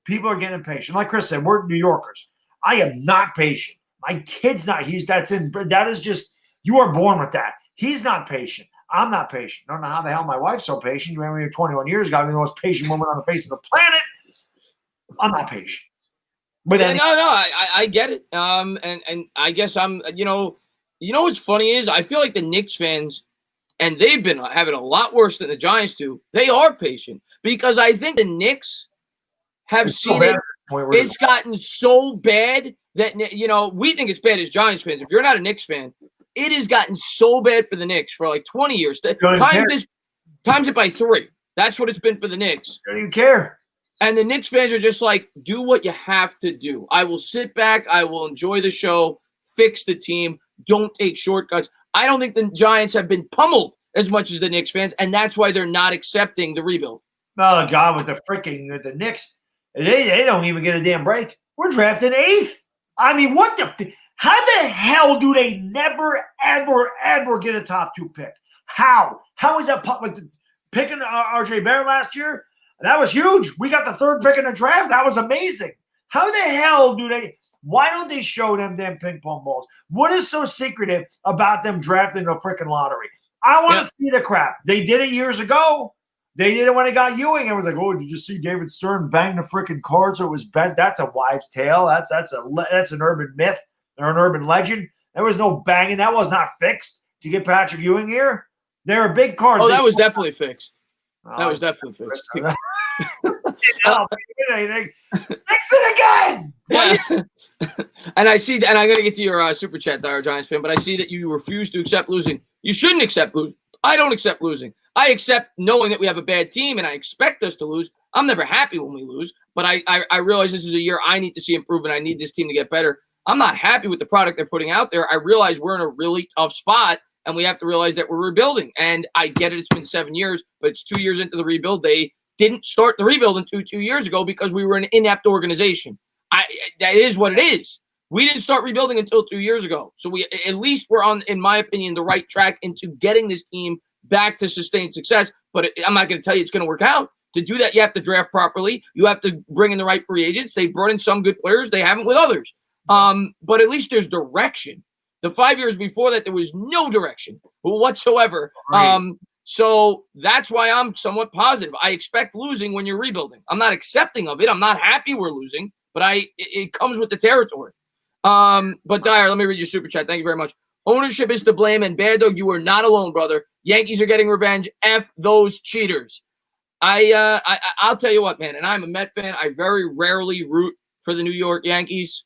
People are getting impatient. Like Chris said, we're New Yorkers. I am not patient. My kid's not. That is just, you are born with that. He's not patient. I'm not patient. I don't know how the hell my wife's so patient. You remember me 21 years ago, I was the most patient woman on the face of the planet. I'm not patient. But no, I get it. And I guess I'm, what's funny is I feel like the Knicks fans, and they've been having a lot worse than the Giants do. They are patient because I think the Knicks have seen it. It's gotten so bad that, we think it's bad as Giants fans. If you're not a Knicks fan, it has gotten so bad for the Knicks for like 20 years. Times it by 3. That's what it's been for the Knicks. Don't even care. And the Knicks fans are just like, do what you have to do. I will sit back. I will enjoy the show, fix the team. Don't take shortcuts. I don't think the Giants have been pummeled as much as the Knicks fans, and that's why they're not accepting the rebuild. Oh, God, with the Knicks, they don't even get a damn break. We're drafting 8th. I mean, how the hell do they never, ever, ever get a top 2 pick? How? How is that like picking RJ Barrett last year? That was huge. We got the 3rd pick in the draft. That was amazing. How the hell Why don't they show them damn ping pong balls? What is so secretive about them drafting a freaking lottery? I want to see the crap. They did it years ago. They did it when they got Ewing. And was like, oh, did you see David Stern bang the freaking card so it was bent? That's a wives' tale. That's an urban myth or an urban legend. There was no banging. That was not fixed to get Patrick Ewing here. There are big cards. Oh, that was definitely fixed. That was definitely fixed. Anything. Fix it again. Yeah. And I see, and I'm going to get to your super chat, Dire Giants fan, but I see that you refuse to accept losing. You shouldn't accept losing. I don't accept losing. I accept knowing that we have a bad team, and I expect us to lose. I'm never happy when we lose, but I realize this is a year I need to see improvement. I need this team to get better. I'm not happy with the product they're putting out there. I realize we're in a really tough spot, and we have to realize that we're rebuilding. And I get it. It's been 7 years, but it's 2 years into the rebuild. They didn't start the rebuild until 2 years ago because we were an inept organization. That is what it is. We didn't start rebuilding until 2 years ago. So we at least we're on, in my opinion, the right track into getting this team back to sustained success. But I'm not going to tell you it's going to work out. To do that, you have to draft properly. You have to bring in the right free agents. They brought in some good players. They haven't with others. But at least there's direction. The 5 years before that, there was no direction whatsoever. Right. So that's why I'm somewhat positive. I expect losing when you're rebuilding. I'm not accepting of it. I'm not happy we're losing, but it comes with the territory. But Dyer, let me read your super chat. Thank you very much. Ownership is to blame, and Baddog, you are not alone, brother. Yankees are getting revenge. F those cheaters. I'll tell you what, man, and I'm a Met fan. I very rarely root for the New York Yankees.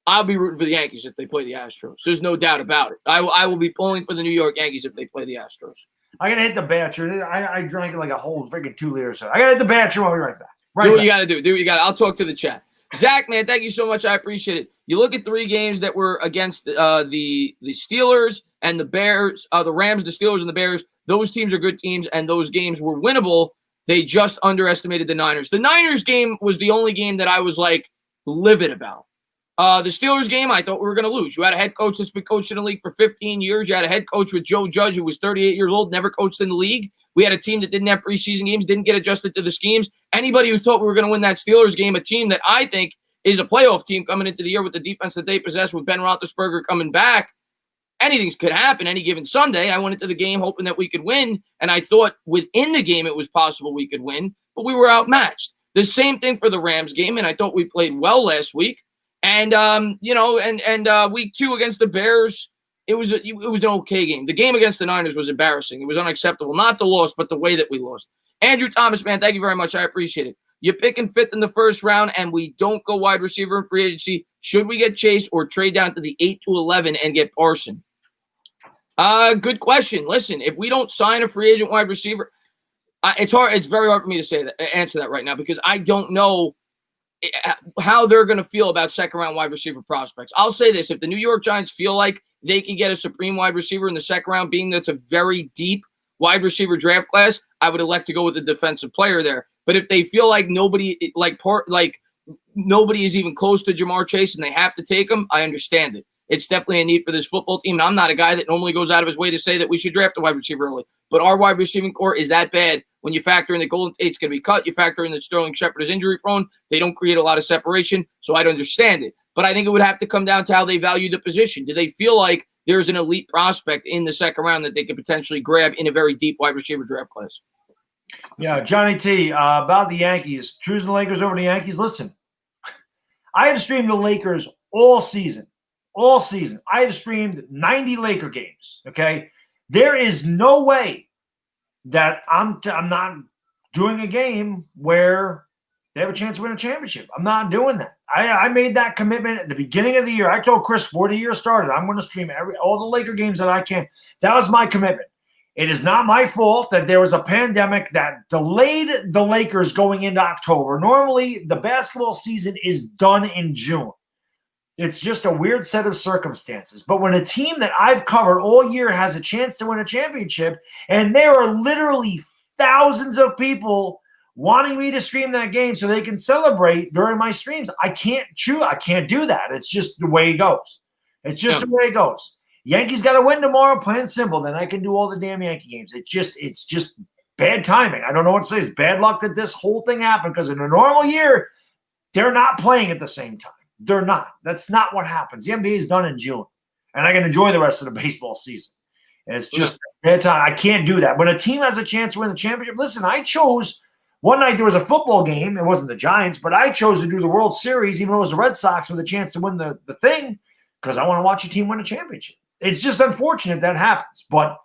I'll be rooting for the Yankees if they play the Astros. There's no doubt about it. I will be pulling for the New York Yankees if they play the Astros. I got to hit the bathroom. I drank like a whole freaking 2 liters. So I got to hit the bathroom. I'll be right back. Do what you got to do. Do what you got to. I'll talk to the chat. Zach, man, thank you so much. I appreciate it. You look at 3 games that were against the Steelers and the Bears, the Rams, the Steelers, and the Bears. Those teams are good teams, and those games were winnable. They just underestimated the Niners. The Niners game was the only game that I was, like, livid about. The Steelers game, I thought we were going to lose. You had a head coach that's been coaching in the league for 15 years. You had a head coach with Joe Judge, who was 38 years old, never coached in the league. We had a team that didn't have preseason games, didn't get adjusted to the schemes. Anybody who thought we were going to win that Steelers game, a team that I think is a playoff team coming into the year with the defense that they possess with Ben Roethlisberger coming back, anything could happen any given Sunday. I went into the game hoping that we could win, and I thought within the game it was possible we could win, but we were outmatched. The same thing for the Rams game, and I thought we played well last week. And week 2 against the Bears, it was an okay game. The game against the Niners was embarrassing. It was unacceptable. Not the loss, but the way that we lost. Andrew Thomas, man, thank you very much. I appreciate it. You're picking 5th in the first round, and we don't go wide receiver in free agency. Should we get Chase or trade down to the 8 to 11 and get Parson? Good question. Listen, if we don't sign a free agent wide receiver, it's hard. It's very hard for me to answer that right now because I don't know how they're going to feel about second-round wide receiver prospects. I'll say this. If the New York Giants feel like they can get a supreme wide receiver in the second round, being that's a very deep wide receiver draft class, I would elect to go with a defensive player there. But if they feel like nobody is even close to Jamar Chase and they have to take him, I understand it. It's definitely a need for this football team. And I'm not a guy that normally goes out of his way to say that we should draft a wide receiver early. But our wide receiving core is that bad when you factor in that Golden Tate's going to be cut. You factor in that Sterling Shepard is injury prone. They don't create a lot of separation. So I'd understand it. But I think it would have to come down to how they value the position. Do they feel like there's an elite prospect in the second round that they could potentially grab in a very deep wide receiver draft class? Yeah, Johnny T, about the Yankees. Choosing the Lakers over the Yankees. Listen, I have streamed the Lakers all season. All season. I have streamed 90 Laker games, okay? There is no way that I'm not doing a game where they have a chance to win a championship. I'm not doing that. I made that commitment at the beginning of the year. I told Chris before the year started, I'm going to stream all the Laker games that I can. That was my commitment. It is not my fault that there was a pandemic that delayed the Lakers going into October. Normally, the basketball season is done in June. It's just a weird set of circumstances. But when a team that I've covered all year has a chance to win a championship, and there are literally thousands of people wanting me to stream that game so they can celebrate during my streams, I can't do that. It's just the way it goes. It's just the way it goes. Yankees got to win tomorrow, plain simple. Then I can do all the damn Yankee games. It's just bad timing. I don't know what to say. It's bad luck that this whole thing happened because in a normal year, they're not playing at the same time. They're not. That's not what happens. The NBA is done in June, and I can enjoy the rest of the baseball season. And it's just bad time. I can't do that. When a team has a chance to win the championship, listen, I chose one night there was a football game. It wasn't the Giants, but I chose to do the World Series, even though it was the Red Sox with a chance to win the thing, because I want to watch a team win a championship. It's just unfortunate that happens, but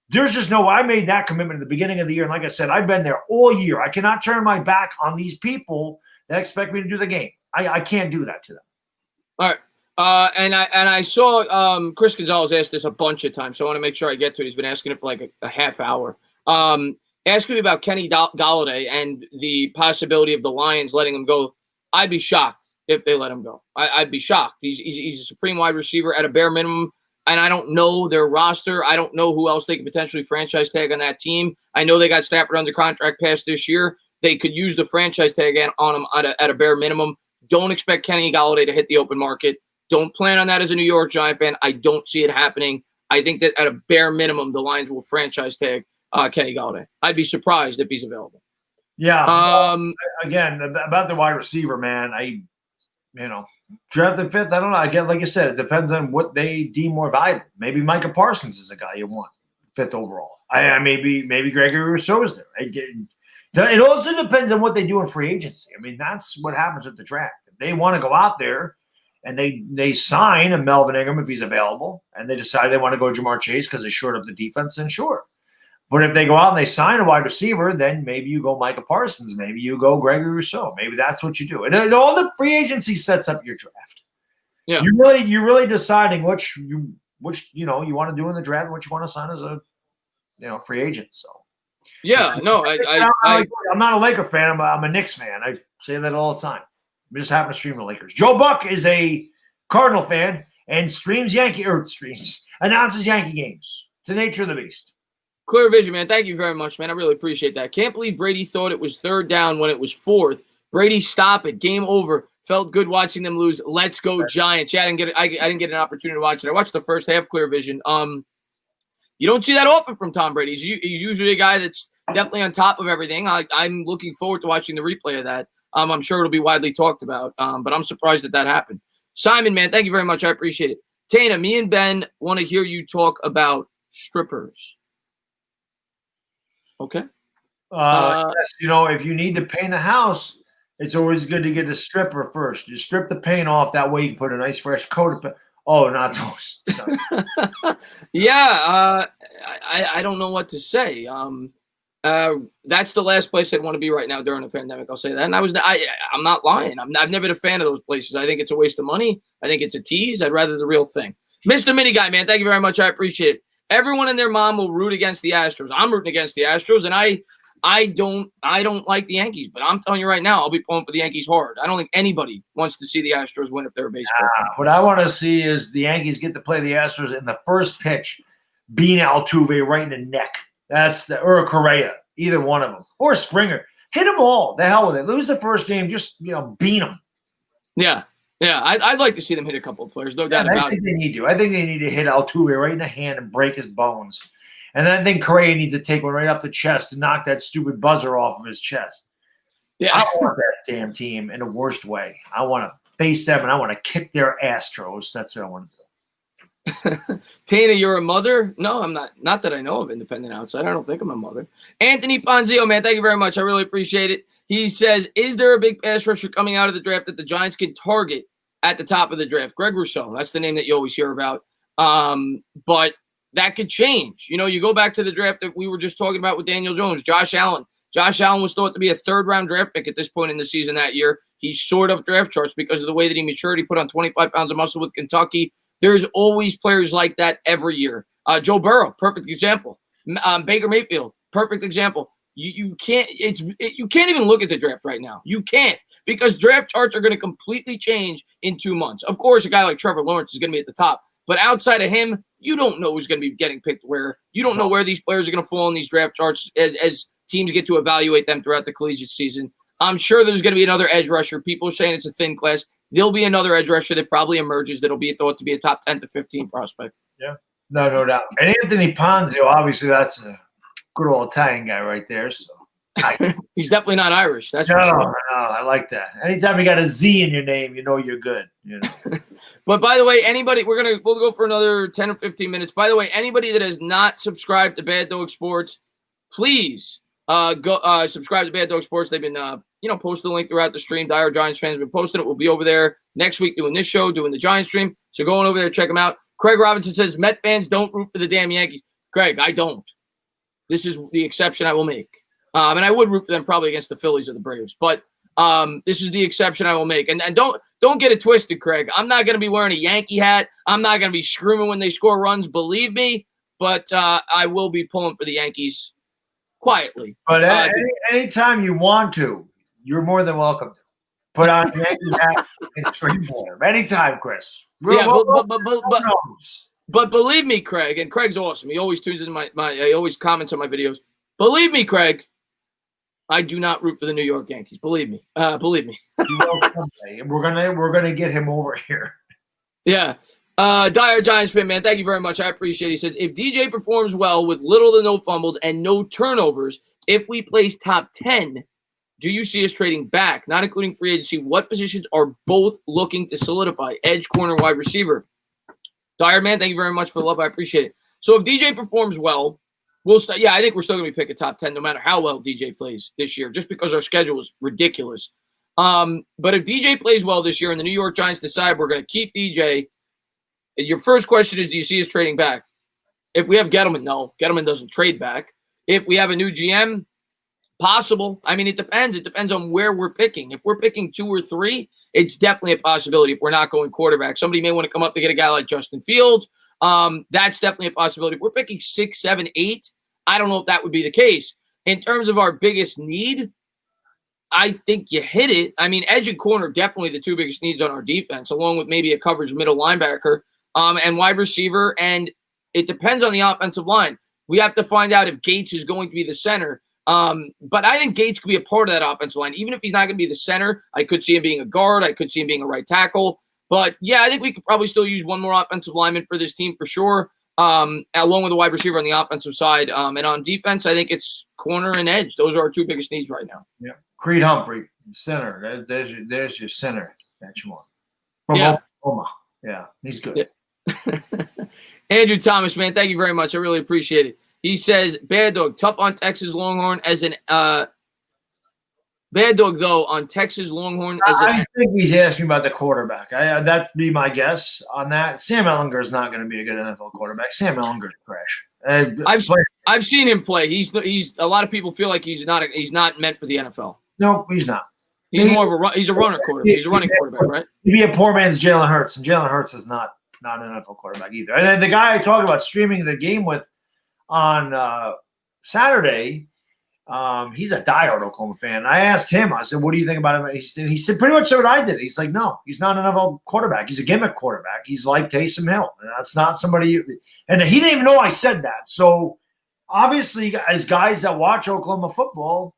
there's just no way. I made that commitment at the beginning of the year, and like I said, I've been there all year. I cannot turn my back on these people that expect me to do the game. I can't do that to them. All right. And I saw Chris Gonzalez asked this a bunch of times, so I want to make sure I get to it. He's been asking it for like a half hour. Asking me about Kenny Goliday and the possibility of the Lions letting him go. I'd be shocked if they let him go. I'd be shocked. He's a supreme wide receiver at a bare minimum, and I don't know their roster. I don't know who else they could potentially franchise tag on that team. I know they got Stafford under contract past this year. They could use the franchise tag on him at a bare minimum. Don't expect Kenny Goliday to hit the open market. Don't plan on that as a New York Giant fan. I don't see it happening. I think that at a bare minimum, the Lions will franchise tag Kenny Goliday. I'd be surprised if he's available. Yeah. Again, about the wide receiver, man, drafted fifth. I don't know. Again, like I said, it depends on what they deem more valuable. Maybe Micah Parsons is a guy you want fifth overall. Maybe Gregory Rousseau is there. It also depends on what they do in free agency. I mean, that's what happens with the draft. If they want to go out there and they sign a Melvin Engram if he's available, and they decide they want to go Jamar Chase because they shored up the defense, then sure. But if they go out and they sign a wide receiver, then maybe you go Micah Parsons. Maybe you go Gregory Rousseau. Maybe that's what you do. And all the free agency sets up your draft. Yeah, you're really deciding which you want to do in the draft, and what you want to sign as a free agent. So yeah, no, I'm not a Laker fan. I'm a Knicks fan. I say that all the time. I just happen to stream the Lakers. Joe Buck is a Cardinal fan and announces Yankee games. It's the nature of the beast. Clear vision, man. Thank you very much, man. I really appreciate that. Can't believe Brady thought it was third down when it was fourth. Brady, stop it. Game over. Felt good watching them lose. Let's go Giants. Yeah, I didn't get an opportunity to watch it. I watched the first half, Clear vision. You don't see that often from Tom Brady. He's usually a guy that's definitely on top of everything. I'm looking forward to watching the replay of that. I'm sure it'll be widely talked about, but I'm surprised that happened. Simon, man, thank you very much. I appreciate it. Tana, me and Ben want to hear you talk about strippers. Okay. Yes, if you need to paint a house, it's always good to get a stripper first. You strip the paint off. That way you can put a nice fresh coat of paint. Oh, not those. Yeah. I don't know what to say. That's the last place I'd want to be right now during the pandemic. I'll say that. And I'm not lying. I've never been a fan of those places. I think it's a waste of money. I think it's a tease. I'd rather the real thing. Mr. Mini Guy, man, thank you very much. I appreciate it. Everyone and their mom will root against the Astros. I'm rooting against the Astros, and I don't like the Yankees. But I'm telling you right now, I'll be pulling for the Yankees hard. I don't think anybody wants to see the Astros win if they're a baseball fan. What I want to see is the Yankees get to play the Astros in the first pitch, being Altuve right in the neck. Or Correa, either one of them, or Springer. Hit them all. The hell with it. Lose the first game, just beat them. Yeah. Yeah, I'd like to see them hit a couple of players, no doubt about it. I think they need to hit Altuve right in the hand and break his bones. And then I think Correa needs to take one right up the chest and knock that stupid buzzer off of his chest. Yeah, I want that damn team in the worst way. I want to face them, and I want to kick their Astros. That's what I want to do. Tana, you're a mother? No, I'm not. Not that I know of, independent outside. I don't think I'm a mother. Anthony Ponzio, man, thank you very much. I really appreciate it. He says, is there a big pass rusher coming out of the draft that the Giants can target at the top of the draft? Greg Rousseau, that's the name that you always hear about. But that could change. You go back to the draft that we were just talking about with Daniel Jones, Josh Allen. Josh Allen was thought to be a third-round draft pick at this point in the season that year. He soared up draft charts because of the way that he matured. He put on 25 pounds of muscle with Kentucky. There's always players like that every year. Joe Burrow, perfect example. Baker Mayfield, perfect example. You can't even look at the draft right now. You can't, because draft charts are going to completely change in 2 months. Of course, a guy like Trevor Lawrence is going to be at the top, but outside of him, you don't know who's going to be getting picked where. You don't know where these players are going to fall in these draft charts as teams get to evaluate them throughout the collegiate season. I'm sure there's going to be another edge rusher. People are saying it's a thin class. There'll be another edge rusher that probably emerges that'll be thought to be a top 10 to 15 prospect. Yeah, no doubt. And Anthony Ponzio, obviously, that's a good old Italian guy right there. So He's definitely not Irish. That's no, for sure. no, I like that. Anytime you got a Z in your name, you know you're good. You know. But by the way, anybody, we'll go for another 10 or 15 minutes. By the way, anybody that has not subscribed to Bad Dog Sports, please go subscribe to Bad Dog Sports. They've been posting the link throughout the stream. Dire Giants fans have been posting it. We'll be over there next week doing this show, doing the Giants stream. So go on over there, check them out. Craig Robinson says Met fans don't root for the damn Yankees. Craig, I don't. This is the exception I will make. And I would root for them probably against the Phillies or the Braves, but this is the exception I will make. And don't get it twisted, Craig. I'm not going to be wearing a Yankee hat. I'm not going to be screaming when they score runs, believe me. But I will be pulling for the Yankees quietly. But anytime you want to, you're more than welcome to. Put on a Yankee hat and scream for them. Anytime, Chris. But believe me, Craig, and Craig's awesome. He always tunes in he always comments on my videos. Believe me, Craig, I do not root for the New York Yankees. Believe me. Believe me. We're gonna get him over here. Yeah. Dire Giants fan, man, thank you very much. I appreciate it. He says, if DJ performs well with little to no fumbles and no turnovers, if we place top 10, do you see us trading back, not including free agency? What positions are both looking to solidify? Edge, corner, wide receiver. Dire, man, thank you very much for the love. I appreciate it. So if DJ performs well, I think we're still going to be picking top 10 no matter how well DJ plays this year, just because our schedule is ridiculous. But if DJ plays well this year and the New York Giants decide we're going to keep DJ, your first question is, do you see us trading back? If we have Gettleman, no. Gettleman doesn't trade back. If we have a new GM, possible. I mean, it depends. It depends on where we're picking. If we're picking 2 or 3, it's definitely a possibility if we're not going quarterback. Somebody may want to come up to get a guy like Justin Fields. That's definitely a possibility. If we're picking 6, 7, 8, I don't know if that would be the case. In terms of our biggest need, I think you hit it. I mean, edge and corner, definitely the 2 biggest needs on our defense, along with maybe a coverage middle linebacker and wide receiver. And it depends on the offensive line. We have to find out if Gates is going to be the center. But I think Gates could be a part of that offensive line. Even if he's not going to be the center, I could see him being a guard. I could see him being a right tackle. But, yeah, I think we could probably still use one more offensive lineman for this team for sure, along with a wide receiver on the offensive side. And on defense, I think it's corner and edge. Those are our 2 biggest needs right now. Yeah. Creed Humphrey, center. There's your center that you want. From yeah. Oklahoma. Yeah, he's good. Yeah. Andrew Thomas, man, thank you very much. I really appreciate it. He says, Bad Dog, tough on Texas Longhorn as an Bad Dog, though, on Texas Longhorn as an I think he's asking about the quarterback. That'd be my guess on that. Sam Ehlinger is not going to be a good NFL quarterback. Sam Ehlinger's trash. I've seen him play. He's a lot of people feel like he's not meant for the NFL. No, he's not. He's more of he's a runner quarterback. He's a running quarterback, right? He'd be a poor man's Jalen Hurts, and Jalen Hurts is not an NFL quarterback either. And then the guy I talked about streaming the game with on Saturday, he's a diehard Oklahoma fan. I asked him, I said, what do you think about him? He said pretty much what I did. He's like, no, he's not an NFL quarterback. He's a gimmick quarterback. He's like Taysom Hill. And that's not somebody – and he didn't even know I said that. So, obviously, as guys that watch Oklahoma football,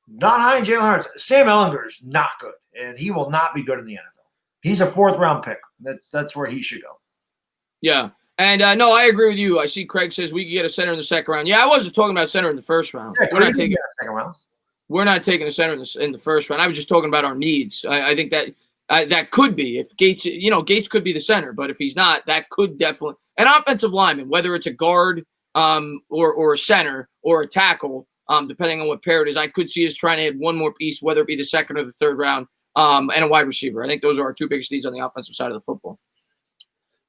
not high in Jalen Hurts. Sam Ehlinger is not good, and he will not be good in the NFL. He's a 4th-round pick. That's where he should go. Yeah. And, no, I agree with you. I see Craig says we could get a center in the 2nd round. Yeah, I wasn't talking about center in the 1st round. Yeah, we're not taking a 2nd round. We're not taking a center in the 1st round. I was just talking about our needs. I think that could be. If Gates, Gates could be the center, but if he's not, that could definitely – an offensive lineman, whether it's a guard or a center or a tackle, depending on what pair it is, I could see us trying to add one more piece, whether it be the 2nd or the 3rd round, and a wide receiver. I think those are our 2 biggest needs on the offensive side of the football.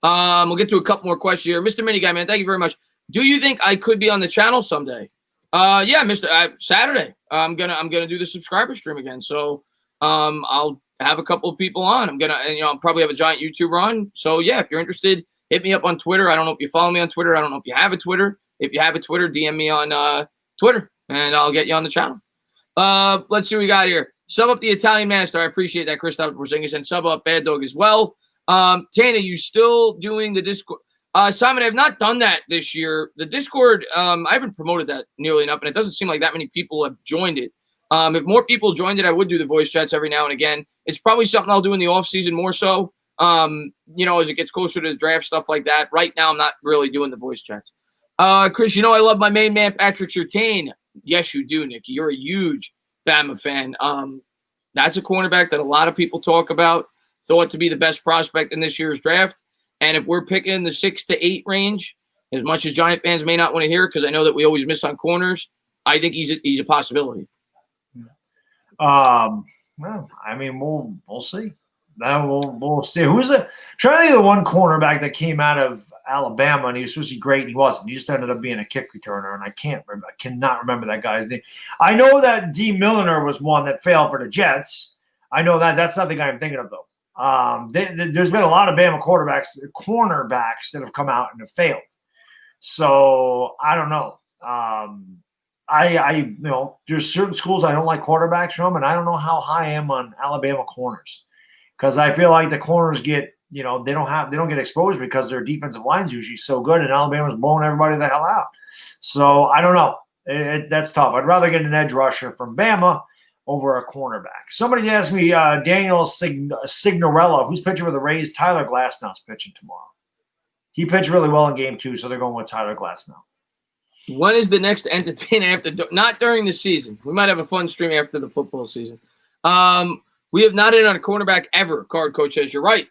We'll get to a couple more questions here. Mr. Mini Guy, man, thank you very much. Do you think I could be on the channel someday? Yeah, Saturday. I'm gonna do the subscriber stream again. So I'll have a couple of people on. I'll probably have a giant YouTuber on. So yeah, if you're interested, hit me up on Twitter. I don't know if you follow me on Twitter. I don't know if you have a Twitter. If you have a Twitter, DM me on Twitter, and I'll get you on the channel. Let's see what we got here. Sub up the Italian Master. I appreciate that, Christopher Porzingis, and sub up Bad Dog as well. Tana, you still doing the Discord? Simon, I have not done that this year. The Discord, I haven't promoted that nearly enough, and it doesn't seem like that many people have joined it. If more people joined it, I would do the voice chats every now and again. It's probably something I'll do in the off season more so. As it gets closer to the draft, stuff like that. Right now, I'm not really doing the voice chats. Chris, I love my main man, Patrick Surtain. Yes, you do, Nicky. You're a huge Bama fan. That's a cornerback that a lot of people talk about, thought to be the best prospect in this year's draft. And if we're picking in the 6 to 8 range, as much as Giant fans may not want to hear, because I know that we always miss on corners, I think he's a possibility. Well, I mean, we'll see. Now we'll see. Trying to think of the one cornerback that came out of Alabama and he was supposed to be great and he wasn't. He just ended up being a kick returner, and I cannot remember that guy's name. I know that D. Milliner was one that failed for the Jets. I know that. That's not the guy I'm thinking of though. There's been a lot of Bama cornerbacks that have come out and have failed. So I don't know. I there's certain schools I don't like quarterbacks from, and I don't know how high I am on Alabama corners because I feel like the corners get they don't get exposed because their defensive line's usually so good, and Alabama's blowing everybody the hell out. So I don't know. That's tough. I'd rather get an edge rusher from Bama over a cornerback. Somebody asked me, Daniel Signorella, who's pitching with the Rays? Tyler Glasnow's pitching tomorrow. He pitched really well in game 2, so they're going with Tyler Glasnow. When is the next entertainment after? Not during the season. We might have a fun stream after the football season. We have not hit on a cornerback ever. Card coach says you're right.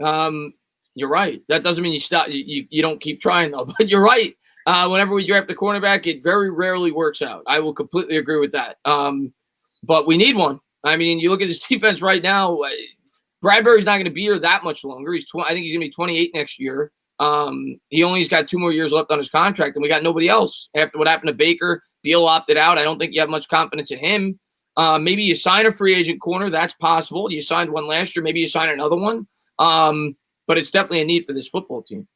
You're right. That doesn't mean you stop. You don't keep trying though. But you're right. Whenever we draft a cornerback, it very rarely works out. I will completely agree with that. But we need one. I mean, you look at this defense right now. Bradbury's not going to be here that much longer. I think he's going to be 28 next year. He only's got 2 more years left on his contract, and we got nobody else. After what happened to Baker, Beal opted out. I don't think you have much confidence in him. Maybe you sign a free agent corner. That's possible. You signed one last year. Maybe you sign another one. But it's definitely a need for this football team.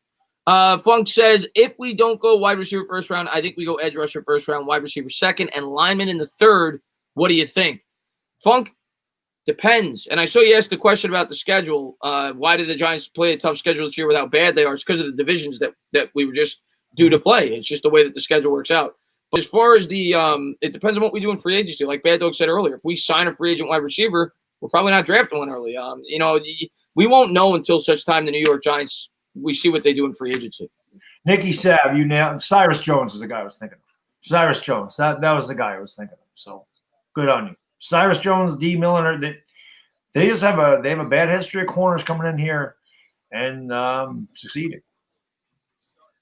Funk says, if we don't go wide receiver first round, I think we go edge rusher first round, wide receiver second, and lineman in the third. What do you think? Funk, depends. And I saw you asked the question about the schedule. Why did the Giants play a tough schedule this year with how bad they are? It's because of the divisions that we were just due to play. It's just the way that the schedule works out. But as far as the it depends on what we do in free agency. Like Baddog said earlier, if we sign a free agent wide receiver, we're probably not drafting one early. We won't know until such time the New York Giants, we see what they do in free agency. Nicky Sav, you nailed. Cyrus Jones is the guy I was thinking of. Cyrus Jones, that was the guy I was thinking of. So good on you. Cyrus Jones, D. Milliner, they just have a bad history of corners coming in here and succeeding.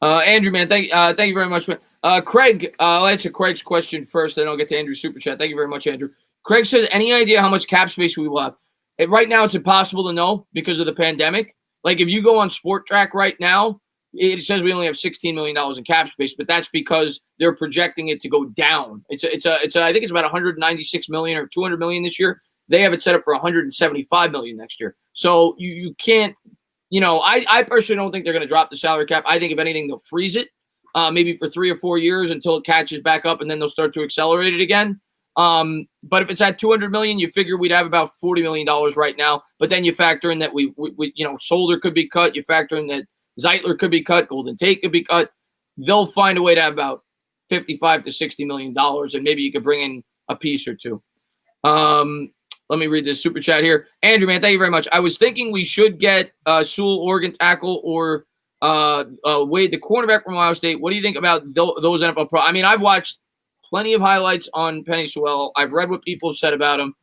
Andrew, man, thank you very much, man. Craig, I'll answer Craig's question first, then I'll get to Andrew's super chat. Thank you very much, Andrew. Craig says, any idea how much cap space we will have? Right now, it's impossible to know because of the pandemic. Like if you go on Sport Track right now, it says we only have $16 million in cap space, but that's because they're projecting it to go down. I think it's about 196 million or 200 million this year. They have it set up for 175 million next year. So you can't, I personally don't think they're going to drop the salary cap. I think if anything, they'll freeze it, maybe for 3 or 4 years until it catches back up, and then they'll start to accelerate it again. But if it's at 200 million, you figure we'd have about $40 million right now. But then you factor in that we Solder could be cut. You factor in that Zeitler could be cut. Golden Tate could be cut. They'll find a way to have about $55 to $60 million, and maybe you could bring in a piece or two. Let me read this super chat here. Andrew, man, thank you very much. I was thinking we should get Sewell, Oregon tackle, or Wade, the cornerback from Ohio State. What do you think about those NFL pro? I mean, I've watched plenty of highlights on Penei Sewell. I've read what people have said about him.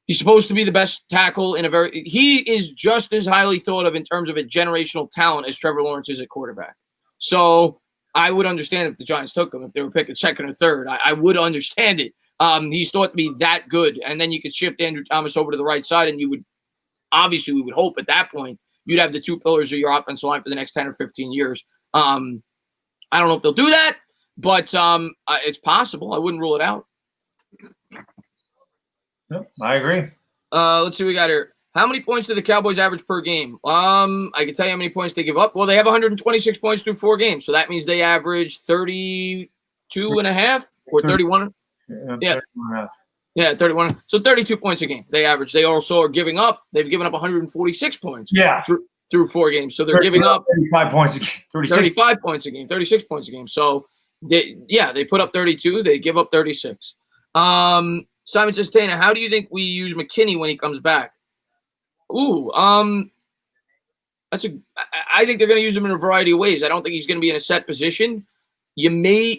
He's supposed to be the best tackle he is just as highly thought of in terms of a generational talent as Trevor Lawrence is at quarterback. So I would understand if the Giants took him, if they were picking second or third. I would understand it. He's thought to be that good. And then you could shift Andrew Thomas over to the right side, and we would hope at that point you'd have the 2 pillars of your offensive line for the next 10 or 15 years. I don't know if they'll do that, but it's possible. I wouldn't rule it out. Yep, I agree. Let's see what we got here. How many points do the Cowboys average per game? I can tell you how many points they give up. Well, they have 126 points through 4 games, so that means they average 32 and a half or 31. Yeah. 31. So 32 points a game they average. They also are giving up. They've given up 146 points. Through 4 games. So they're giving up 35 points a game. 35 points a game. 36 points a game. So they put up 32. They give up 36. Simon says, Tana, how do you think we use McKinney when he comes back? I think they're going to use him in a variety of ways. I don't think he's going to be in a set position. You may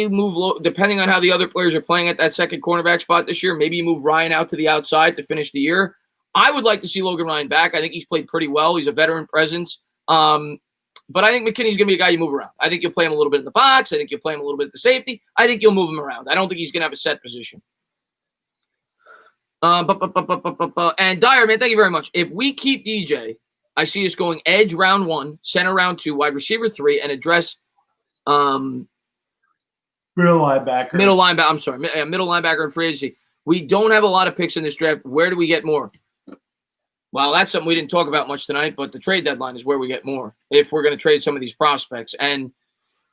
move low, depending on how the other players are playing at that second cornerback spot this year. Maybe you move Ryan out to the outside to finish the year. I would like to see Logan Ryan back. I think he's played pretty well. He's a veteran presence. But I think McKinney's going to be a guy you move around. I think you'll play him a little bit in the box. I think you'll play him a little bit at the safety. I think you'll move him around. I don't think he's going to have a set position. And Dyer, man, thank you very much. If we keep DJ, I see us going edge round 1, center round 2, wide receiver 3, and address middle linebacker. Middle linebacker and free agency. We don't have a lot of picks in this draft. Where do we get more? Well, that's something we didn't talk about much tonight, but the trade deadline is where we get more if we're going to trade some of these prospects. And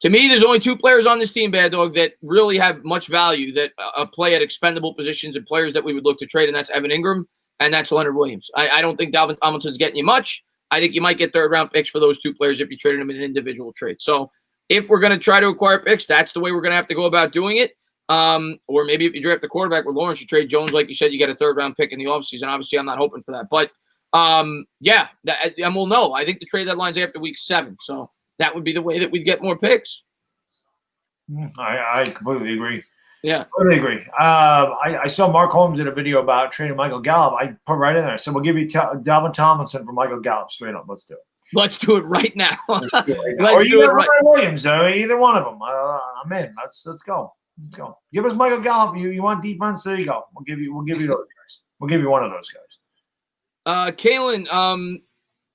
to me, there's only 2 players on this team, Baddog, that really have much value, that play at expendable positions and players that we would look to trade, and that's Evan Engram and that's Leonard Williams. I don't think Dalvin Tomlinson's getting you much. I think you might get third-round picks for those 2 players if you traded them in an individual trade. So if we're going to try to acquire picks, that's the way we're going to have to go about doing it. Or maybe if you draft a quarterback with Lawrence, you trade Jones, like you said, you get a third-round pick in the offseason. Obviously, I'm not hoping for that. But, and we'll know. I think the trade deadline's after week 7. So that would be the way that we'd get more picks. I completely agree. Yeah. Completely agree. I saw Mark Holmes in a video about trading Michael Gallup. I put right in there. I said, we'll give you Dalvin Tomlinson for Michael Gallup straight up. Let's do it. Let's do it right now. Let's do it right now. Williams, either one of them. I'm in. Let's go. Let's go. Give us Michael Gallup. You want defense? There you go. We'll give you those guys. We'll give you one of those guys. Kalen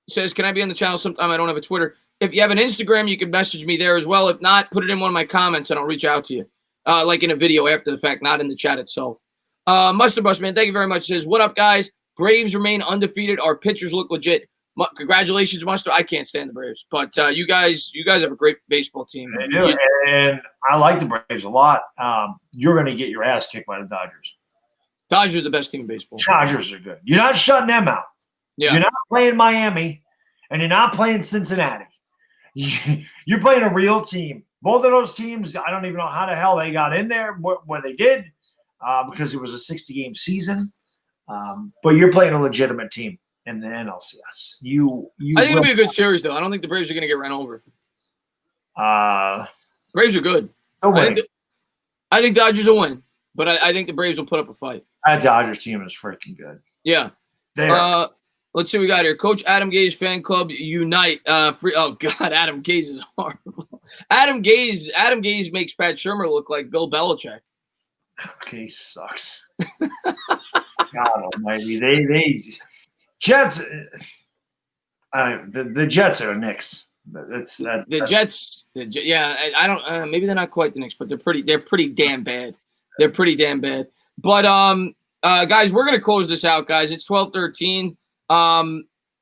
says, can I be on the channel sometime? I don't have a Twitter. If you have an Instagram, you can message me there as well. If not, put it in one of my comments and I'll reach out to you. Like in a video after the fact, not in the chat itself. Mustard Bus, man, thank you very much. Says, what up, guys? Braves remain undefeated. Our pitchers look legit. Congratulations, Mustard. I can't stand the Braves, but you guys have a great baseball team. They do, and I like the Braves a lot. You're going to get your ass kicked by the Dodgers. Dodgers are the best team in baseball. Dodgers are good. You're not shutting them out. Yeah. You're not playing Miami, and you're not playing Cincinnati. You're playing a real team. Both of those teams, I don't even know how the hell they got in there, where they did, because it was a 60-game season. But you're playing a legitimate team in the NLCS. I think it'll be a good series, though. I don't think the Braves are going to get run over. Braves are good. I think Dodgers will win, but I think the Braves will put up a fight. That Dodgers team is freaking good. Yeah. Let's see what we got here. Coach Adam Gase fan club unite. Oh God, Adam Gase is horrible. Adam Gase makes Pat Shurmur look like Bill Belichick. Gase sucks. God Almighty, they Jets. The Jets are Knicks. The Jets. I don't. Maybe they're not quite the Knicks, but they're pretty damn bad. They're pretty damn bad. But guys, we're gonna close this out, guys. It's 12:13.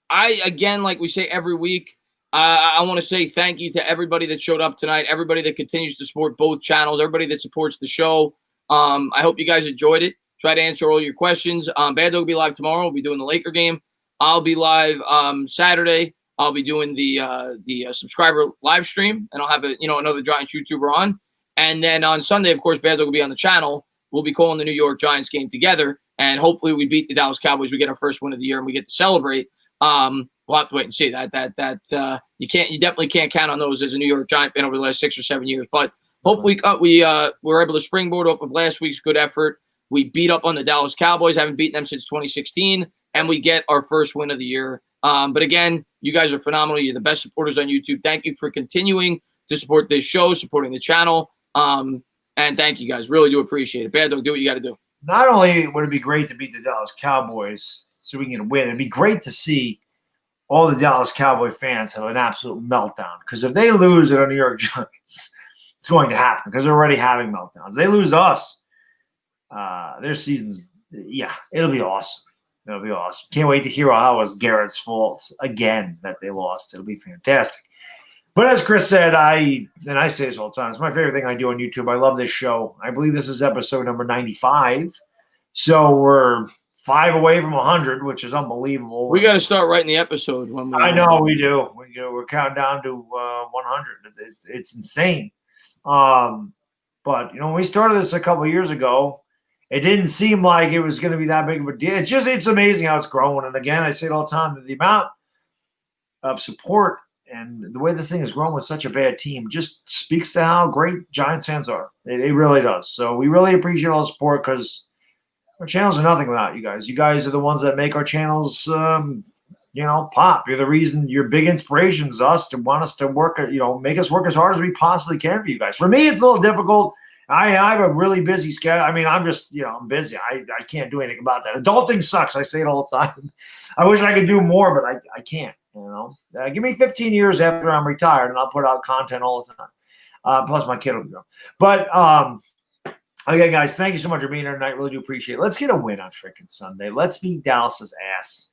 Again, like we say every week, I want to say thank you to everybody that showed up tonight, everybody that continues to support both channels, everybody that supports the show. I hope you guys enjoyed it. Try to answer all your questions. Baddog will be live tomorrow. We'll be doing the Laker game. I'll be live Saturday. I'll be doing the subscriber live stream, and I'll have another Giants YouTuber on. And then on Sunday, of course, Baddog will be on the channel. We'll be calling the New York Giants game together. And hopefully we beat the Dallas Cowboys. We get our first win of the year and we get to celebrate. We'll have to wait and see. That you definitely can't count on those as a New York Giant fan over the last 6 or 7 years. But hopefully we were able to springboard off of last week's good effort. We beat up on the Dallas Cowboys. Haven't beaten them since 2016, and we get our first win of the year. But again, you guys are phenomenal. You're the best supporters on YouTube. Thank you for continuing to support this show, supporting the channel. And thank you guys. Really do appreciate it. Baddog, do what you got to do. Not only would it be great to beat the Dallas Cowboys so we can win, it'd be great to see all the Dallas Cowboy fans have an absolute meltdown. Because if they lose to the New York Giants, it's going to happen because they're already having meltdowns. They lose to us. Their season's, it'll be awesome. It'll be awesome. Can't wait to hear how it was Garrett's fault again that they lost. It'll be fantastic. But as Chris said, I say this all the time, it's my favorite thing I do on YouTube. I love this show. I believe this is episode number 95. So we're 5 away from 100, which is unbelievable. We got to start writing the episode. I know we do. We're counting down to 100. It's insane. But, when we started this a couple of years ago, it didn't seem like it was going to be that big of a deal. It's amazing how it's growing. And again, I say it all the time, that the amount of support And the way this thing has grown with such a bad team just speaks to how great Giants fans are. It really does. So we really appreciate all the support because our channels are nothing without you guys. You guys are the ones that make our channels, pop. You're the reason. You're big inspirations us to want us to work. Make us work as hard as we possibly can for you guys. For me, it's a little difficult. I have a really busy schedule. I mean, I'm just, I'm busy. I can't do anything about that. Adulting sucks. I say it all the time. I wish I could do more, but I can't. Give me 15 years after I'm retired, and I'll put out content all the time. Plus, my kid will go. But again, guys, thank you so much for being here tonight. Really do appreciate it. Let's get a win on freaking Sunday. Let's beat Dallas's ass.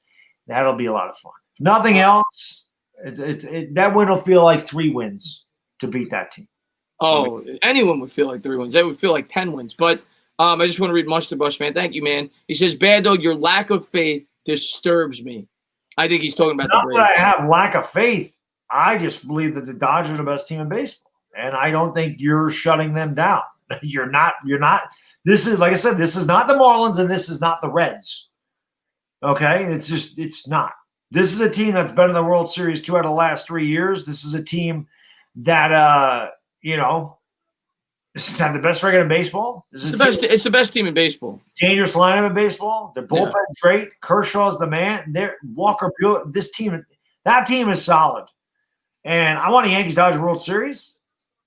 That'll be a lot of fun. If nothing else, that win will feel like 3 wins to beat that team. Oh, anyone would feel like 3 wins. They would feel like 10 wins. But I just want to read Mustard Bush, man. Thank you, man. He says, Baddog, your lack of faith disturbs me. I think he's talking about Not the Braves. that I have lack of faith. I just believe that the Dodgers are the best team in baseball. And I don't think you're shutting them down. You're not. This is, like I said, this is not the Marlins and this is not the Reds. Okay? It's not. This is a team that's been in the World Series 2 out of the last 3 years. This is a team that, this is not the best record in baseball. It's the best team in baseball. Dangerous lineup in baseball. Their bullpen's great. Kershaw's the man. Walker Buehler. That team is solid. And I want a Yankees-Dodgers World Series.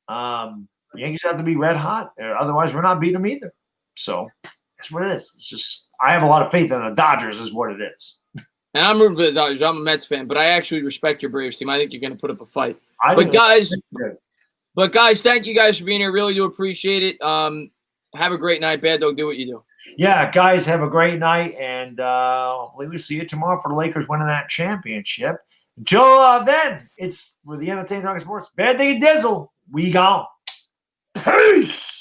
The Yankees have to be red hot. Otherwise, we're not beating them either. So that's what it is. It's just I have a lot of faith in the Dodgers is what it is. And I'm rooting for the Dodgers. I'm a Mets fan, but I actually respect your Braves team. I think you're going to put up a fight. But guys, thank you guys for being here. Really do appreciate it. Have a great night, Baddog. Do what you do. Yeah, guys, have a great night, and hopefully we see you tomorrow for the Lakers winning that championship. Until then, it's for the Entertainment Talking Sports. Bad Thing and Dizzle. We gone. Peace.